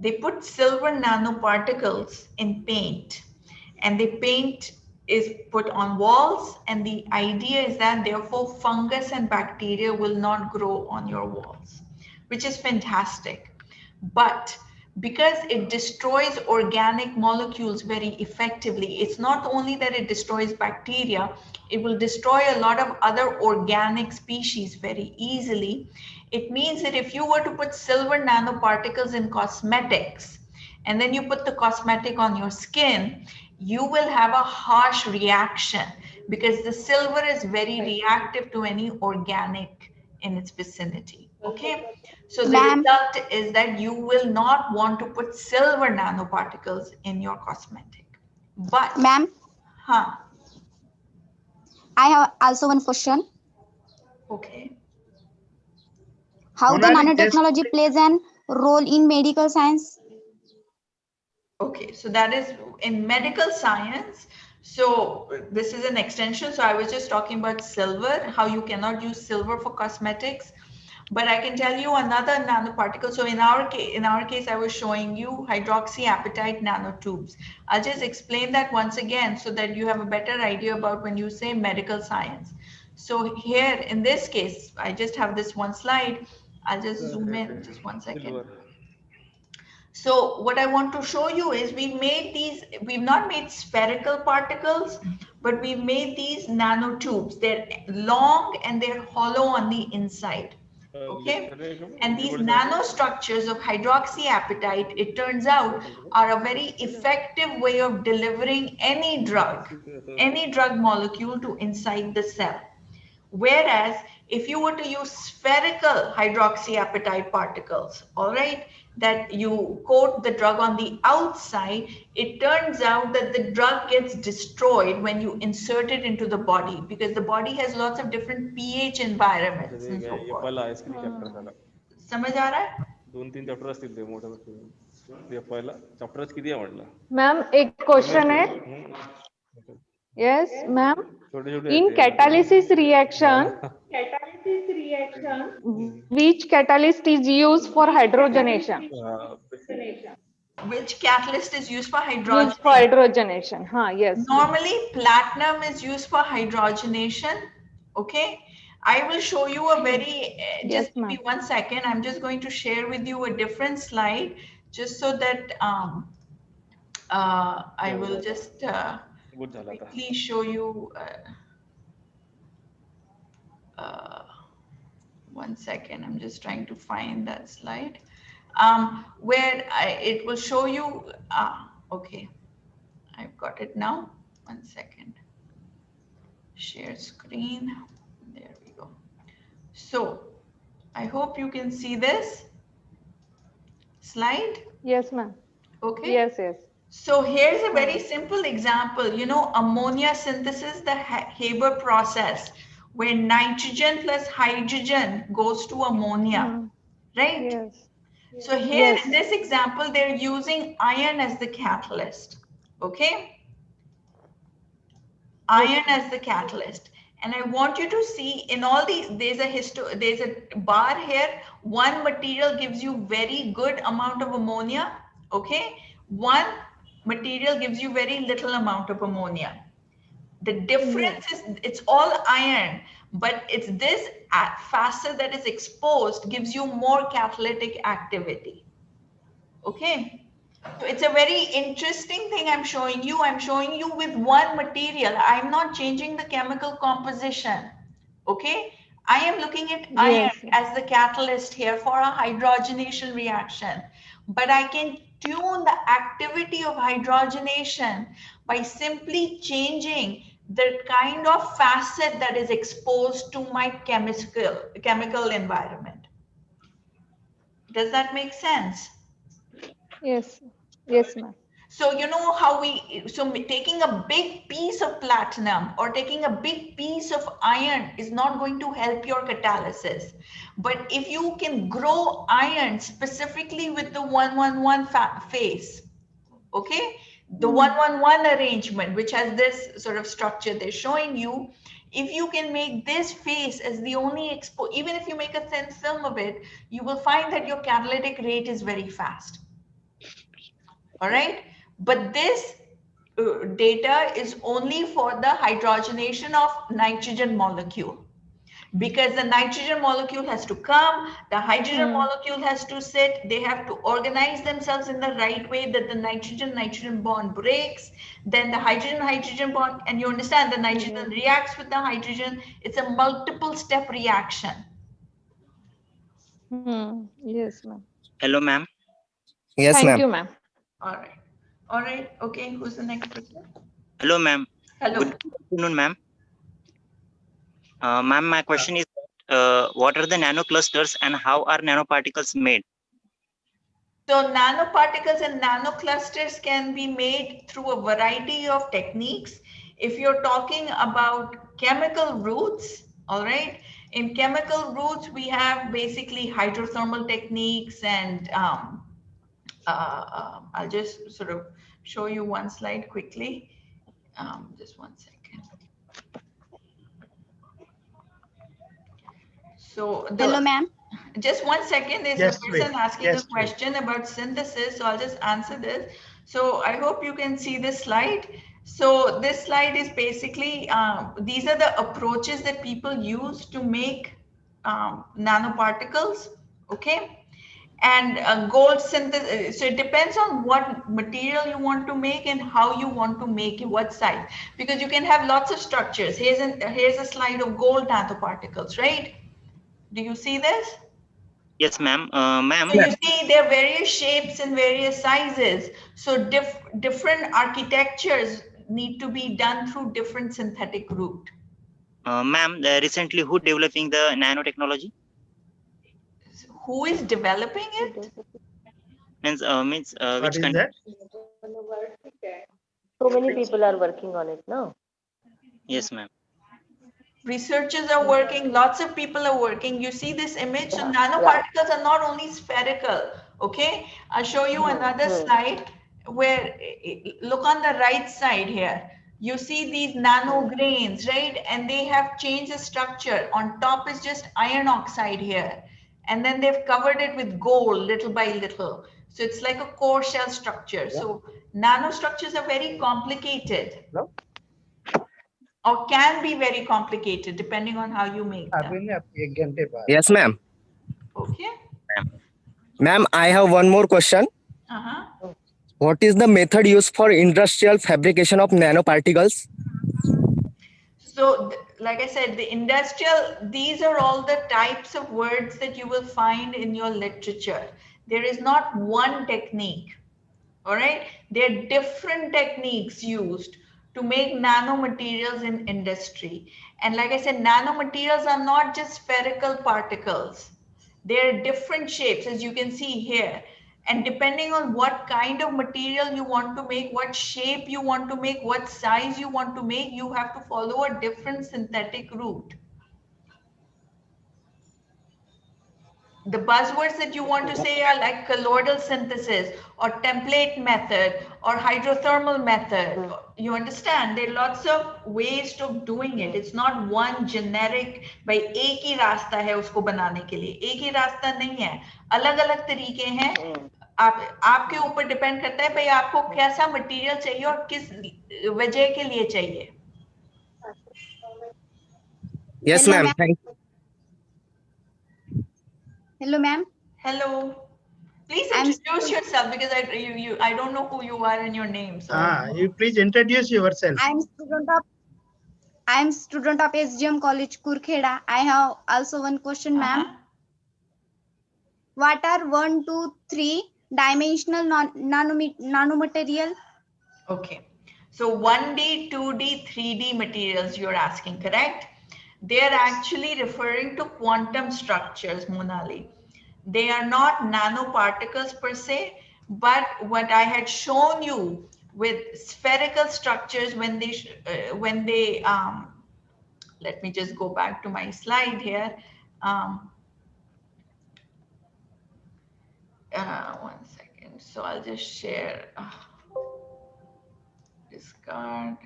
They put silver nanoparticles in paint, and the paint is put on walls, and the idea is that therefore fungus and bacteria will not grow on your walls, which is fantastic. But because it destroys organic molecules very effectively. It's not only that it destroys bacteria, it will destroy a lot of other organic species very easily. It means that if you were to put silver nanoparticles in cosmetics, and then you put the cosmetic on your skin, you will have a harsh reaction because the silver is very reactive to any organic in its vicinity. Okay, so the result is that you will not want to put silver nanoparticles in your cosmetic. But ma'am, I have also one question. Okay. How the nanotechnology plays an role in medical science? Okay, so that is in medical science. So this is an extension. So I was just talking about silver, how you cannot use silver for cosmetics. But I can tell you another nanoparticle. So in our case, I was showing you hydroxyapatite nanotubes. I'll just explain that once again so that you have a better idea about when you say medical science. So here in this case, I just have this one slide. I'll just zoom in just 1 second. So what I want to show you is we've not made spherical particles, but we've made these nanotubes. They're long and they're hollow on the inside. Okay, and these nanostructures of hydroxyapatite, it turns out, are a very effective way of delivering any drug molecule to inside the cell. Whereas if you were to use spherical hydroxyapatite particles, all right, that you coat the drug on the outside, it turns out that the drug gets destroyed when you insert it into the body because the body has lots of different pH environments and so forth. समझ आ रहा है? 2-3 chapter असतील ते मोठे ते पहिला चॅप्टरच किती आहे म्हटलं मैम एक क्वेश्चन है. Yes, ma'am. In catalysis reaction, which catalyst is used for hydrogenation? Which catalyst is used for hydrogenation? Used for hydrogenation. Yes. Normally, platinum is used for hydrogenation. Okay. I will show you a very, just give me 1 second. I'm just going to share with you a different slide just so that I will just quickly show you. 1 second. I'm just trying to find that slide where it will show you. Okay. I've got it now. 1 second. Share screen. There we go. So I hope you can see this slide. Yes, ma'am. Okay. Yes, yes. So here's a very simple example. You know, ammonia synthesis, the Haber process, where nitrogen plus hydrogen goes to ammonia, right? Yes. So here in this example, they're using iron as the catalyst. Okay. Iron as the catalyst. And I want you to see in all these, there's a bar here. One material gives you very good amount of ammonia. Okay. One material gives you very little amount of ammonia. The difference is it's all iron, but it's this facet that is exposed gives you more catalytic activity. Okay. So it's a very interesting thing I'm showing you. I'm showing you with one material. I'm not changing the chemical composition. Okay. I am looking at iron as the catalyst here for a hydrogenation reaction. But I can tune the activity of hydrogenation by simply changing the kind of facet that is exposed to my chemical environment. Does that make sense? Yes. Yes, ma'am. So you know how taking a big piece of platinum or taking a big piece of iron is not going to help your catalysis. But if you can grow iron specifically with the 1-1-1 phase, okay, the 1-1-1 arrangement, which has this sort of structure they're showing you, if you can make this phase as the only even if you make a thin film of it, you will find that your catalytic rate is very fast. All right. But this data is only for the hydrogenation of nitrogen molecule. because the nitrogen molecule has to come, the hydrogen molecule has to sit, they have to organize themselves in the right way that the nitrogen-nitrogen bond breaks, then the hydrogen-hydrogen bond, and you understand the nitrogen reacts with the hydrogen. It's a multiple step reaction. Yes, ma'am. Hello, ma'am. Yes, Thank you, ma'am. All right. All right. Okay. Who's the next person? Hello, ma'am. Hello. Good afternoon, ma'am. Ma'am, my question is, what are the nanoclusters and how are nanoparticles made? So nanoparticles and nanoclusters can be made through a variety of techniques. If you're talking about chemical routes, all right, in chemical routes, we have basically hydrothermal techniques, and I'll just sort of show you one slide quickly. Just one second. So Hello, ma'am. Just one second. There's Yes, a person please. asking Yes, a question about synthesis, so I'll just answer this. So I hope you can see this slide. So this slide is basically, these are the approaches that people use to make nanoparticles, okay? And gold synthesis, so it depends on what material you want to make and how you want to make it, what size, because you can have lots of structures. Here's a slide of gold nanoparticles, right? Do you see this? Yes, ma'am. Ma'am. So you see there are various shapes and various sizes. So different architectures need to be done through different synthetic route. Ma'am, recently who developing the nanotechnology? Who is developing it? Means What which is country? that? So many people are working on it now. Yes, ma'am. Researchers are working, lots of people are working. You see this image, so nanoparticles are not only spherical, okay? I'll show you another slide where, look on the right side here. You see these nano grains, right? And they have changed the structure. On top is just iron oxide here. And then they've covered it with gold little by little. So it's like a core shell structure. So nanostructures are very complicated. Or can be very complicated depending on how you make them. Yes, ma'am. Okay. Ma'am, I have one more question. What is the method used for industrial fabrication of nanoparticles? So, like I said, the industrial, these are all the types of words that you will find in your literature. There is not one technique, all right? There are different techniques used to make nanomaterials in industry. And like I said, nanomaterials are not just spherical particles. They're different shapes, as you can see here. And depending on what kind of material you want to make, what shape you want to make, what size you want to make, you have to follow a different synthetic route. The buzzwords that you want to say are like colloidal synthesis or template method or hydrothermal method. You understand? There are lots of ways of doing it. It's not one generic, by एक ही रास्ता है उसको बनाने के लिए. एक ही रास्ता नहीं है. अलग-अलग तरीके हैं. आपके ऊपर डिपेंड करता है भाई आपको कैसा मटेरियल चाहिए और किस वजह के लिए चाहिए. Yes, ma'am. Thank you. Hello, ma'am. Hello. Please introduce yourself because I don't know who you are and your name. So. You please introduce yourself. I'm student of SGM College, Kurkheda. I have also one question, ma'am. What are 1, 2, 3 dimensional nanomaterial? Okay. So 1D, 2D, 3D materials you're asking, correct? They're actually referring to quantum structures, Monali. They are not nanoparticles per se, but what I had shown you with spherical structures when they let me just go back to my slide here. One second. So I'll just share, discard,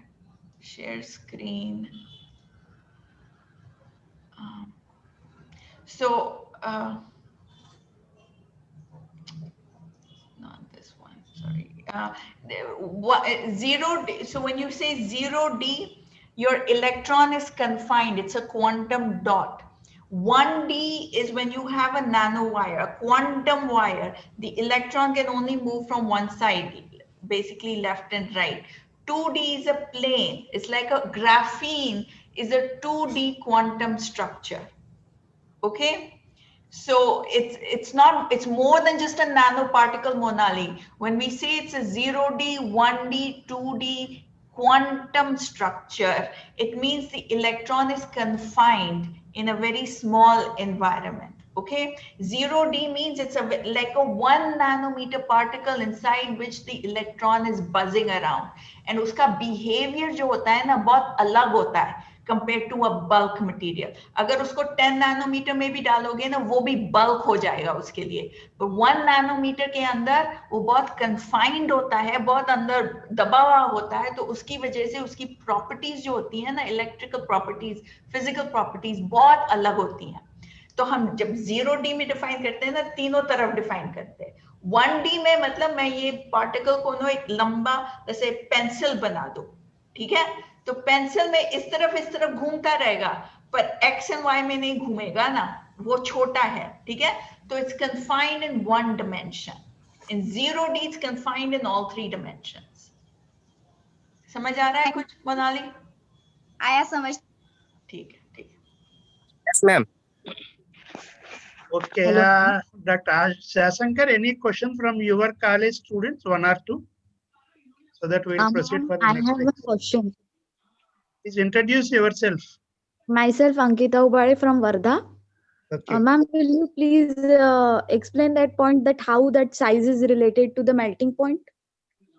share screen. Not this one, sorry. 0D, so when you say 0D, your electron is confined, it's a quantum dot. 1D is when you have a nanowire, a quantum wire. The electron can only move from one side, basically left and right. 2D is a plane. It's like a graphene is a 2D quantum structure. Okay? So it's more than just a nanoparticle, Monali. When we say it's a 0D, 1D, 2D quantum structure, it means the electron is confined in a very small environment. Okay, 0D means it's like a 1 nanometer particle inside which the electron is buzzing around, and uska behavior जो होता है ना बहुत अलग होता है compared to a bulk material. अगर उसको 10 नैनोमीटर में भी डालोगे ना वो भी bulk हो जाएगा उसके लिए, तो 1 नैनोमीटर के अंदर वो बहुत confined होता है, बहुत अंदर दबा हुआ होता है, तो उसकी वजह से उसकी properties जो होती है ना, electrical properties, physical properties बहुत अलग होती हैं. तो हम जब 0D में डिफाइन करते हैं ना, तीनों तरफ डिफाइन करते हैं. 1D में मतलब मैं ये पार्टिकल को ना एक लंबा जैसे पेंसिल बना दूं, ठीक है, तो पेंसिल में इस तरफ घूमता रहेगा, पर x and y में नहीं घूमेगा ना, वो छोटा है, ठीक है, तो it's confined in one dimension. In 0D it's confined in all 3 dimensions. समझ आ रहा है कुछ मोनाली? आया समझ. ठीक है, ठीक है. Yes, ma'am. Okay, Dr. Shasankar, any question from your college students, 1 or 2, so that we will proceed for the I next have exam. a question. Please introduce yourself. Myself, Ankita Ubade from Wardha. Okay. Ma'am, will you please explain that point, that how that size is related to the melting point?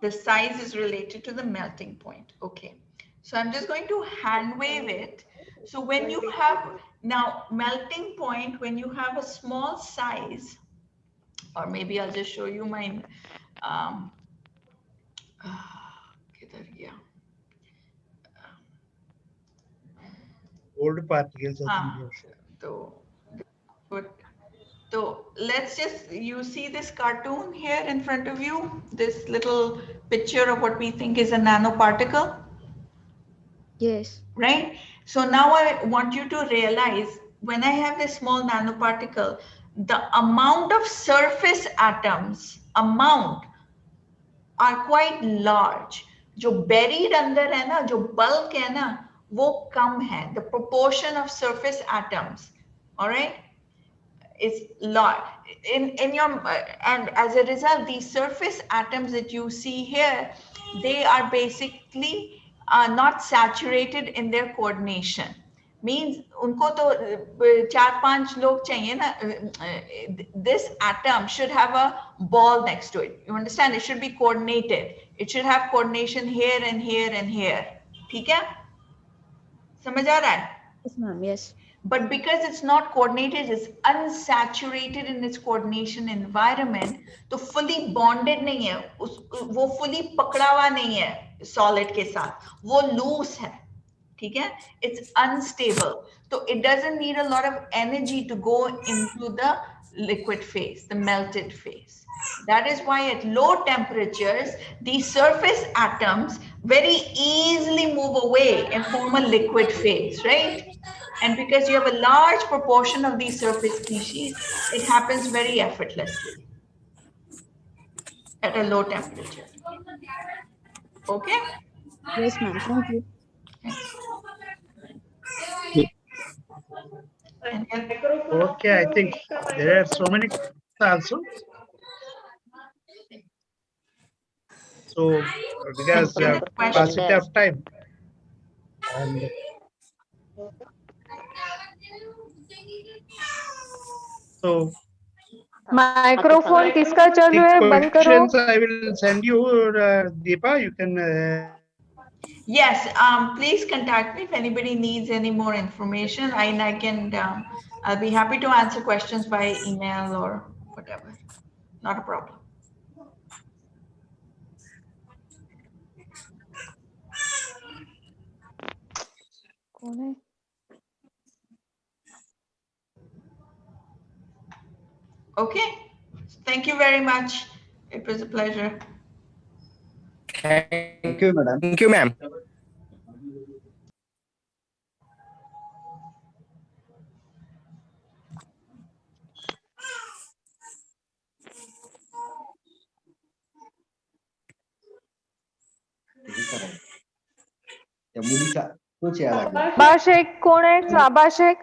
The size is related to the melting point. Okay. So I'm just going to hand wave it. So when you have now melting point, when you have a small size, or maybe I'll just show you mine. Old particles. So let's just, you see this cartoon here in front of you, this little picture of what we think is a nanoparticle? Yes. Right? So now I want you to realize when I have this small nanoparticle, the amount of surface atoms, are quite large. जो buried अंदर है ना, जो bulk है ना, वो कम है. The proportion of surface atoms, all right, is large. In your and as a result, these surface atoms that you see here, they are basically not saturated in their coordination. Means उनको तो 4-5 लोग चाहिए ना. This atom should have a ball next to it. You understand? It should be coordinated. It should have coordination here and here and here. ठीक है? समझ आ रहा है? Yes, ma'am. Yes. But because it's not coordinated, it's unsaturated in its coordination environment, तो fully bonded नहीं है, वो fully पकड़ा हुआ नहीं है solid के साथ, वो loose है, ठीक है? It's unstable, so it doesn't need a lot of energy to go into the liquid phase, the melted phase. That is why at low temperatures, these surface atoms very easily move away and form a liquid phase, right? And because you have a large proportion of these surface species, it happens very effortlessly at a low temperature. Okay? Yes, ma'am. Thank you. Okay, I think there are so many also. So, because paucity of time. And so, microphone किसका चालू है? बंद करो. questions I will send you, Deepa. You can. Yes, please contact me if anybody needs any more information. I can, I'll be happy to answer questions by email or whatever. Not a problem. Okay. Thank you very much. It was a pleasure. Thank you, madam. Thank you, ma'am. मुली तो चेहरा अभिषेक कौन है? अभिषेक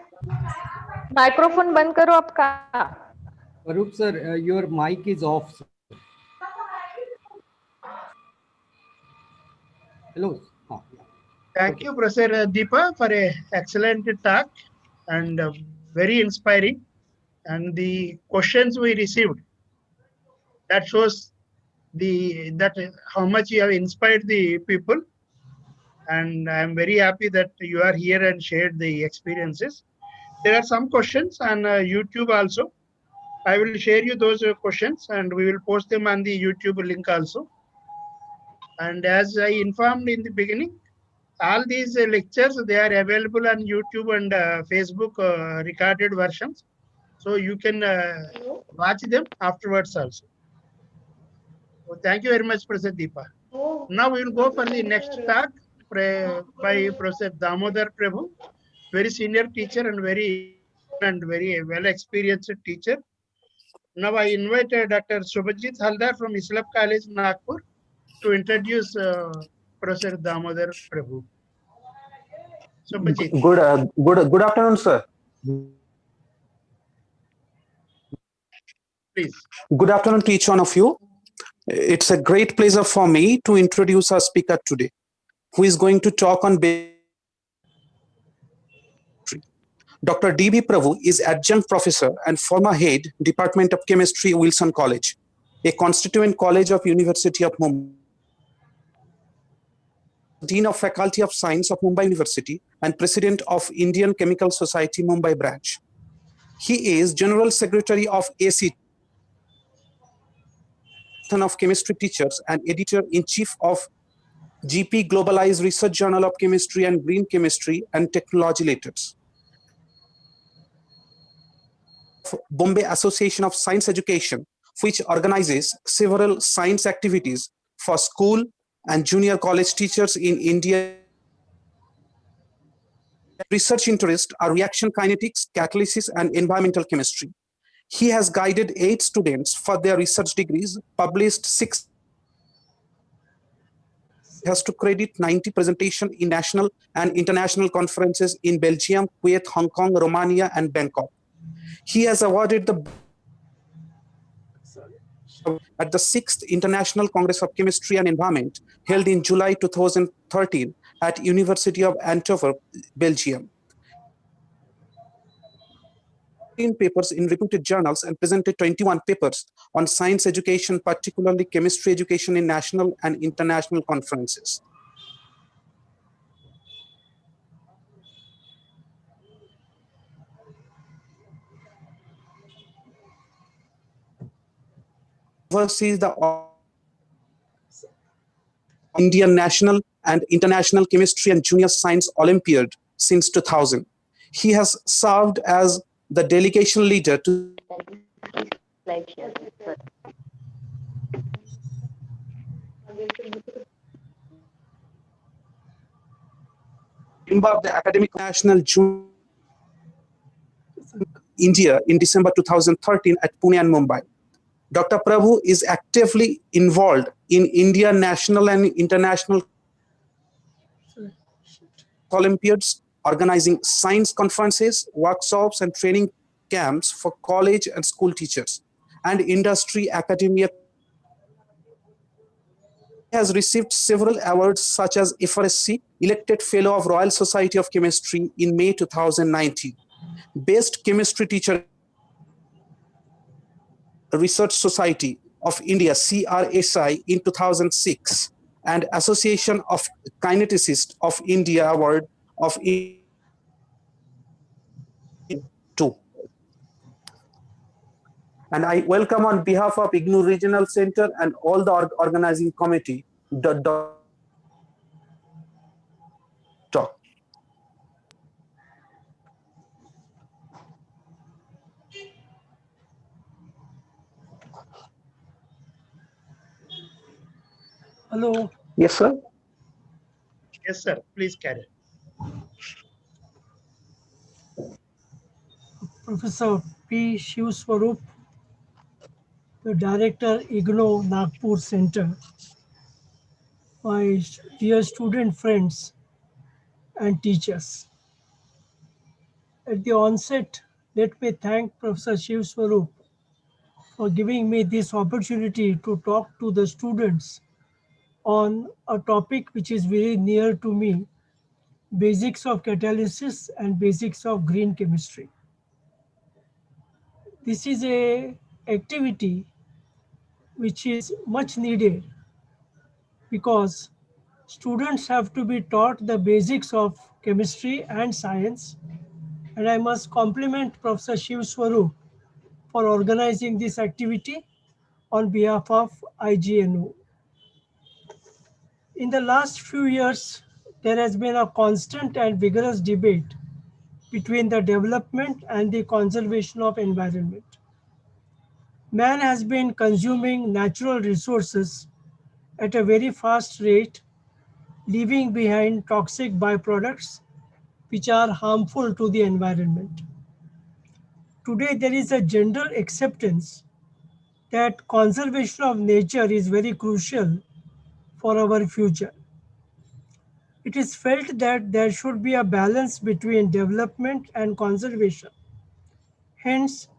microphone बंद करो आपका. Arup sir, your mic is off. Sir. Hello. Oh, yeah. Thank you, Professor Deepa, for a excellent talk and very inspiring. And the questions we received, that shows how much you have inspired the people. And I am very happy that you are here and shared the experiences. There are some questions on YouTube also. I will share you those questions and we will post them on the YouTube link also. And as I informed in the beginning, all these lectures, they are available on YouTube and Facebook recorded versions. So you can watch them afterwards also. So thank you very much, Professor Deepa. Now we will go for the next talk by Professor Damodar Prabhu, very senior teacher and very well experienced teacher. Now I invite Dr. Subhajit Haldar from Islap College, Nagpur, to introduce Professor Damodar Prabhu. Subhajit. Good afternoon, sir. Please. Good afternoon to each one of you. It's a great pleasure for me to introduce our speaker today, who is going to talk on Dr. D.B. Prabhu is adjunct professor and former head, Department of Chemistry, Wilson College, a constituent college of University of Mumbai. Dean of Faculty of Science of Mumbai University and President of Indian Chemical Society Mumbai branch. He is General Secretary of AC of Chemistry Teachers and Editor-in-Chief of GP Globalized Research Journal of Chemistry and Green Chemistry and Technology Letters. Bombay Association of Science Education, which organizes several science activities for school and junior college teachers in India. Research interests are reaction kinetics, catalysis, and environmental chemistry. He has guided 8 students for their research degrees, published 6. He has to credit 90 presentations in national and international conferences in Belgium, Kuwait, Hong Kong, Romania, and Bangkok. He has awarded at the 6th International Congress of Chemistry and Environment, held in July 2013 at University of Antwerp, Belgium. Papers in reputed journals and presented 21 papers on science education, particularly chemistry education in national and international conferences. Oversees the Indian National and International Chemistry and Junior Science Olympiad since 2000. He has served as the delegation leader to member of the Academic National India in December 2013 at Pune and Mumbai. Dr. Prabhu is actively involved in Indian national and international Olympiads, organizing science conferences, workshops, and training camps for college and school teachers and industry academia. He has received several awards such as FRSC, elected Fellow of Royal Society of Chemistry in May 2019, Best Chemistry Teacher Research Society of India, CRSI, in 2006, and Association of Kineticists of India Award of 2. And I welcome on behalf of IGNOU Regional Center and all the organizing committee, the talk. Hello. Yes, sir. Yes, sir. Please carry. Professor P. Shiv Swarup, the Director, IGNOU Nagpur Center. My dear student friends, and teachers. At the onset, let me thank Professor Shiv Swarup for giving me this opportunity to talk to the students on a topic which is very near to me, basics of catalysis and basics of green chemistry. This is a activity which is much needed because students have to be taught the basics of chemistry and science, and I must compliment Professor Shiv Swarup for organizing this activity on behalf of IGNO. In the last few years, there has been a constant and vigorous debate between the development and the conservation of environment. Man has been consuming natural resources at a very fast rate, leaving behind toxic byproducts which are harmful to the environment. Today, there is a general acceptance that conservation of nature is very crucial for our future. It is felt that there should be a balance between development and conservation. Hence,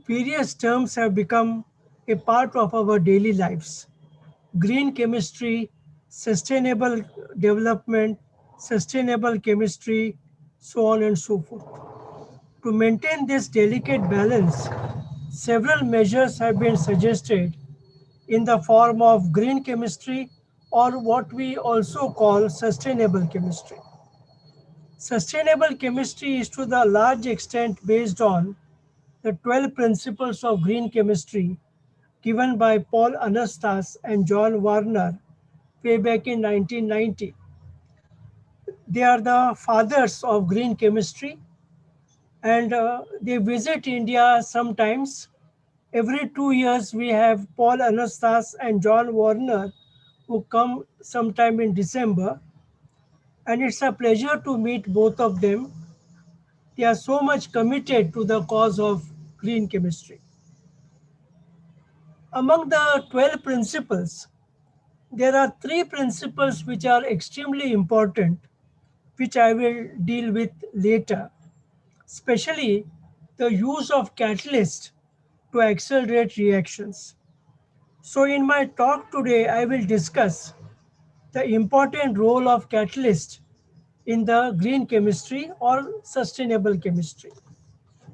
various terms have become a part of our daily lives. Green chemistry, sustainable development, sustainable chemistry, so on and so forth. To maintain this delicate balance, several measures have been suggested in the form of green chemistry or what we also call sustainable chemistry. Sustainable chemistry is to the large extent based on the 12 principles of green chemistry given by Paul Anastas and John Warner way back in 1990. They are the fathers of green chemistry, and they visit India sometimes. Every 2 years, we have Paul Anastas and John Warner who come sometime in December. And it's a pleasure to meet both of them. They are so much committed to the cause of green chemistry. Among the 12 principles, there are 3 principles which are extremely important, which I will deal with later, especially the use of catalyst to accelerate reactions. So in my talk today, I will discuss the important role of catalyst in the green chemistry or sustainable chemistry.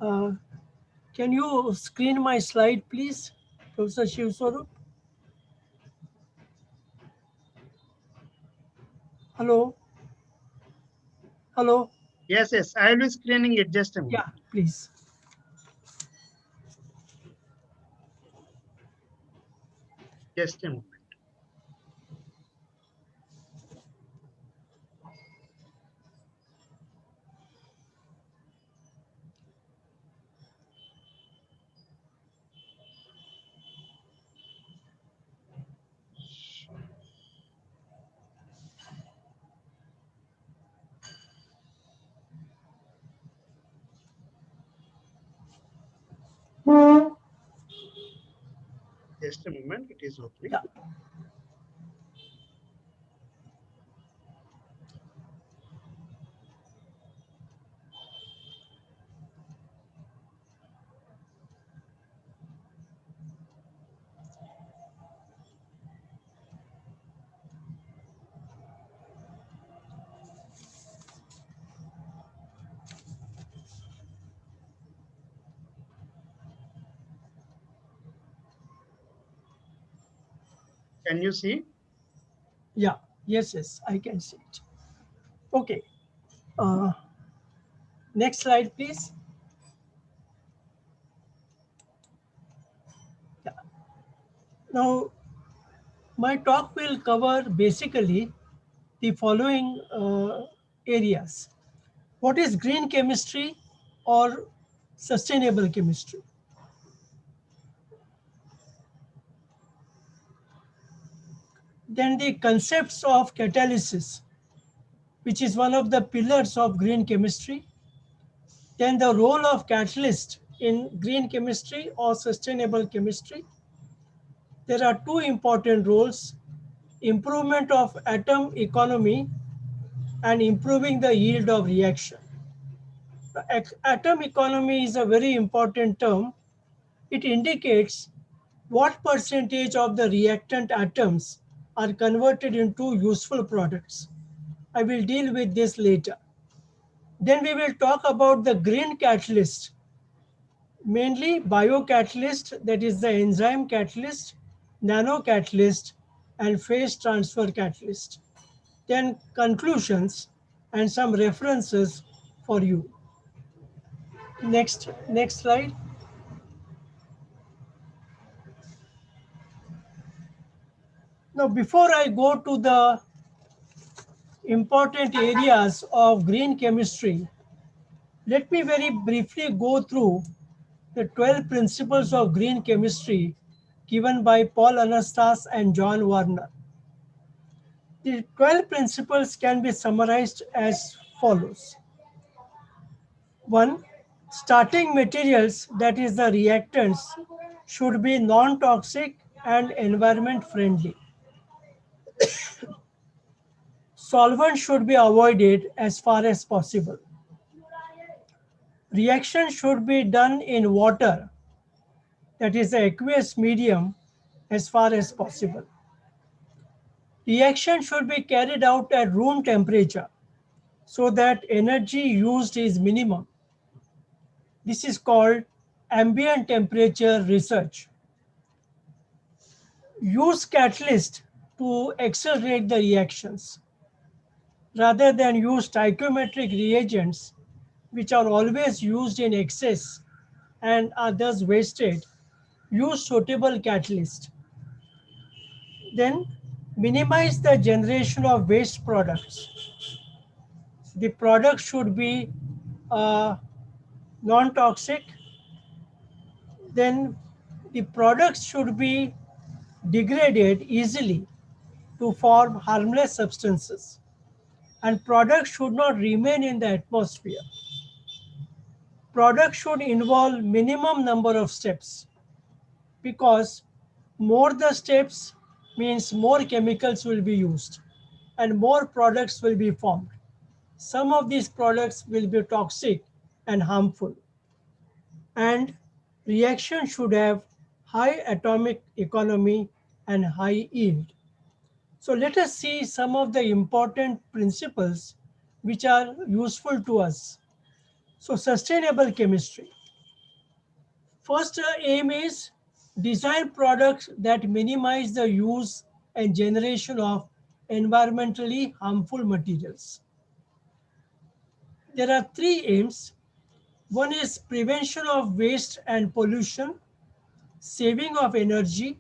Can you screen my slide, please, Professor Shiv Swarup? Hello? Hello? Yes, yes, I will be screening it, just a moment. Yeah, please. Just a moment. Just a moment, it is opening. Yeah. Can you see? Yeah, yes, I can see it. Okay. Next slide, please. Yeah. Now, my talk will cover basically the following areas. What is green chemistry or sustainable chemistry? Then the concepts of catalysis, which is one of the pillars of green chemistry. Then the role of catalyst in green chemistry or sustainable chemistry. There are 2 important roles: improvement of atom economy and improving the yield of reaction. Atom economy is a very important term. It indicates what percentage of the reactant atoms are converted into useful products. I will deal with this later. Then we will talk about the green catalyst, mainly biocatalyst, that is the enzyme catalyst, nanocatalyst, and phase transfer catalyst. Then conclusions and some references for you. Next slide. Now, before I go to the important areas of green chemistry, let me very briefly go through the 12 principles of green chemistry given by Paul Anastas and John Warner. The 12 principles can be summarized as follows. 1. Starting materials, that is the reactants, should be non-toxic and environment friendly. Solvents should be avoided as far as possible. Reaction should be done in water, that is the aqueous medium, as far as possible. Reaction should be carried out at room temperature so that energy used is minimum. This is called ambient temperature research. Use catalyst to accelerate the reactions rather than use stoichiometric reagents, which are always used in excess and are thus wasted. Use suitable catalyst. Then minimize the generation of waste products. The product should be non-toxic. Then the products should be degraded easily to form harmless substances, and products should not remain in the atmosphere. Products should involve minimum number of steps, because more the steps means more chemicals will be used and more products will be formed. Some of these products will be toxic and harmful. And reaction should have high atomic economy and high yield. So let us see some of the important principles which are useful to us. So sustainable chemistry. First aim is design products that minimize the use and generation of environmentally harmful materials. There are three aims. One is prevention of waste and pollution, saving of energy,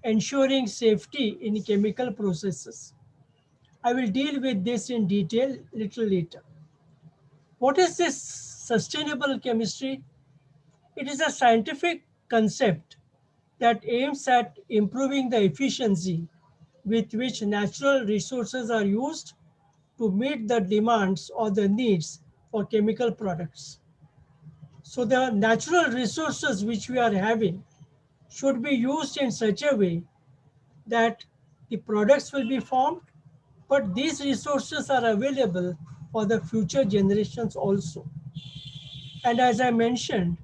ensuring safety in chemical processes. I will deal with this in detail little later. What is this sustainable chemistry? It is a scientific concept that aims at improving the efficiency with which natural resources are used to meet the demands or the needs for chemical products. So the natural resources which we are having should be used in such a way that the products will be formed, but these resources are available for the future generations also. And as I mentioned,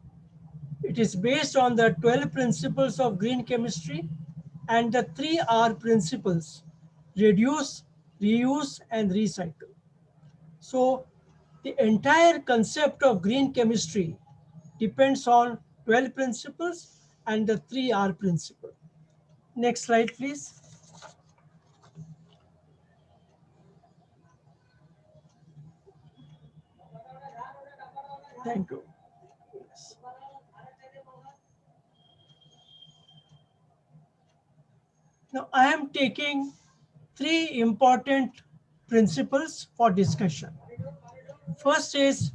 it is based on the 12 principles of green chemistry and the 3R principles: reduce, reuse, and recycle. So the entire concept of green chemistry depends on 12 principles and the 3R principle. Next slide, please. Thank you. Yes. Now, I am taking three important principles for discussion. First is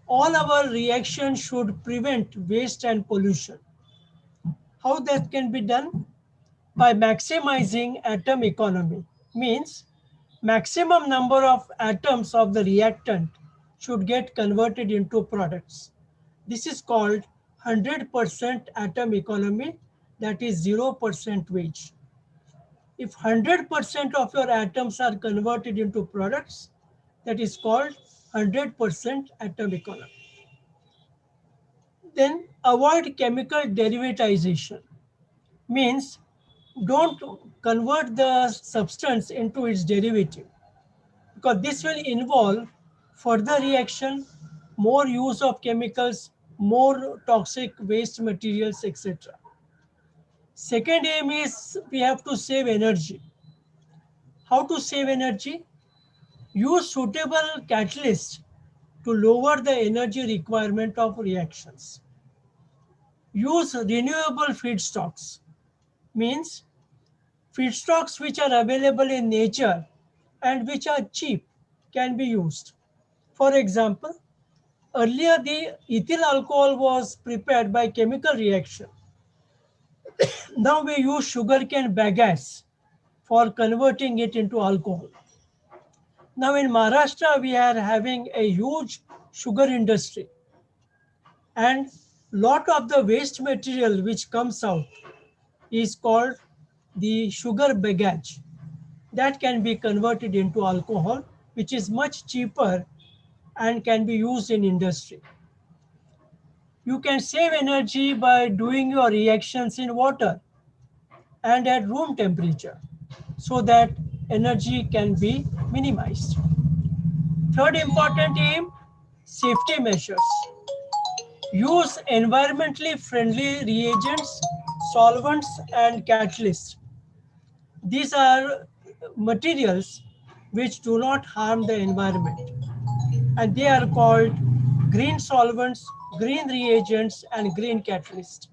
all our reactions should prevent waste and pollution. How that can be done? By maximizing atom economy. Means maximum number of atoms of the reactant should get converted into products. This is called 100% atom economy, that is 0% waste. if 100% of your atoms are converted into products, that is called 100% atom economy. Then avoid chemical derivatization, means don't convert the substance into its derivative, because this will involve further reaction, more use of chemicals, more toxic waste materials, etc. Second aim is we have to save energy. How to save energy? Use suitable catalysts to lower the energy requirement of reactions. Use renewable feedstocks, means feedstocks which are available in nature and which are cheap can be used. For example, earlier the ethyl alcohol was prepared by chemical reaction. Now we use sugarcane bagasse for converting it into alcohol. Now in Maharashtra, we are having a huge sugar industry, and lot of the waste material which comes out is called the sugar bagasse. That can be converted into alcohol, which is much cheaper and can be used in industry. You can save energy by doing your reactions in water and at room temperature, so that energy can be minimized. Third important aim, safety measures. Use environmentally friendly reagents, solvents, and catalysts. These are materials which do not harm the environment, and they are called green solvents, green reagents, and green catalysts.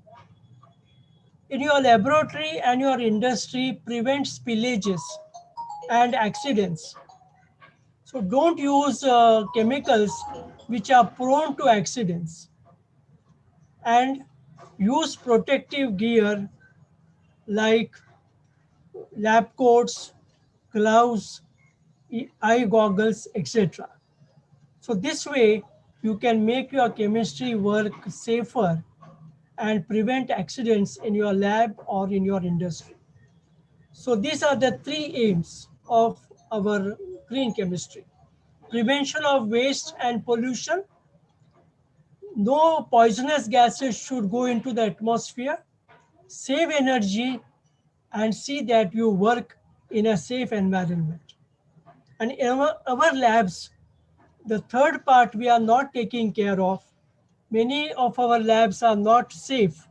In your laboratory and your industry, prevent spillages and accidents. So don't use chemicals which are prone to accidents, and use protective gear like lab coats, gloves, eye goggles, etc. So this way you can make your chemistry work safer and prevent accidents in your lab or in your industry. So these are the three aims of our green chemistry: prevention of waste and pollution. No poisonous gases should go into the atmosphere. Save energy and see that you work in a safe environment. And in our labs, the third part we are not taking care of. Many of our labs are not safe,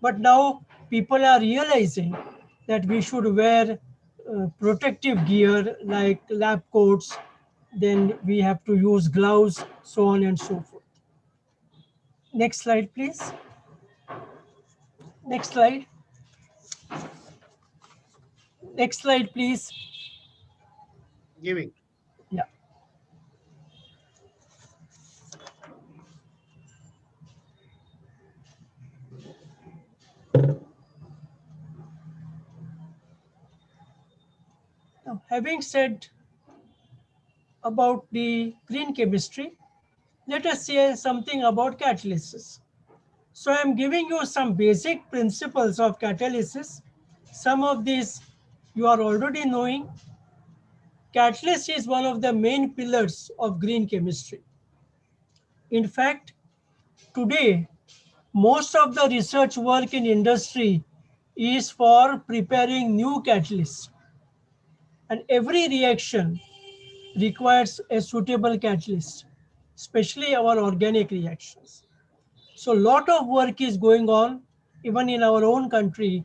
but now people are realizing that we should wear protective gear like lab coats, then we have to use gloves, so on and so forth. Next slide, please. Next slide. Next slide, please. Giving. Yeah. Now, having said about the green chemistry, let us say something about catalysis. So I am giving you some basic principles of catalysis. Some of these you are already knowing. Catalyst is one of the main pillars of green chemistry. In fact, today, most of the research work in industry is for preparing new catalysts. And every reaction requires a suitable catalyst, especially our organic reactions. So a lot of work is going on, even in our own country,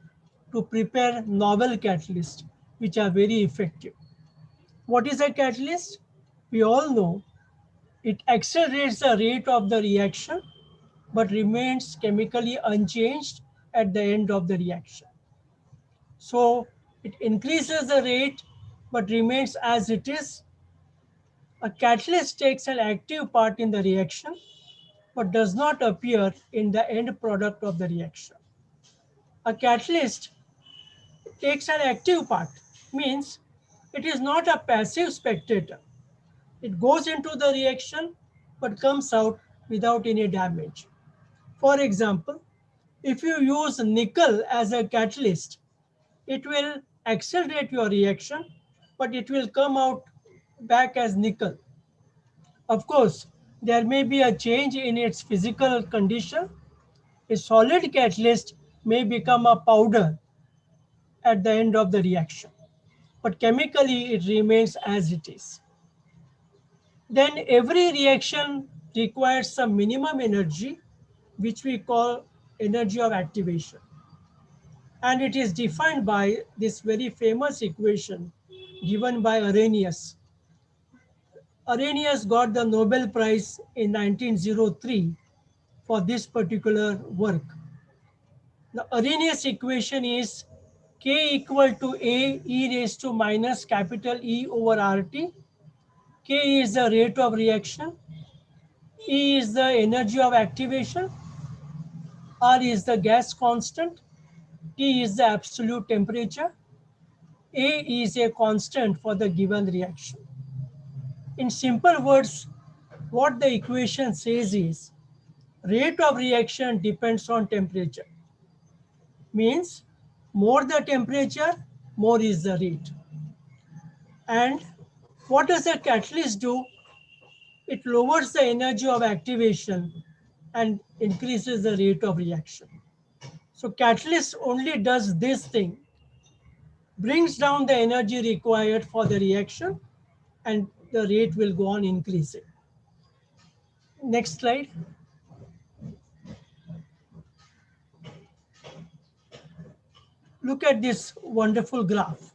to prepare novel catalysts, which are very effective. What is a catalyst? We all know it accelerates the rate of the reaction, but remains chemically unchanged at the end of the reaction. So it increases the rate, but remains as it is. A catalyst takes an active part in the reaction, but does not appear in the end product of the reaction. A catalyst takes an active part, means it is not a passive spectator. It goes into the reaction, but comes out without any damage. For example, if you use nickel as a catalyst, it will accelerate your reaction, but it will come out back as nickel. Of course, there may be a change in its physical condition. A solid catalyst may become a powder at the end of the reaction, but chemically it remains as it is. Then every reaction requires some minimum energy, which we call energy of activation. And it is defined by this very famous equation given by Arrhenius. Arrhenius got the Nobel Prize in 1903 for this particular work. The Arrhenius equation is K equal to A e raised to minus capital E over RT. K is the rate of reaction. E is the energy of activation. R is the gas constant. T is the absolute temperature. A is a constant for the given reaction. In simple words, what the equation says is rate of reaction depends on temperature. Means more the temperature, more is the rate. And what does a catalyst do? It lowers the energy of activation and increases the rate of reaction. So catalyst only does this thing, brings down the energy required for the reaction, and the rate will go on increasing. Next slide. Look at this wonderful graph.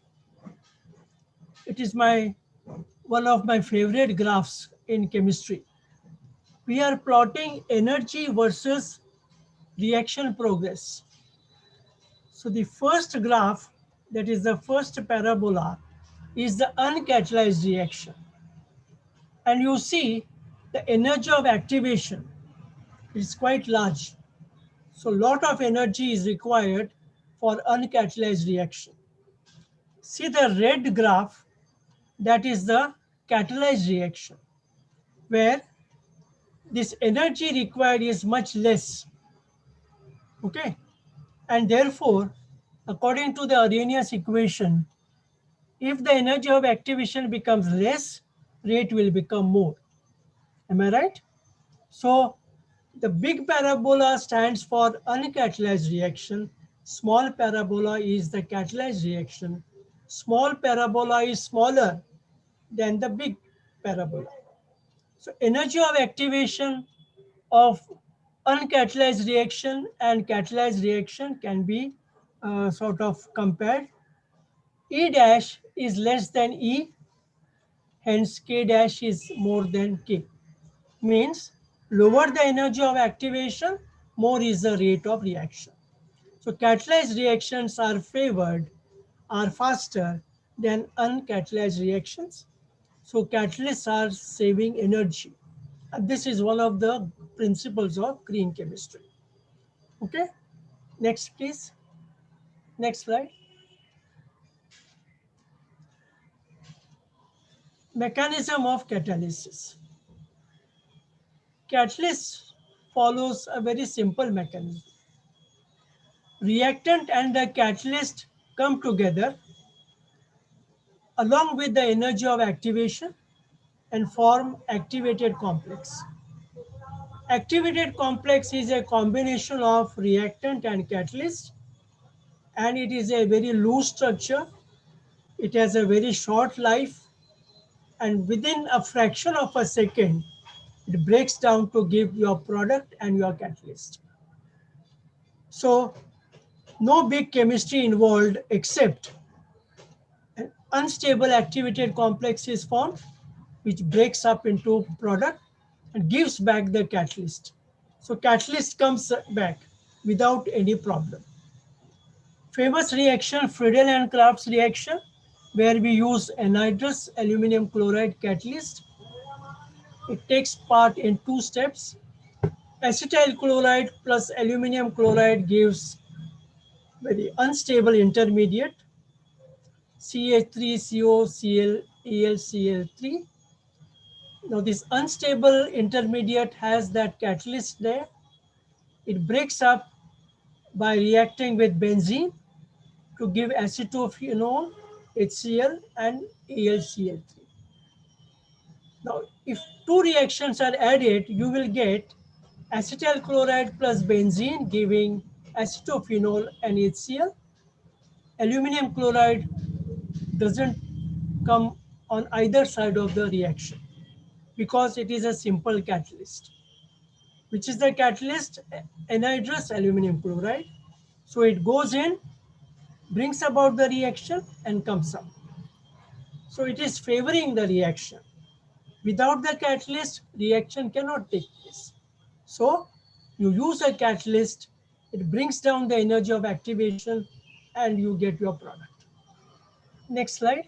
It is one of my favorite graphs in chemistry. We are plotting energy versus reaction progress. So the first graph, that is the first parabola, is the uncatalyzed reaction. And you see the energy of activation is quite large. So a lot of energy is required for uncatalyzed reaction. See the red graph, that is the catalyzed reaction, where this energy required is much less. Okay, and therefore, according to the Arrhenius equation, if the energy of activation becomes less, rate will become more. Am I right? So the big parabola stands for uncatalyzed reaction. Small parabola is the catalyzed reaction. Small parabola is smaller than the big parabola. So energy of activation of uncatalyzed reaction and catalyzed reaction can be sort of compared. E dash is less than E, hence K dash is more than K. Means lower the energy of activation, more is the rate of reaction. So catalyzed reactions are favored, are faster than uncatalyzed reactions. So catalysts are saving energy. And this is one of the principles of green chemistry. Okay, next please. Next slide. Mechanism of catalysis. Catalyst follows a very simple mechanism. Reactant and the catalyst come together along with the energy of activation and form activated complex. Activated complex is a combination of reactant and catalyst, and it is a very loose structure. It has a very short life, and within a fraction of a second, it breaks down to give your product and your catalyst. So no big chemistry involved except an unstable activated complex is formed, which breaks up into product and gives back the catalyst. So catalyst comes back without any problem. Famous reaction, Friedel and Kraft's reaction, where we use anhydrous aluminum chloride catalyst. It takes part in two steps. Acetyl chloride plus aluminum chloride gives very unstable intermediate, CH3COCl-ElCl3. Now this unstable intermediate has that catalyst there. It breaks up by reacting with benzene to give acetophenol, HCl, and AlCl3. Now, if two reactions are added, you will get acetyl chloride plus benzene giving acetophenol and HCl. Aluminum chloride doesn't come on either side of the reaction because it is a simple catalyst. Which is the catalyst? Anhydrous aluminum chloride. So it goes in, brings about the reaction and comes out. So it is favoring the reaction. Without the catalyst, reaction cannot take place. So you use a catalyst, it brings down the energy of activation and you get your product. Next slide.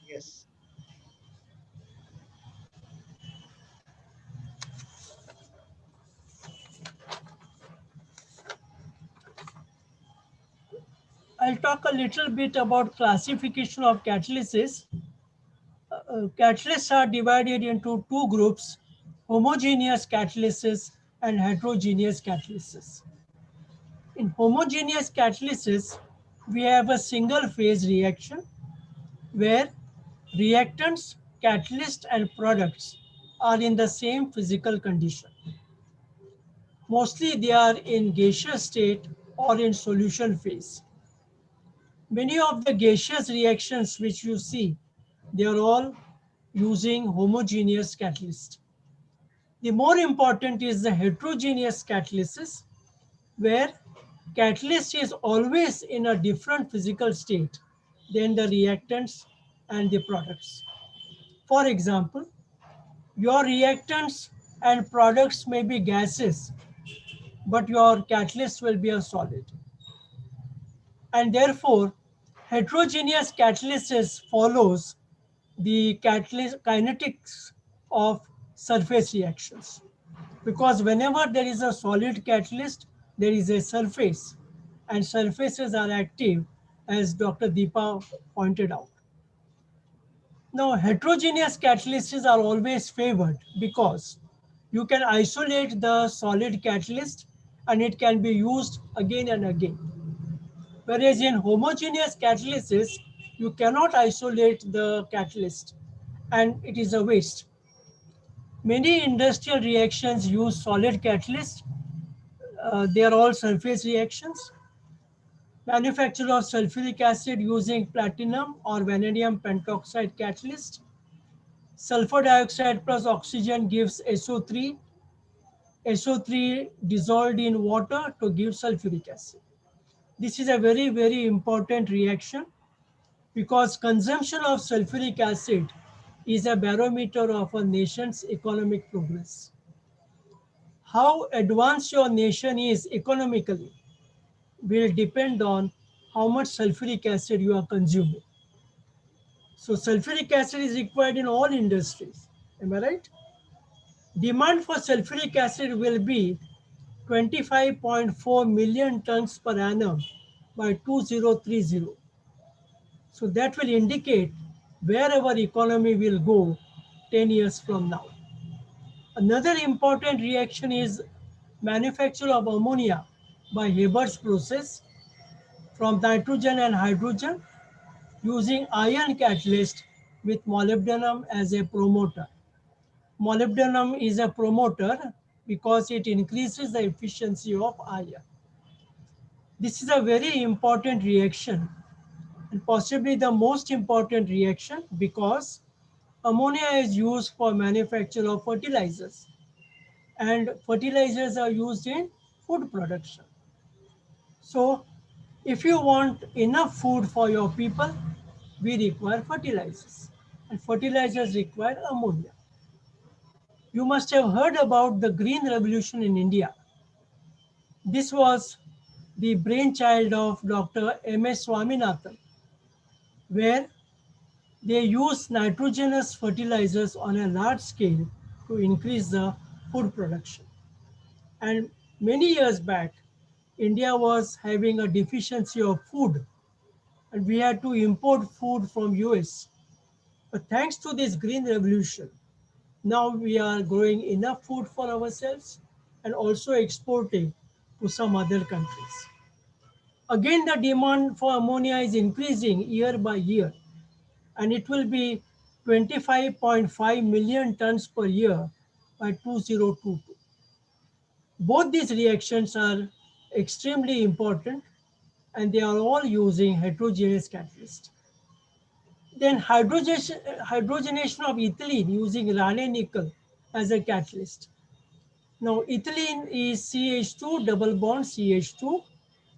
Yes. I'll talk a little bit about classification of catalysis. Catalysts are divided into two groups, homogeneous catalysis and heterogeneous catalysis. In homogeneous catalysis, we have a single phase reaction where reactants, catalysts, and products are in the same physical condition. Mostly they are in gaseous state or in solution phase. Many of the gaseous reactions which you see, they are all using homogeneous catalyst. The more important is the heterogeneous catalysis, where catalyst is always in a different physical state than the reactants and the products. For example, your reactants and products may be gases, but your catalyst will be a solid. And therefore, heterogeneous catalysis follows the kinetics of surface reactions. Because whenever there is a solid catalyst, there is a surface, and surfaces are active, as Dr. Deepa pointed out. Now, heterogeneous catalysts are always favored because you can isolate the solid catalyst and it can be used again and again. Whereas in homogeneous catalysis, you cannot isolate the catalyst and it is a waste. Many industrial reactions use solid catalysts. They are all surface reactions. Manufacture of sulfuric acid using platinum or vanadium pentoxide catalyst. Sulfur dioxide plus oxygen gives SO3. SO3 dissolved in water to give sulfuric acid. This is a very, very important reaction because consumption of sulfuric acid is a barometer of a nation's economic progress. How advanced your nation is economically will depend on how much sulfuric acid you are consuming. So sulfuric acid is required in all industries. Am I right? Demand for sulfuric acid will be 25.4 million tons per annum by 2030. So that will indicate where our economy will go 10 years from now. Another important reaction is manufacture of ammonia by Haber's process from nitrogen and hydrogen using iron catalyst with molybdenum as a promoter. Molybdenum is a promoter because it increases the efficiency of iron. This is a very important reaction and possibly the most important reaction because ammonia is used for manufacture of fertilizers and fertilizers are used in food production. So if you want enough food for your people, we require fertilizers and fertilizers require ammonia. You must have heard about the Green Revolution in India. This was the brainchild of Dr. M.S. Swaminathan, where they used nitrogenous fertilizers on a large scale to increase the food production. And many years back, India was having a deficiency of food and we had to import food from US. But thanks to this green revolution, now we are growing enough food for ourselves and also exporting to some other countries. Again, the demand for ammonia is increasing year by year, and it will be 25.5 million tons per year by 2022. Both these reactions are extremely important, and they are all using heterogeneous catalyst. Then hydrogenation of ethylene using Rane nickel as a catalyst. Now ethylene is CH2 double bond CH2.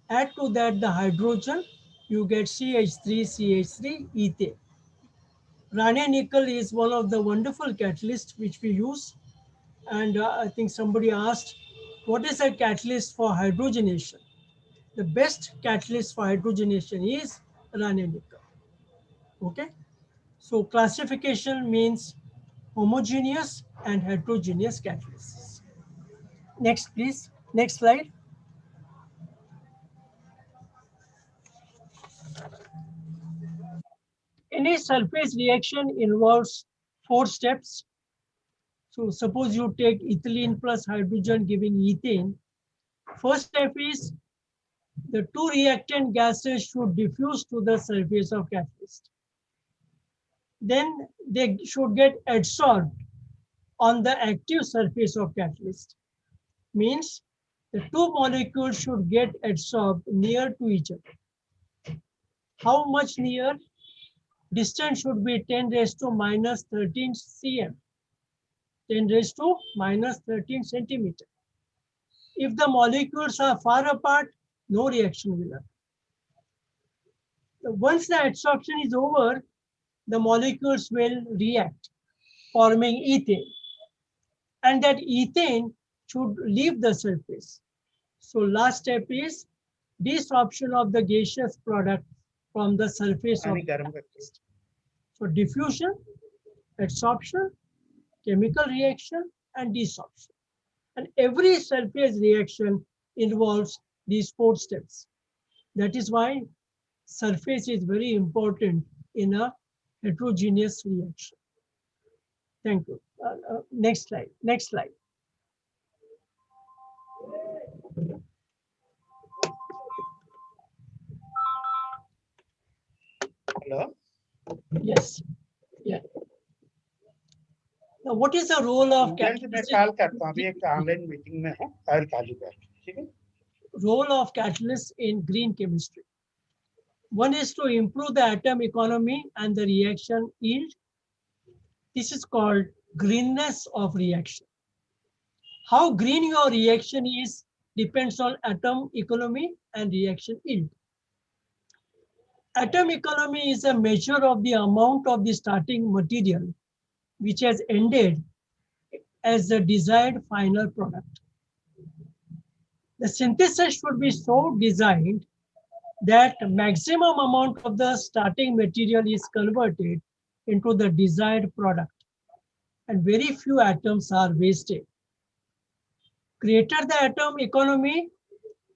Add to that the hydrogen, you get CH3 ethane. Rane nickel is one of the wonderful catalysts which we use, and I think somebody asked, what is a catalyst for hydrogenation? The best catalyst for hydrogenation is Rane nickel. Okay, so classification means homogeneous and heterogeneous catalysts. Next, please. Next slide. Any surface reaction involves 4 steps. So suppose you take ethylene plus hydrogen giving ethane. First step is the 2 reactant gases should diffuse to the surface of catalyst. Then they should get adsorbed on the active surface of catalyst. Means the 2 molecules should get adsorbed near to each other. How much near? Distance should be 10 raised to minus 13 cm. 10 raised to minus 13 centimeter. If the molecules are far apart, no reaction will occur. Once the adsorption is over, the molecules will react, forming ethane. And that ethane should leave the surface. So last step is desorption of the gaseous product from the surface of the catalyst. So diffusion, adsorption, chemical reaction, and desorption. And every surface reaction involves these 4 steps. That is why surface is very important in a heterogeneous reaction. Thank you. Next slide. Next slide. Hello? Yes. Yeah. Now, what is the role of catalyst? Online meeting mein hu. I will call you back. Okay? Role of catalyst in green chemistry. One is to improve the atom economy and the reaction yield. This is called greenness of reaction. How green your reaction is depends on atom economy and reaction yield. Atom economy is a measure of the amount of the starting material which has ended as the desired final product. The synthesis should be so designed that maximum amount of the starting material is converted into the desired product, and very few atoms are wasted. Greater the atom economy,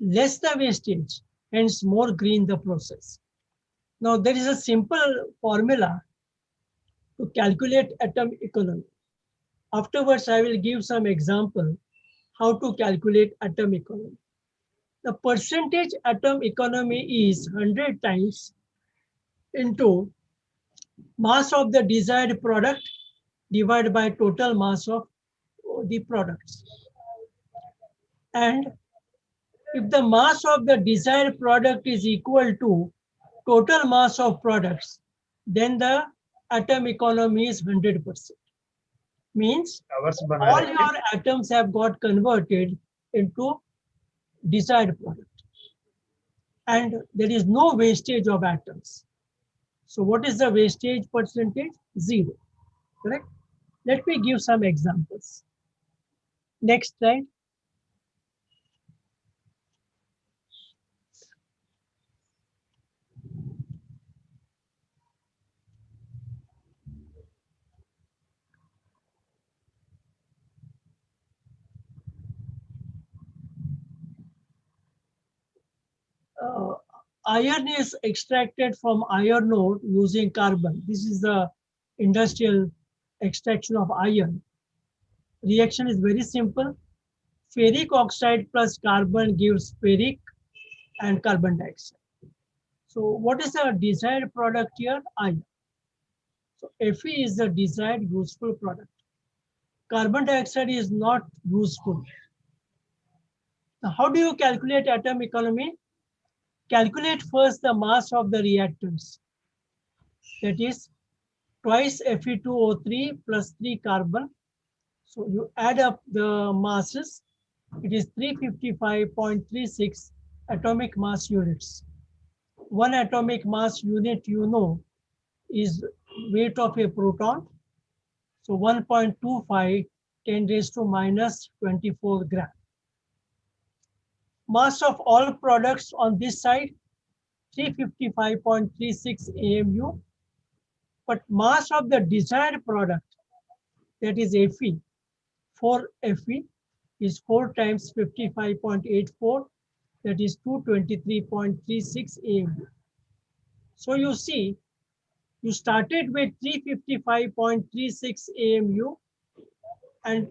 less the wastage, hence more green the process. Now there is a simple formula to calculate atom economy. Afterwards, I will give some example how to calculate atom economy. The percentage atom economy is 100 times into mass of the desired product divided by total mass of the products. And if the mass of the desired product is equal to total mass of products, then the atom economy is 100%. Means all your atoms have got converted into desired product. And there is no wastage of atoms. So what is the wastage percentage? 0. Correct? Let me give some examples. Next slide. Iron is extracted from iron ore using carbon. This is the industrial extraction of iron. Reaction is very simple. ferric oxide plus carbon gives ferric and carbon dioxide. So what is the desired product here? Iron. So Fe is the desired useful product. Carbon dioxide is not useful. Now, how do you calculate atom economy? Calculate first the mass of the reactants. That is twice Fe2O3 plus 3 carbon. So you add up the masses. It is 355.36 atomic mass units. One atomic mass unit, you know, is weight of a proton. So 1.25 10 raised to minus 24 gram. Mass of all products on this side, 355.36 AMU. But mass of the desired product, that is Fe, 4 Fe, is 4 times 55.84, that is 223.36 AMU. So you see, you started with 355.36 AMU and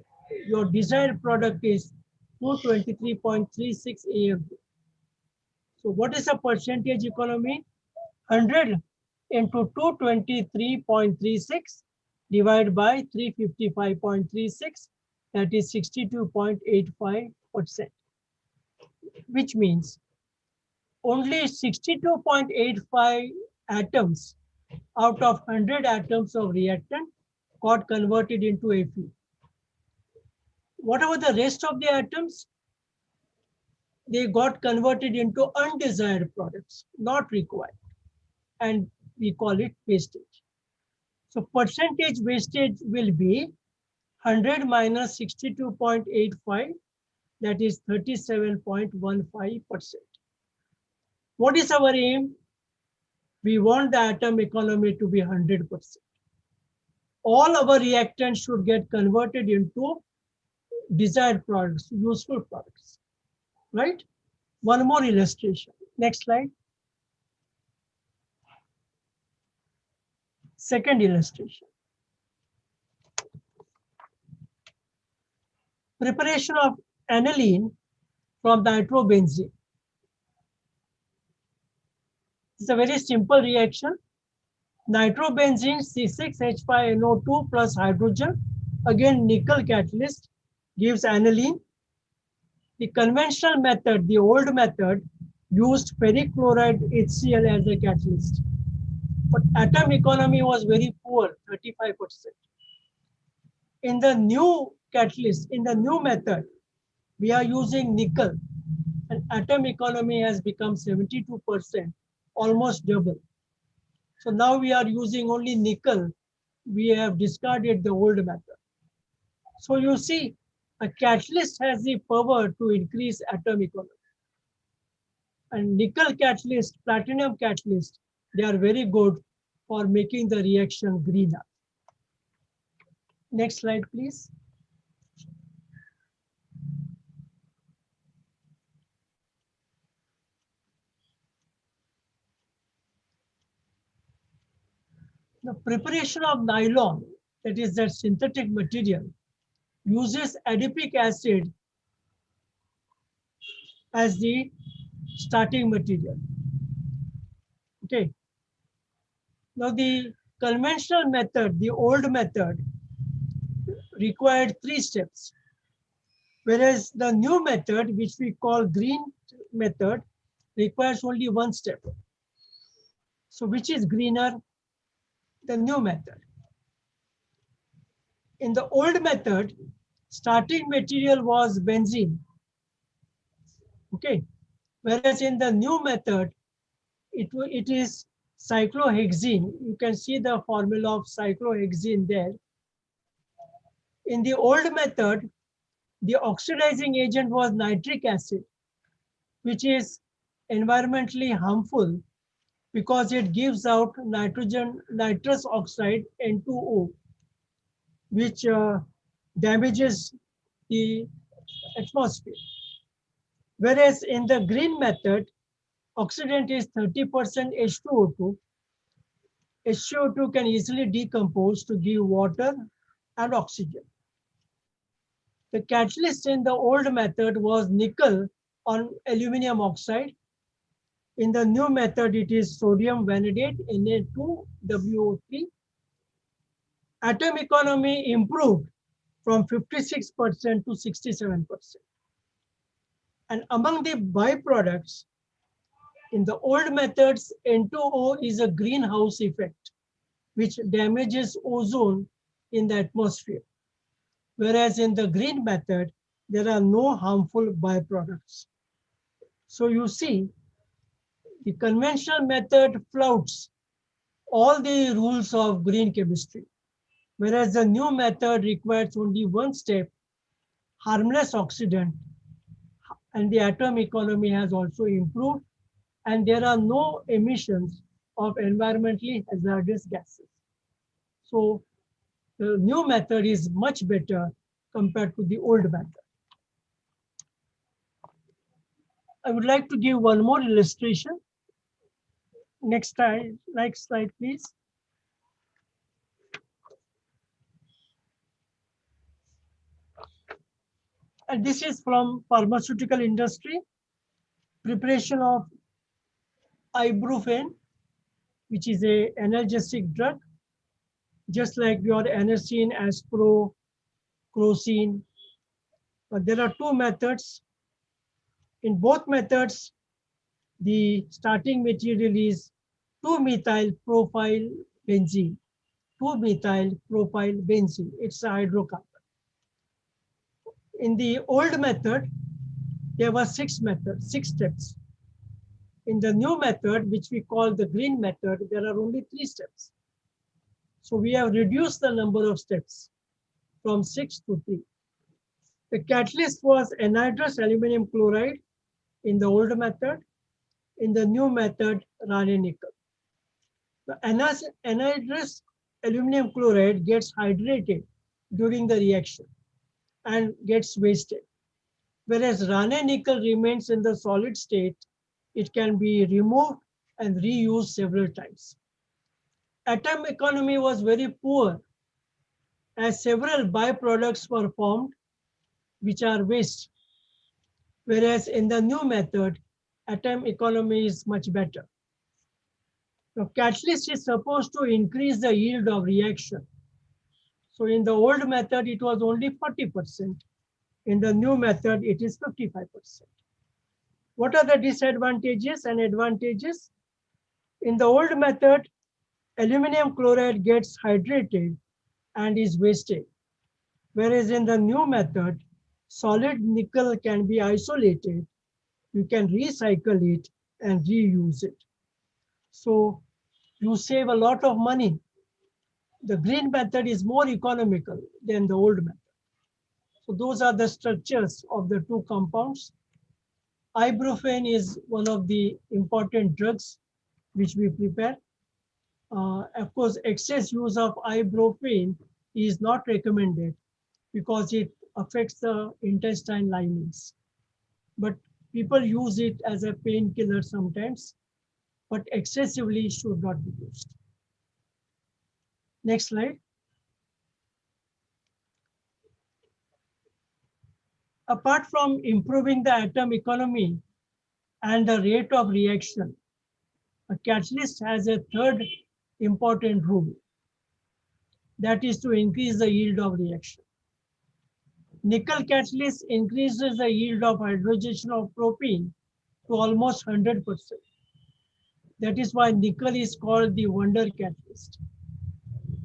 your desired product is 223.36 AMU. So what is the percentage economy? 100 into 223.36 divided by 355.36, that is 62.85%, which means only 62.85 atoms out of 100 atoms of reactant got converted into Fe. What about the rest of the atoms? They got converted into undesired products, not required, and we call it wastage. So percentage wastage will be 100 minus 62.85, that is 37.15%. What is our aim? We want the atom economy to be 100%. All our reactants should get converted into desired products, useful products, right? One more illustration. Next slide. Second illustration. Preparation of aniline from nitrobenzene. It's a very simple reaction. Nitrobenzene C6H5NO2 plus hydrogen, again nickel catalyst, gives aniline. The conventional method, the old method, used ferric chloride HCl as a catalyst. But atom economy was very poor, 35%. In the new catalyst, in the new method, we are using nickel, and atom economy has become 72%, almost double. So now we are using only nickel. We have discarded the old method. So you see, a catalyst has the power to increase atom economy. And nickel catalyst, platinum catalyst, they are very good for making the reaction greener. Next slide, please. The preparation of nylon, that is that synthetic material, uses adipic acid as the starting material. Okay. Now the conventional method, the old method, required 3 steps, whereas the new method, which we call green method, requires only 1 step. So which is greener? The new method. In the old method, starting material was benzene. Okay. Whereas in the new method, it is cyclohexene. You can see the formula of cyclohexene there. In the old method, the oxidizing agent was nitric acid, which is environmentally harmful because it gives out nitrous oxide, N2O, which damages the atmosphere. Whereas in the green method, oxidant is 30% H2O2. H2O2 can easily decompose to give water and oxygen. The catalyst in the old method was nickel on aluminum oxide. In the new method, it is sodium vanadate Na2WO3. Atom economy improved from 56% to 67%. And among the byproducts, in the old methods, N2O is a greenhouse effect, which damages ozone in the atmosphere. Whereas in the green method, there are no harmful byproducts. So you see, the conventional method flouts all the rules of green chemistry, whereas the new method requires only one step, harmless oxidant, and the atom economy has also improved, and there are no emissions of environmentally hazardous gases. So the new method is much better compared to the old method. I would like to give one more illustration. Next slide, please. And this is from pharmaceutical industry, preparation of ibuprofen, which is a analgesic drug, just like your anisine, aspro, crocin. But there are two methods. In both methods, the starting material is 2-methyl-propyl benzene. 2-methyl-propyl benzene. It's a hydrocarbon. In the old method, there were 6 steps. In the new method, which we call the green method, there are only 3 steps. So we have reduced the number of steps from 6 to 3. The catalyst was anhydrous aluminum chloride in the old method. In the new method, Rane nickel. The anhydrous aluminum chloride gets hydrated during the reaction and gets wasted. Whereas Rane nickel remains in the solid state, it can be removed and reused several times. Atom economy was very poor as several byproducts were formed, which are waste. Whereas in the new method, atom economy is much better. The catalyst is supposed to increase the yield of reaction. So in the old method, it was only 40%. In the new method, it is 55%. What are the disadvantages and advantages? In the old method, aluminum chloride gets hydrated and is wasted. Whereas in the new method, solid nickel can be isolated. You can recycle it and reuse it. So you save a lot of money. The green method is more economical than the old method. So those are the structures of the two compounds. Ibuprofen is one of the important drugs which we prepare. Of course, excess use of ibuprofen is not recommended because it affects the intestine linings. But people use it as a painkiller sometimes, but excessively should not be used. Next slide. Apart from improving the atom economy and the rate of reaction, a catalyst has a third important rule. That is to increase the yield of reaction. Nickel catalyst increases the yield of hydrogenation of propene to almost 100%. That is why nickel is called the wonder catalyst.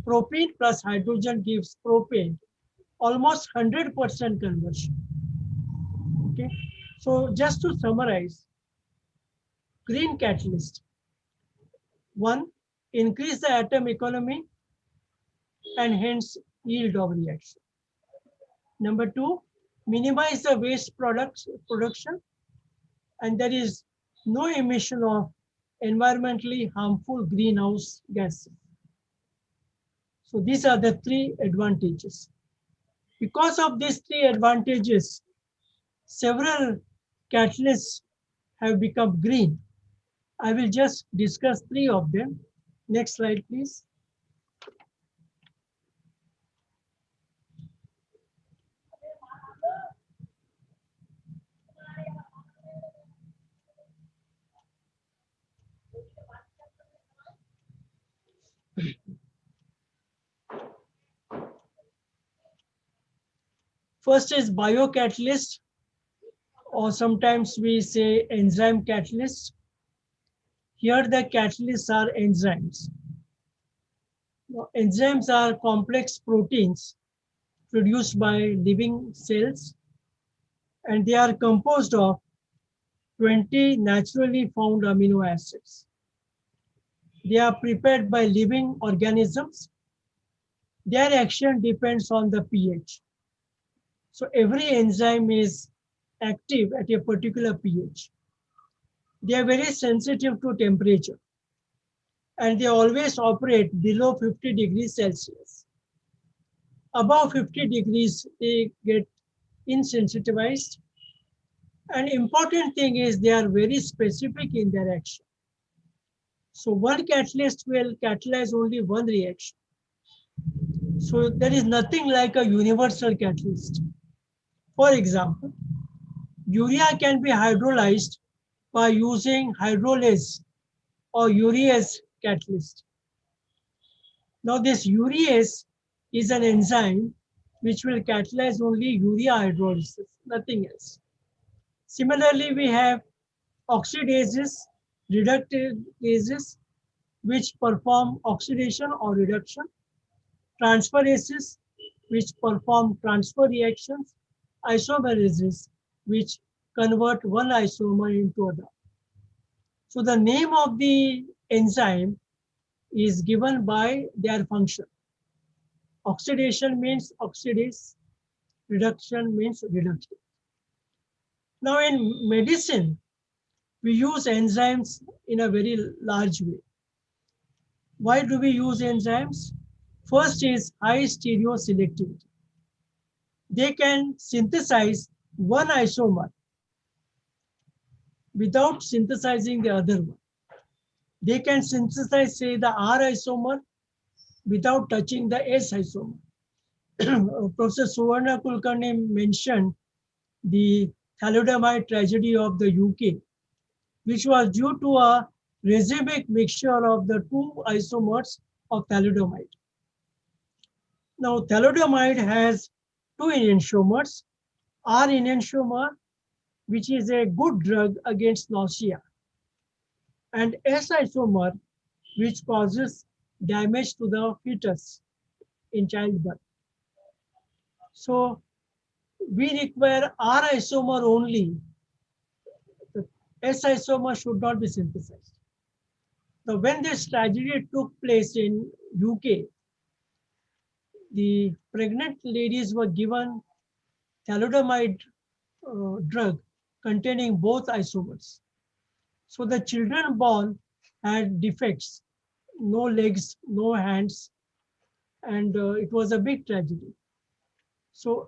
Propene plus hydrogen gives propane, almost 100% conversion. Okay, so just to summarize, green catalyst. 1, increase the atom economy and hence yield of reaction. Number 2, minimize the waste production, and there is no emission of environmentally harmful greenhouse gases. So these are the 3 advantages. Because of these 3 advantages, several catalysts have become green. I will just discuss 3 of them. Next slide, please. First is biocatalyst, or sometimes we say enzyme catalyst. Here the catalysts are enzymes. Now, enzymes are complex proteins produced by living cells, and they are composed of 20 naturally found amino acids. They are prepared by living organisms. Their action depends on the pH. So every enzyme is active at a particular pH. They are very sensitive to temperature, and they always operate below 50 degrees Celsius. Above 50 degrees, they get insensitized. And important thing is they are very specific in their action. So one catalyst will catalyze only one reaction. So there is nothing like a universal catalyst. For example, urea can be hydrolyzed by using hydrolase or urease catalyst. Now this urease is an enzyme which will catalyze only urea hydrolysis, nothing else. Similarly, we have oxidases, reductases, which perform oxidation or reduction, transferases, which perform transfer reactions, isomerases, which convert one isomer into other. So the name of the enzyme is given by their function. Oxidation means oxidase, reduction means reduction. Now in medicine, we use enzymes in a very large way. Why do we use enzymes? First is high stereoselectivity. They can synthesize one isomer without synthesizing the other one. They can synthesize, say, the R isomer without touching the S isomer. Professor Suvarna Kulkarni mentioned the thalidomide tragedy of the UK, which was due to a racemic mixture of the two isomers of thalidomide. Now, thalidomide has two enantiomers, R enantiomer, which is a good drug against nausea, and S isomer, which causes damage to the fetus in childbirth. So we require R isomer only. The S isomer should not be synthesized. Now, when this tragedy took place in UK, the pregnant ladies were given thalidomide drug containing both isomers. So the children born had defects, no legs, no hands, and it was a big tragedy. So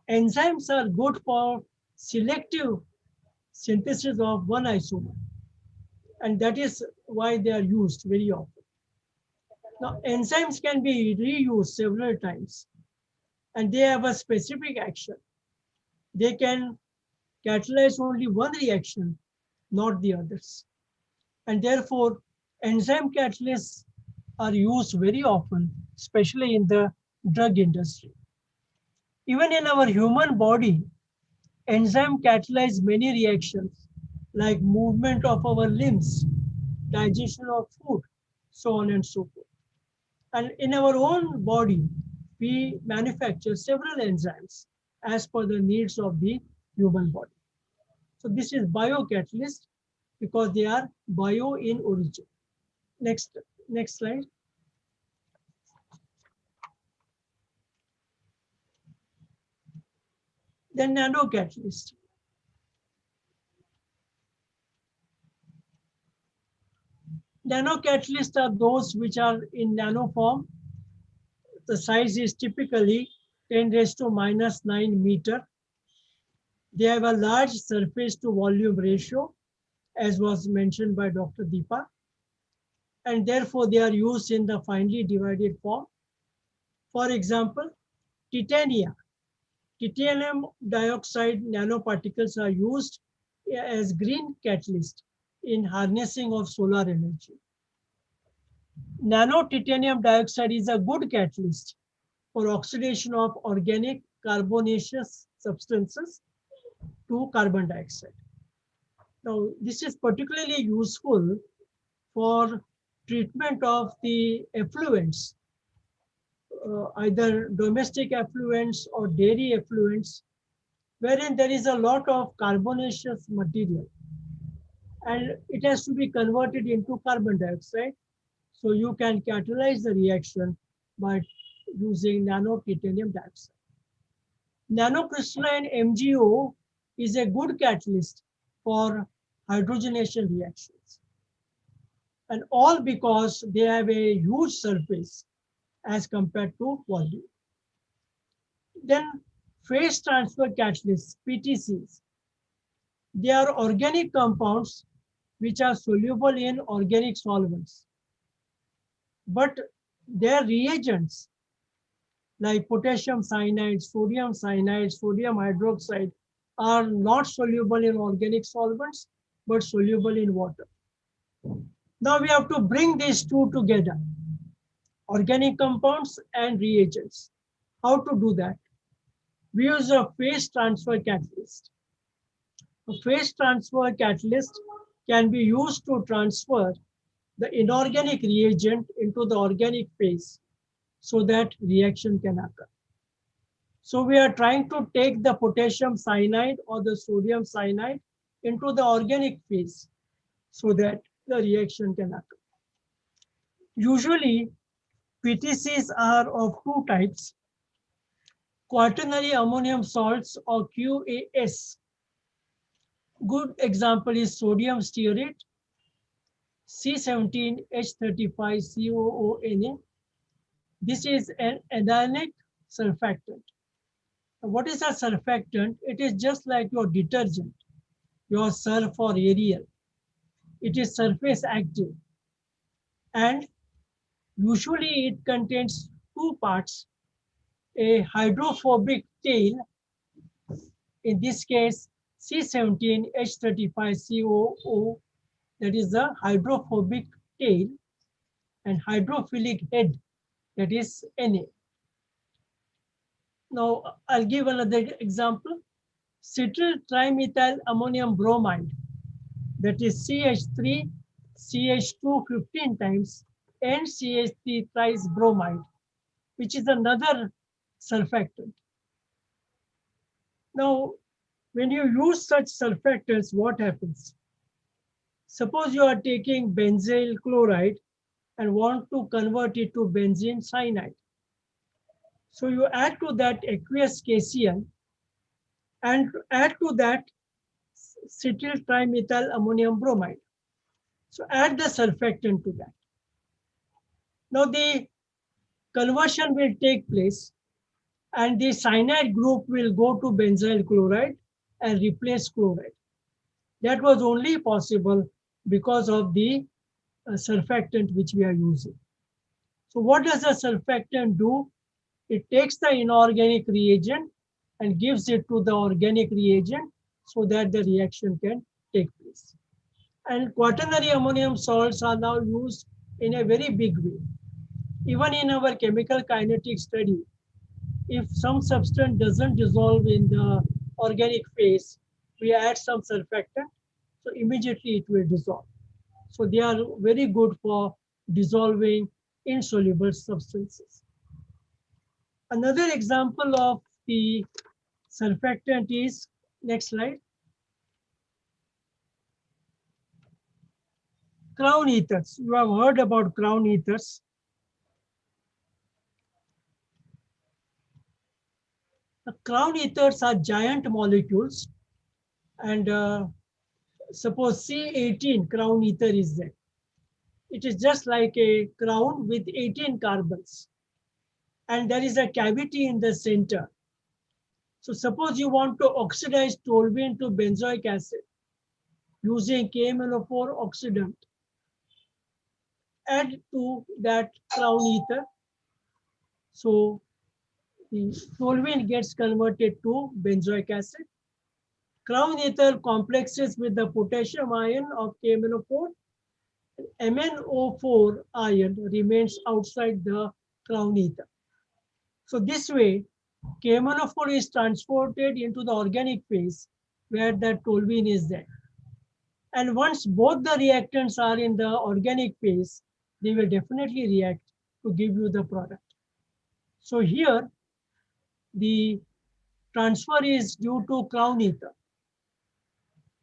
enzymes are good for selective synthesis of one isomer, and that is why they are used very often. Now, enzymes can be reused several times, and they have a specific action. They can catalyze only one reaction, not the others. And therefore, enzyme catalysts are used very often, especially in the drug industry. Even in our human body, enzyme catalyze many reactions, like movement of our limbs, digestion of food, so on and so forth. And in our own body, we manufacture several enzymes as per the needs of the human body. So this is biocatalyst because they are bio in origin. Next slide. Then nanocatalyst. Nanocatalysts are those which are in nano form. The size is typically 10⁻⁹ meter. They have a large surface to volume ratio, as was mentioned by Dr. Deepa, and therefore they are used in the finely divided form. For example, titanium dioxide nanoparticles are used as green catalyst in harnessing of solar energy. Nano titanium dioxide is a good catalyst for oxidation of organic carbonaceous substances to carbon dioxide. Now, this is particularly useful for treatment of the effluents, either domestic effluents or dairy effluents, wherein there is a lot of carbonaceous material and it has to be converted into carbon dioxide. So you can catalyze the reaction by using nanotitanium dioxide. Nanocrystalline MgO is a good catalyst for hydrogenation reactions. And all because they have a huge surface as compared to volume. Then phase transfer catalysts, PTCs. They are organic compounds which are soluble in organic solvents. But their reagents like potassium cyanide, sodium hydroxide are not soluble in organic solvents, but soluble in water. Now we have to bring these two together, organic compounds and reagents. How to do that? We use a phase transfer catalyst. A phase transfer catalyst can be used to transfer the inorganic reagent into the organic phase so that reaction can occur. So we are trying to take the potassium cyanide or the sodium cyanide into the organic phase so that the reaction can occur. Usually, PTCs are of two types, quaternary ammonium salts or QAS. Good example is sodium stearate, C17H35COONA. This is an anionic surfactant. What is a surfactant? It is just like your detergent, your surf or Ariel. It is surface active. And usually it contains two parts, a hydrophobic tail, in this case C17H35COO, that is the hydrophobic tail, and hydrophilic head, that is Na. Now I'll give another example. Cetyl trimethyl ammonium bromide, that is CH3, CH2 15 times, and CH3 thrice bromide, which is another surfactant. Now, when you use such surfactants, what happens? Suppose you are taking benzyl chloride and want to convert it to benzene cyanide. So you add to that aqueous cation and add to that cetyl trimethyl ammonium bromide. So add the surfactant to that. Now the conversion will take place and the cyanide group will go to benzyl chloride and replace chloride. That was only possible because of the surfactant which we are using. So what does a surfactant do? It takes the inorganic reagent and gives it to the organic reagent so that the reaction can take place. And quaternary ammonium salts are now used in a very big way. Even in our chemical kinetic study, if some substance doesn't dissolve in the organic phase, we add some surfactant, so immediately it will dissolve. So they are very good for dissolving insoluble substances. Another example of the surfactant is, next slide, crown ethers. You have heard about crown ethers. The crown ethers are giant molecules, and suppose C18 crown ether is there. It is just like a crown with 18 carbons, and there is a cavity in the center. So suppose you want to oxidize toluene to benzoic acid using KMnO4 oxidant. Add to that crown ether. So the toluene gets converted to benzoic acid. Crown ether complexes with the potassium ion of KMnO4. MnO4 ion remains outside the crown ether. So this way, KMnO4 is transported into the organic phase where the toluene is there. And once both the reactants are in the organic phase, they will definitely react to give you the product. So here, the transfer is due to crown ether.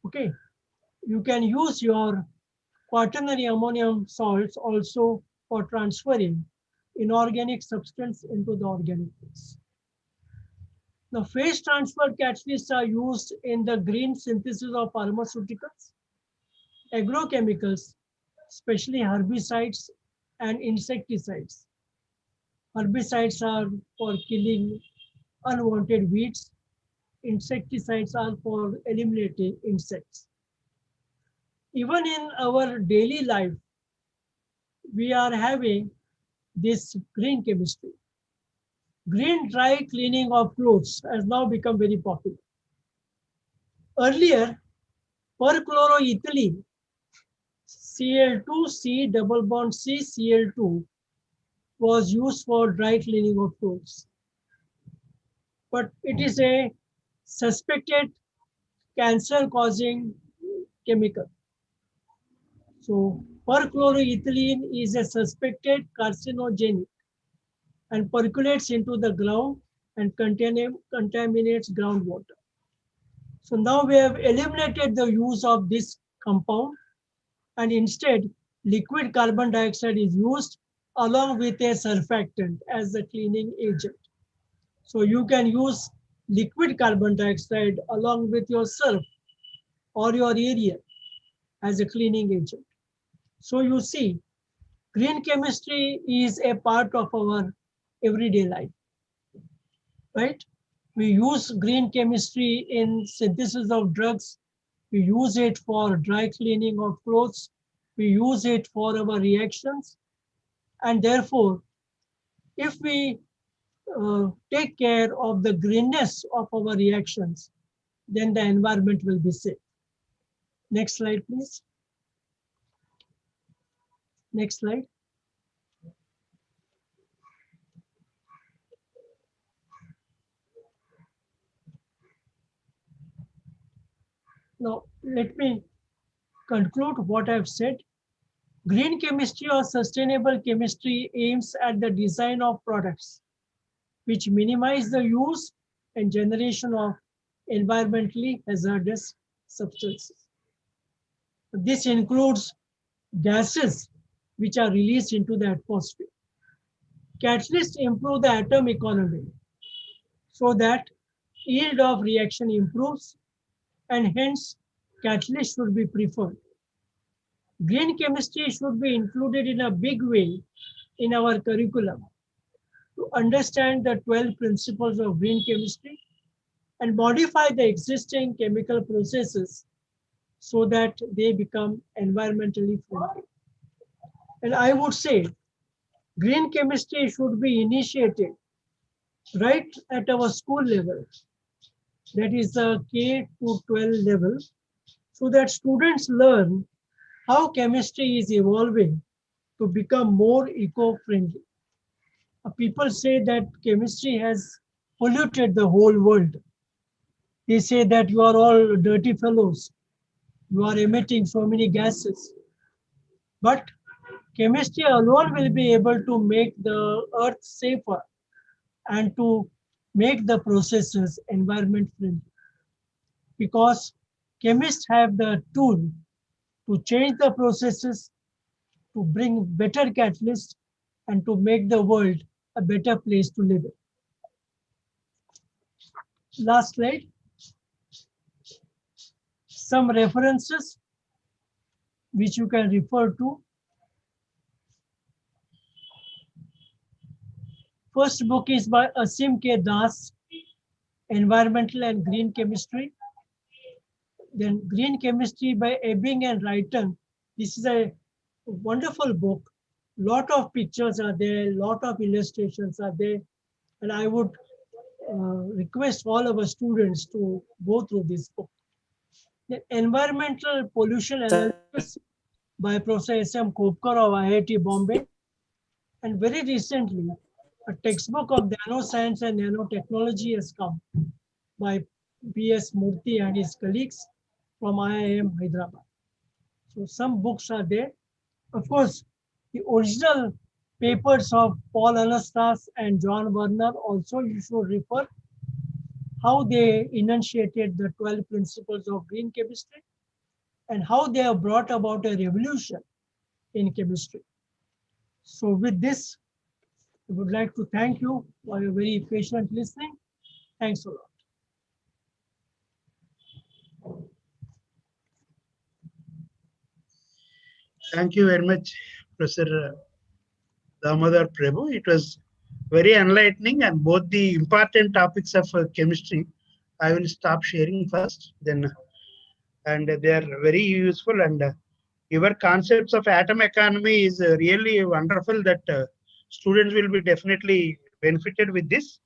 Okay, you can use your quaternary ammonium salts also for transferring inorganic substance into the organic phase. Now, phase transfer catalysts are used in the green synthesis of pharmaceuticals, agrochemicals, especially herbicides and insecticides. Herbicides are for killing unwanted weeds. Insecticides are for eliminating insects. Even in our daily life, we are having this green chemistry. Green dry cleaning of clothes has now become very popular. Earlier, perchloroethylene, Cl2, C double bond C, Cl2, was used for dry cleaning of clothes. But it is a suspected cancer-causing chemical. So perchloroethylene is a suspected carcinogenic and percolates into the ground and contaminates groundwater. So now we have eliminated the use of this compound, and instead liquid carbon dioxide is used along with a surfactant as the cleaning agent. So you can use liquid carbon dioxide along with your surf or your area as a cleaning agent. So you see, green chemistry is a part of our everyday life, right? We use green chemistry in synthesis of drugs. We use it for dry cleaning of clothes. We use it for our reactions. And therefore, if we take care of the greenness of our reactions, then the environment will be safe. Next slide, please. Next slide. Now, let me conclude what I've said. Green chemistry or sustainable chemistry aims at the design of products which minimize the use and generation of environmentally hazardous substances. This includes gases which are released into the atmosphere. Catalysts improve the atom economy so that yield of reaction improves, and hence catalysts should be preferred. Green chemistry should be included in a big way in our curriculum to understand the 12 principles of green chemistry and modify the existing chemical processes so that they become environmentally friendly. And I would say green chemistry should be initiated right at our school level, that is the K to 12 level, so that students learn how chemistry is evolving to become more eco-friendly. People say that chemistry has polluted the whole world. They say that you are all dirty fellows. You are emitting so many gases. But chemistry alone will be able to make the earth safer and to make the processes environment friendly. Because chemists have the tool to change the processes, to bring better catalysts, and to make the world a better place to live in. Last slide. Some references which you can refer to. First book is by Asim K. Das, Environmental and Green Chemistry. Then Green Chemistry by Ebbing and Wrighton. This is a wonderful book. Lot of pictures are there, lot of illustrations are there. And I would request all our students to go through this book. The Environmental Pollution Analysis by Professor S.M. Khopkar of IIT Bombay. And very recently, A textbook of nanoscience and nanotechnology has come by B.S. Murthy and his colleagues from IIM Hyderabad. So some books are there. Of course, the original papers of Paul Anastas and John Werner also you should refer how they enunciated the 12 principles of green chemistry and how they have brought about a revolution in chemistry. So with this, I would like to thank you for your very patient listening. Thanks a lot. Thank you very much, Professor Damodar Prabhu. It was very enlightening, and both the important topics of chemistry, I will stop sharing first, then, and they are very useful. And your concepts of atom economy is really wonderful. That students will be definitely benefited with this.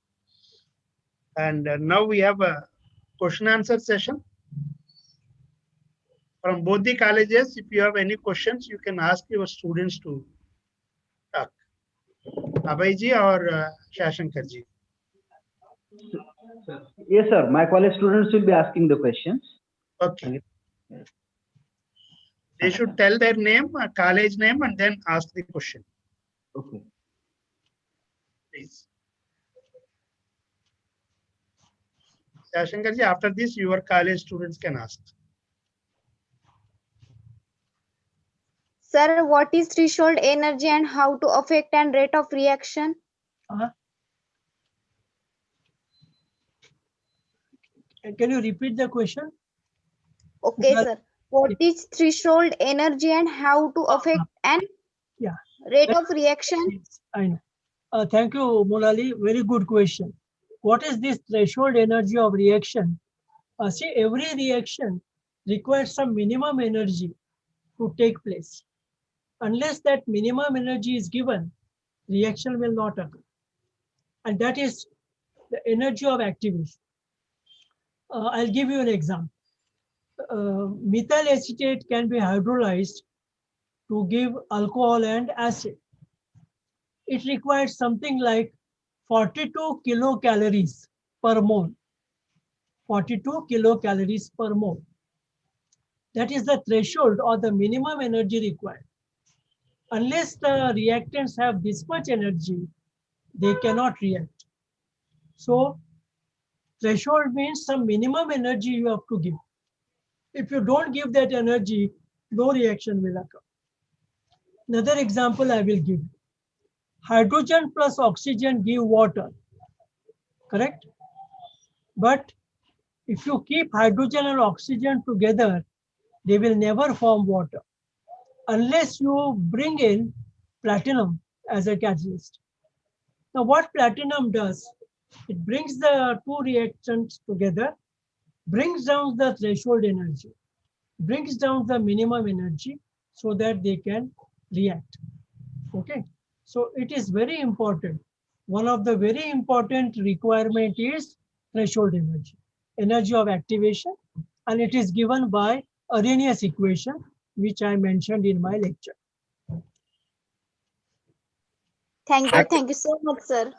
And now we have a question answer session from both the colleges. If you have any questions, you can ask your students to talk. Abhayji or Shashankarji? Yes, sir. My college students will be asking the questions. Okay. They should tell their name, college name, and then ask the question. Okay. Please. Shashankarji, after this, your college students can ask. Sir, what is threshold energy and how to affect and rate of reaction? Can you repeat the question? Okay, sir. What is threshold energy and how to affect and rate of reaction? Yes, I know. Thank you, Molali. Very good question. What is this threshold energy of reaction? See, every reaction requires some minimum energy to take place. Unless that minimum energy is given, reaction will not occur. And that is the energy of activation. I'll give you an example. Methyl acetate can be hydrolyzed to give alcohol and acid. It requires something like 42 kilocalories per mole. 42 kilocalories per mole. That is the threshold or the minimum energy required. Unless the reactants have this much energy, they cannot react. So threshold means some minimum energy you have to give. If you don't give that energy, no reaction will occur. Another example I will give. Hydrogen plus oxygen give water, correct? But if you keep hydrogen and oxygen together, they will never form water unless you bring in platinum as a catalyst. Now what platinum does, it brings the two reactants together, brings down the threshold energy, brings down the minimum energy so that they can react. Okay, so it is very important. One of the very important requirement is threshold energy, energy of activation, and it is given by Arrhenius equation, which I mentioned in my lecture. Thank you so much, sir.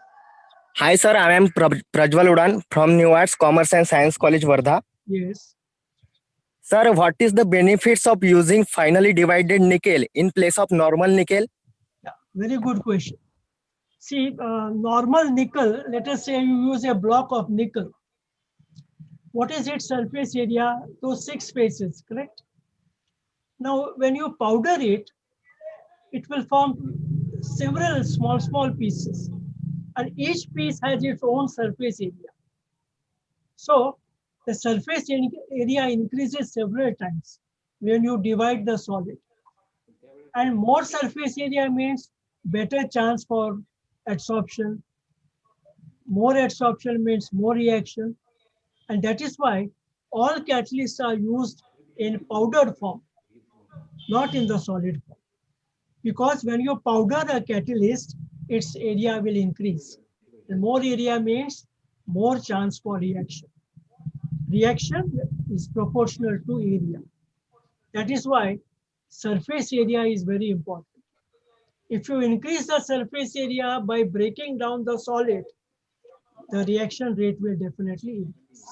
Hi, sir. I am Prajwal Udan from New Arts, Commerce and Science College, Wardha. Yes. Sir, what is the benefits of using finely divided nickel in place of normal nickel? Yeah, very good question. See, normal nickel, let us say you use a block of nickel. What is its surface area? Those 6 spaces, correct? Now, when you powder it, it will form several small pieces. And each piece has its own surface area. So, the surface area increases several times when you divide the solid. And more surface area means better chance for adsorption. More adsorption means more reaction. And that is why all catalysts are used in powdered form, not in the solid form. Because when you powder a catalyst, its area will increase. And more area means more chance for reaction. Reaction is proportional to area. That is why surface area is very important. If you increase the surface area by breaking down the solid, the reaction rate will definitely increase.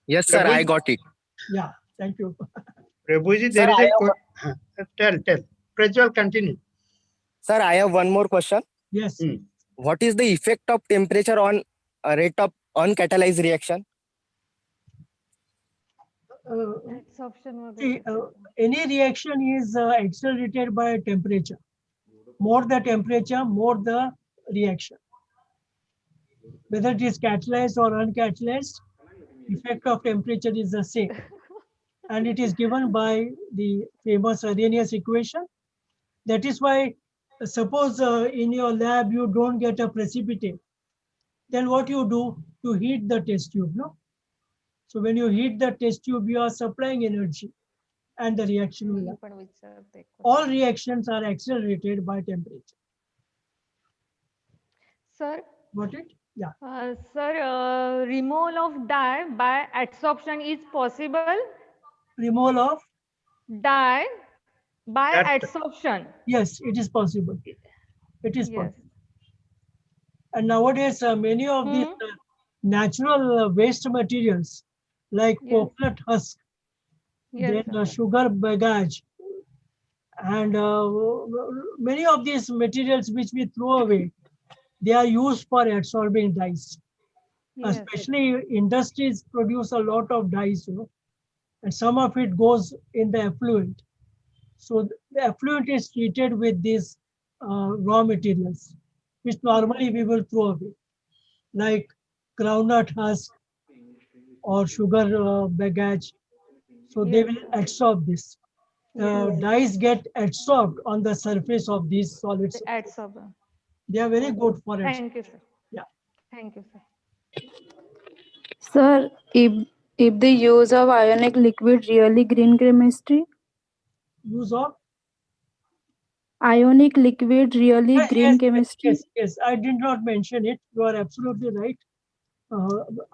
Yes, sir, I got it. Yeah, thank you. Prabhuji, Sir, there is I a tell. Prajwal, continue. Sir, I have one more question. Yes. What is the effect of temperature on rate of uncatalyzed reaction? See, any reaction is accelerated by temperature. More the temperature, more the reaction. Whether it is catalyzed or uncatalyzed, effect of temperature is the same. And it is given by the famous Arrhenius equation. That is why, suppose in your lab you don't get a precipitate, then what you do? You heat the test tube, no? So when you heat the test tube, you are supplying energy and the reaction will happen. All reactions are accelerated by temperature. Sir? Got it? Yeah. Sir, removal of dye by adsorption is possible? Removal of? Dye by adsorption. Yes, it is possible. It is possible. And nowadays, many of these natural waste materials, like coconut husk, then sugar bagage, and many of these materials which we throw away, they are used for adsorbing dyes. Especially industries produce a lot of dyes, you know, and some of it goes in the effluent. So the effluent is treated with these raw materials, which normally we will throw away, like groundnut husk or sugar bagage. So they will adsorb this. Dyes get adsorbed on the surface of these solids. They are very good for it. Thank you, sir. Yeah. Thank you, sir. Sir, if the use of ionic liquid really green chemistry? Use of? Ionic liquid really green chemistry? Yes, I did not mention it. You are absolutely right.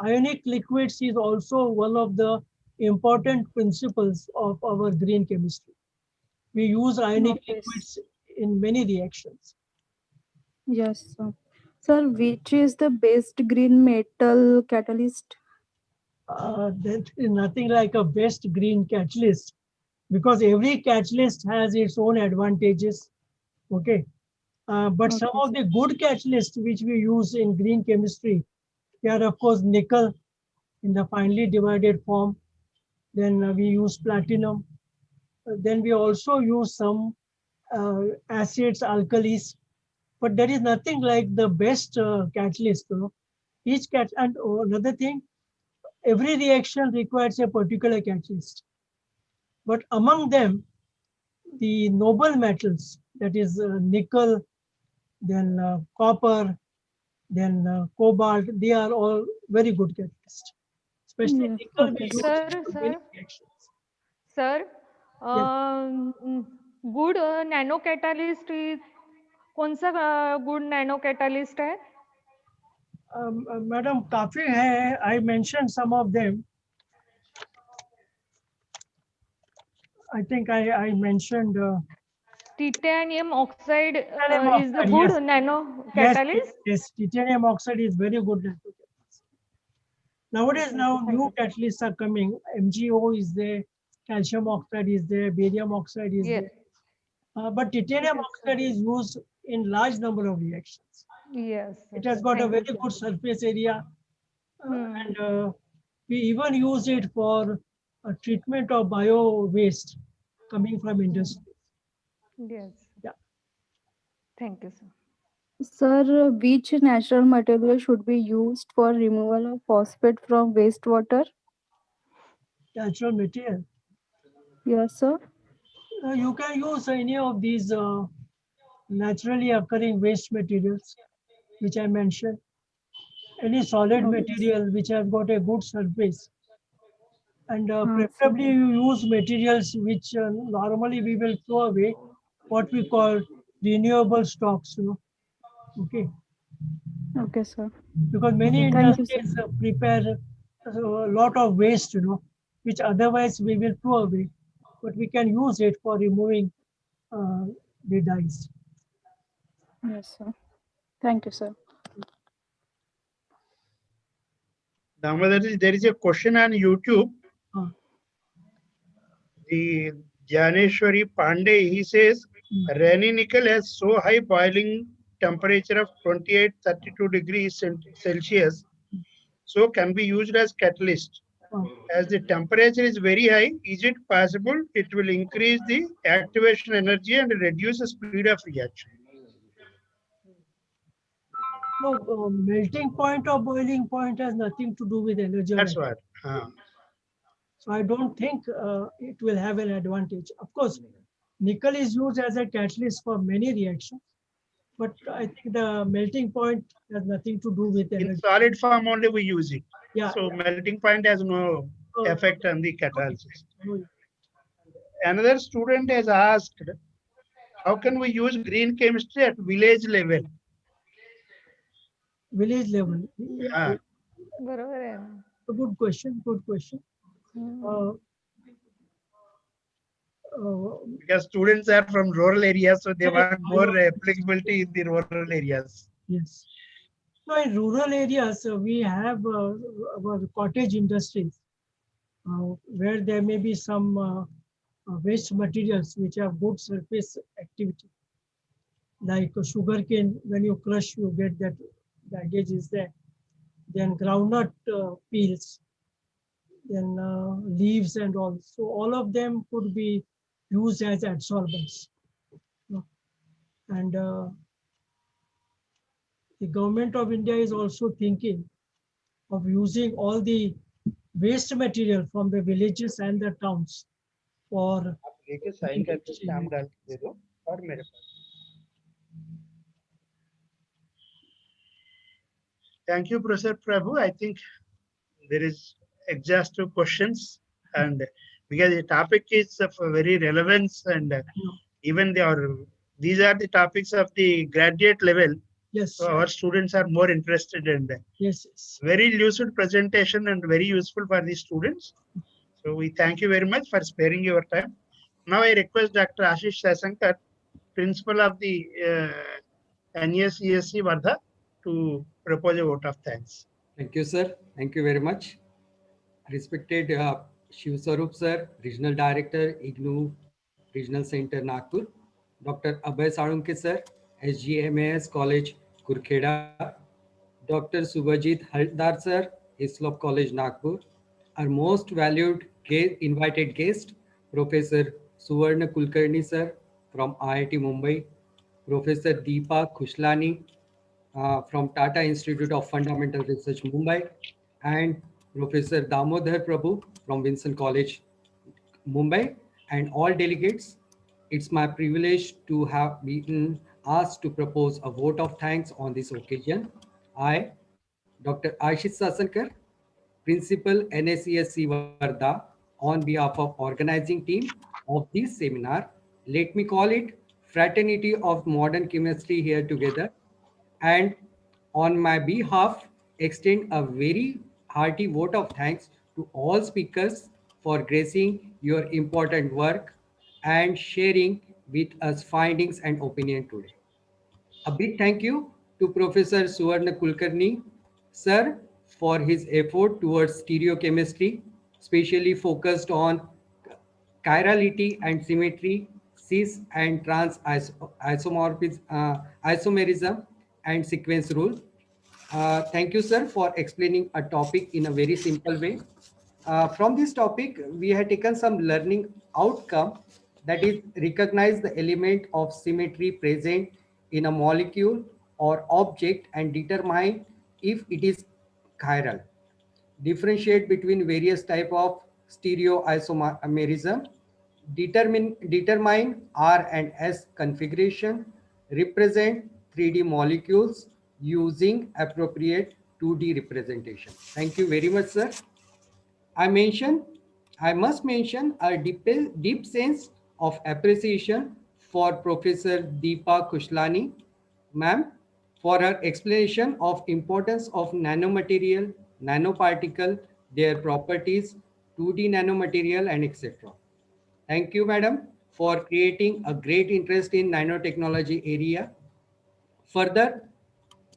Ionic liquids is also one of the important principles of our green chemistry. We use ionic liquids in many reactions. Yes, sir. Sir, which is the best green metal catalyst? There is nothing like a best green catalyst, because every catalyst has its own advantages. Okay. But some of the good catalysts which we use in green chemistry, they are of course nickel in the finely divided form. Then we use platinum. Then we also use some acids, alkalis. But there is nothing like the best catalyst. You know? And another thing, every reaction requires a particular catalyst. But among them, the noble metals, that is nickel, then copper, then cobalt, they are all very good catalysts. Especially nickel we use for many reactions. Sir, good nano catalyst is कौन सा good nano catalyst है? Madam, काफी है. I mentioned some of them. I think I mentioned. Titanium oxide is the good nano catalyst? Yes, titanium oxide is very good nano catalyst. Nowadays, new catalysts are coming. MgO is there, calcium oxide is there, barium oxide is there. But titanium oxide is used in large number of reactions. Yes. It has got a very good surface area. And we even use it for treatment of bio waste coming from industry. Yes. Yeah. Thank you, sir. Sir, which natural material should be used for removal of phosphate from wastewater? Natural material? Yes, sir. You can use any of these naturally occurring waste materials, which I mentioned. Any solid material which have got a good surface. And preferably you use materials which normally we will throw away, what we call renewable stocks, you know. Okay. Okay, sir. Because many industries prepare a lot of waste, you know, which otherwise we will throw away. but we can use it for removing the dyes. Yes, sir. Thank you, sir. There is a question on YouTube. The Janeshwari Pandey, he says, Rani nickel has so high boiling temperature of 28-32 degrees Celsius, so can be used as catalyst. As the temperature is very high, is it possible it will increase the activation energy and reduce the speed of reaction? No, melting point or boiling point has nothing to do with energy. That's what. So I don't think it will have an advantage. Of course, nickel is used as a catalyst for many reactions, but I think the melting point has nothing to do with energy. In solid form only we use it. Yeah. So melting point has no effect on the catalysis. Another student has asked, how can we use green chemistry at village level? Village level. Yeah. A good question. Good question. Because students are from rural areas, so they want more applicability in the rural areas. Yes. So in rural areas, we have our cottage industries where there may be some waste materials which have good surface activity. Like sugarcane, when you crush, you get that baggage is there. Then groundnut peels, then leaves and all. So all of them could be used as adsorbents. And the government of India is also thinking of using all the waste material from the villages and the towns for Thank you, Professor Prabhu. I think there is exhaustive questions, and because the topic is of very relevance, and even these are the topics of the graduate level. Yes. So our students are more interested in that. Yes. Very lucid presentation and very useful for the students. So we thank you very much for sparing your time. Now I request Dr. Ashish Sasankar, Principal of the NSESC Vardha, to propose a vote of thanks. Thank you, sir. Thank you very much. Respected Shiv Swarup, sir, Regional Director, IGNOU Regional Center, Nagpur. Dr. Abhay Sarunke, sir, SGMAS College, Kurkheda. Dr. Subhajit Haldar, sir, Islop College, Nagpur. Our most valued invited guest, Professor Suvarna Kulkarni, sir, from IIT Mumbai. Professor Deepa Khushlani, from Tata Institute of Fundamental Research, Mumbai, and Professor Damodhar Prabhu from Vincent College, Mumbai, and all delegates. It's my privilege to have been asked to propose a vote of thanks on this occasion. I, Dr. Ashish Sasankar, Principal NSESC Vardha, on behalf of organizing team of this seminar, let me call it Fraternity of Modern Chemistry here together, and on my behalf extend a very hearty vote of thanks to all speakers for gracing your important work and sharing with us findings and opinion today. A big thank you to Professor Suvarna Kulkarni, sir, for his effort towards stereochemistry, specially focused on chirality and symmetry, cis and trans isomerism, and sequence rule. Thank you, sir, for explaining a topic in a very simple way. From this topic, we have taken some learning outcome, that is, recognize the element of symmetry present in a molecule or object and determine if it is chiral. Differentiate between various type of stereoisomerism. Determine R and S configuration. Represent 3D molecules using appropriate 2D representation. Thank you very much, sir. I must mention a deep sense of appreciation for Professor Deepa Khushlani, ma'am, for her explanation of importance of nanomaterial, nanoparticle, their properties, 2D nanomaterial, and etc. Thank you, madam, for creating a great interest in nanotechnology area. Further,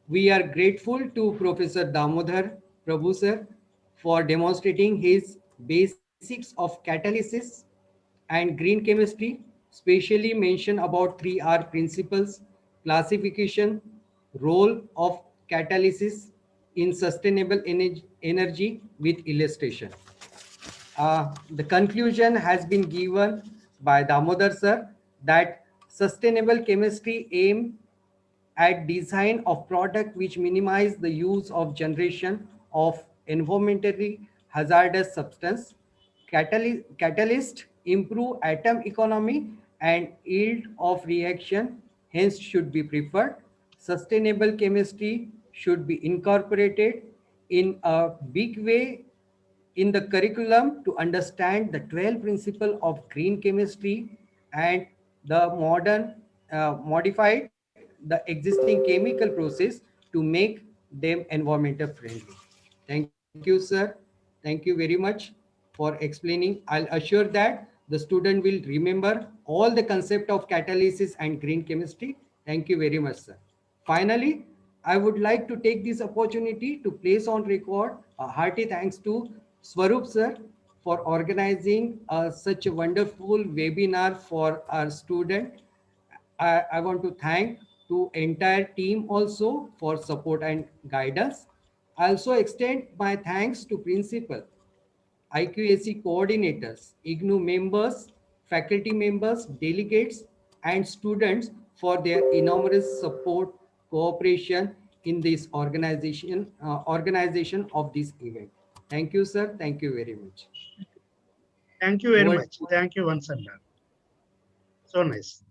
we are grateful to Professor Damodar Prabhu sir for demonstrating his basics of catalysis and green chemistry, specially mention about 3R principles, classification, role of catalysis in sustainable energy with illustration. The conclusion has been given by Damodar sir that sustainable chemistry aim at design of product which minimize the use of generation of environmentally hazardous substance. Catalyst improve atom economy and yield of reaction, hence should be preferred. Sustainable chemistry should be incorporated in a big way in the curriculum to understand the 12 principles of green chemistry and the modern modified the existing chemical process to make them environmental friendly. Thank you, sir. Thank you very much for explaining. I'll assure that the student will remember all the concept of catalysis and green chemistry. Thank you very much, sir. Finally, I would like to take this opportunity to place on record a hearty thanks to Swarup sir for organizing such a wonderful webinar for our student. I want to thank to entire team also for support and guidance. I also extend my thanks to principal, IQAC coordinators, IGNU members, faculty members, delegates, and students for their enormous support, cooperation in this organization of this event. Thank you, sir. Thank you very much. Thank you very much. Thank you once again. So nice.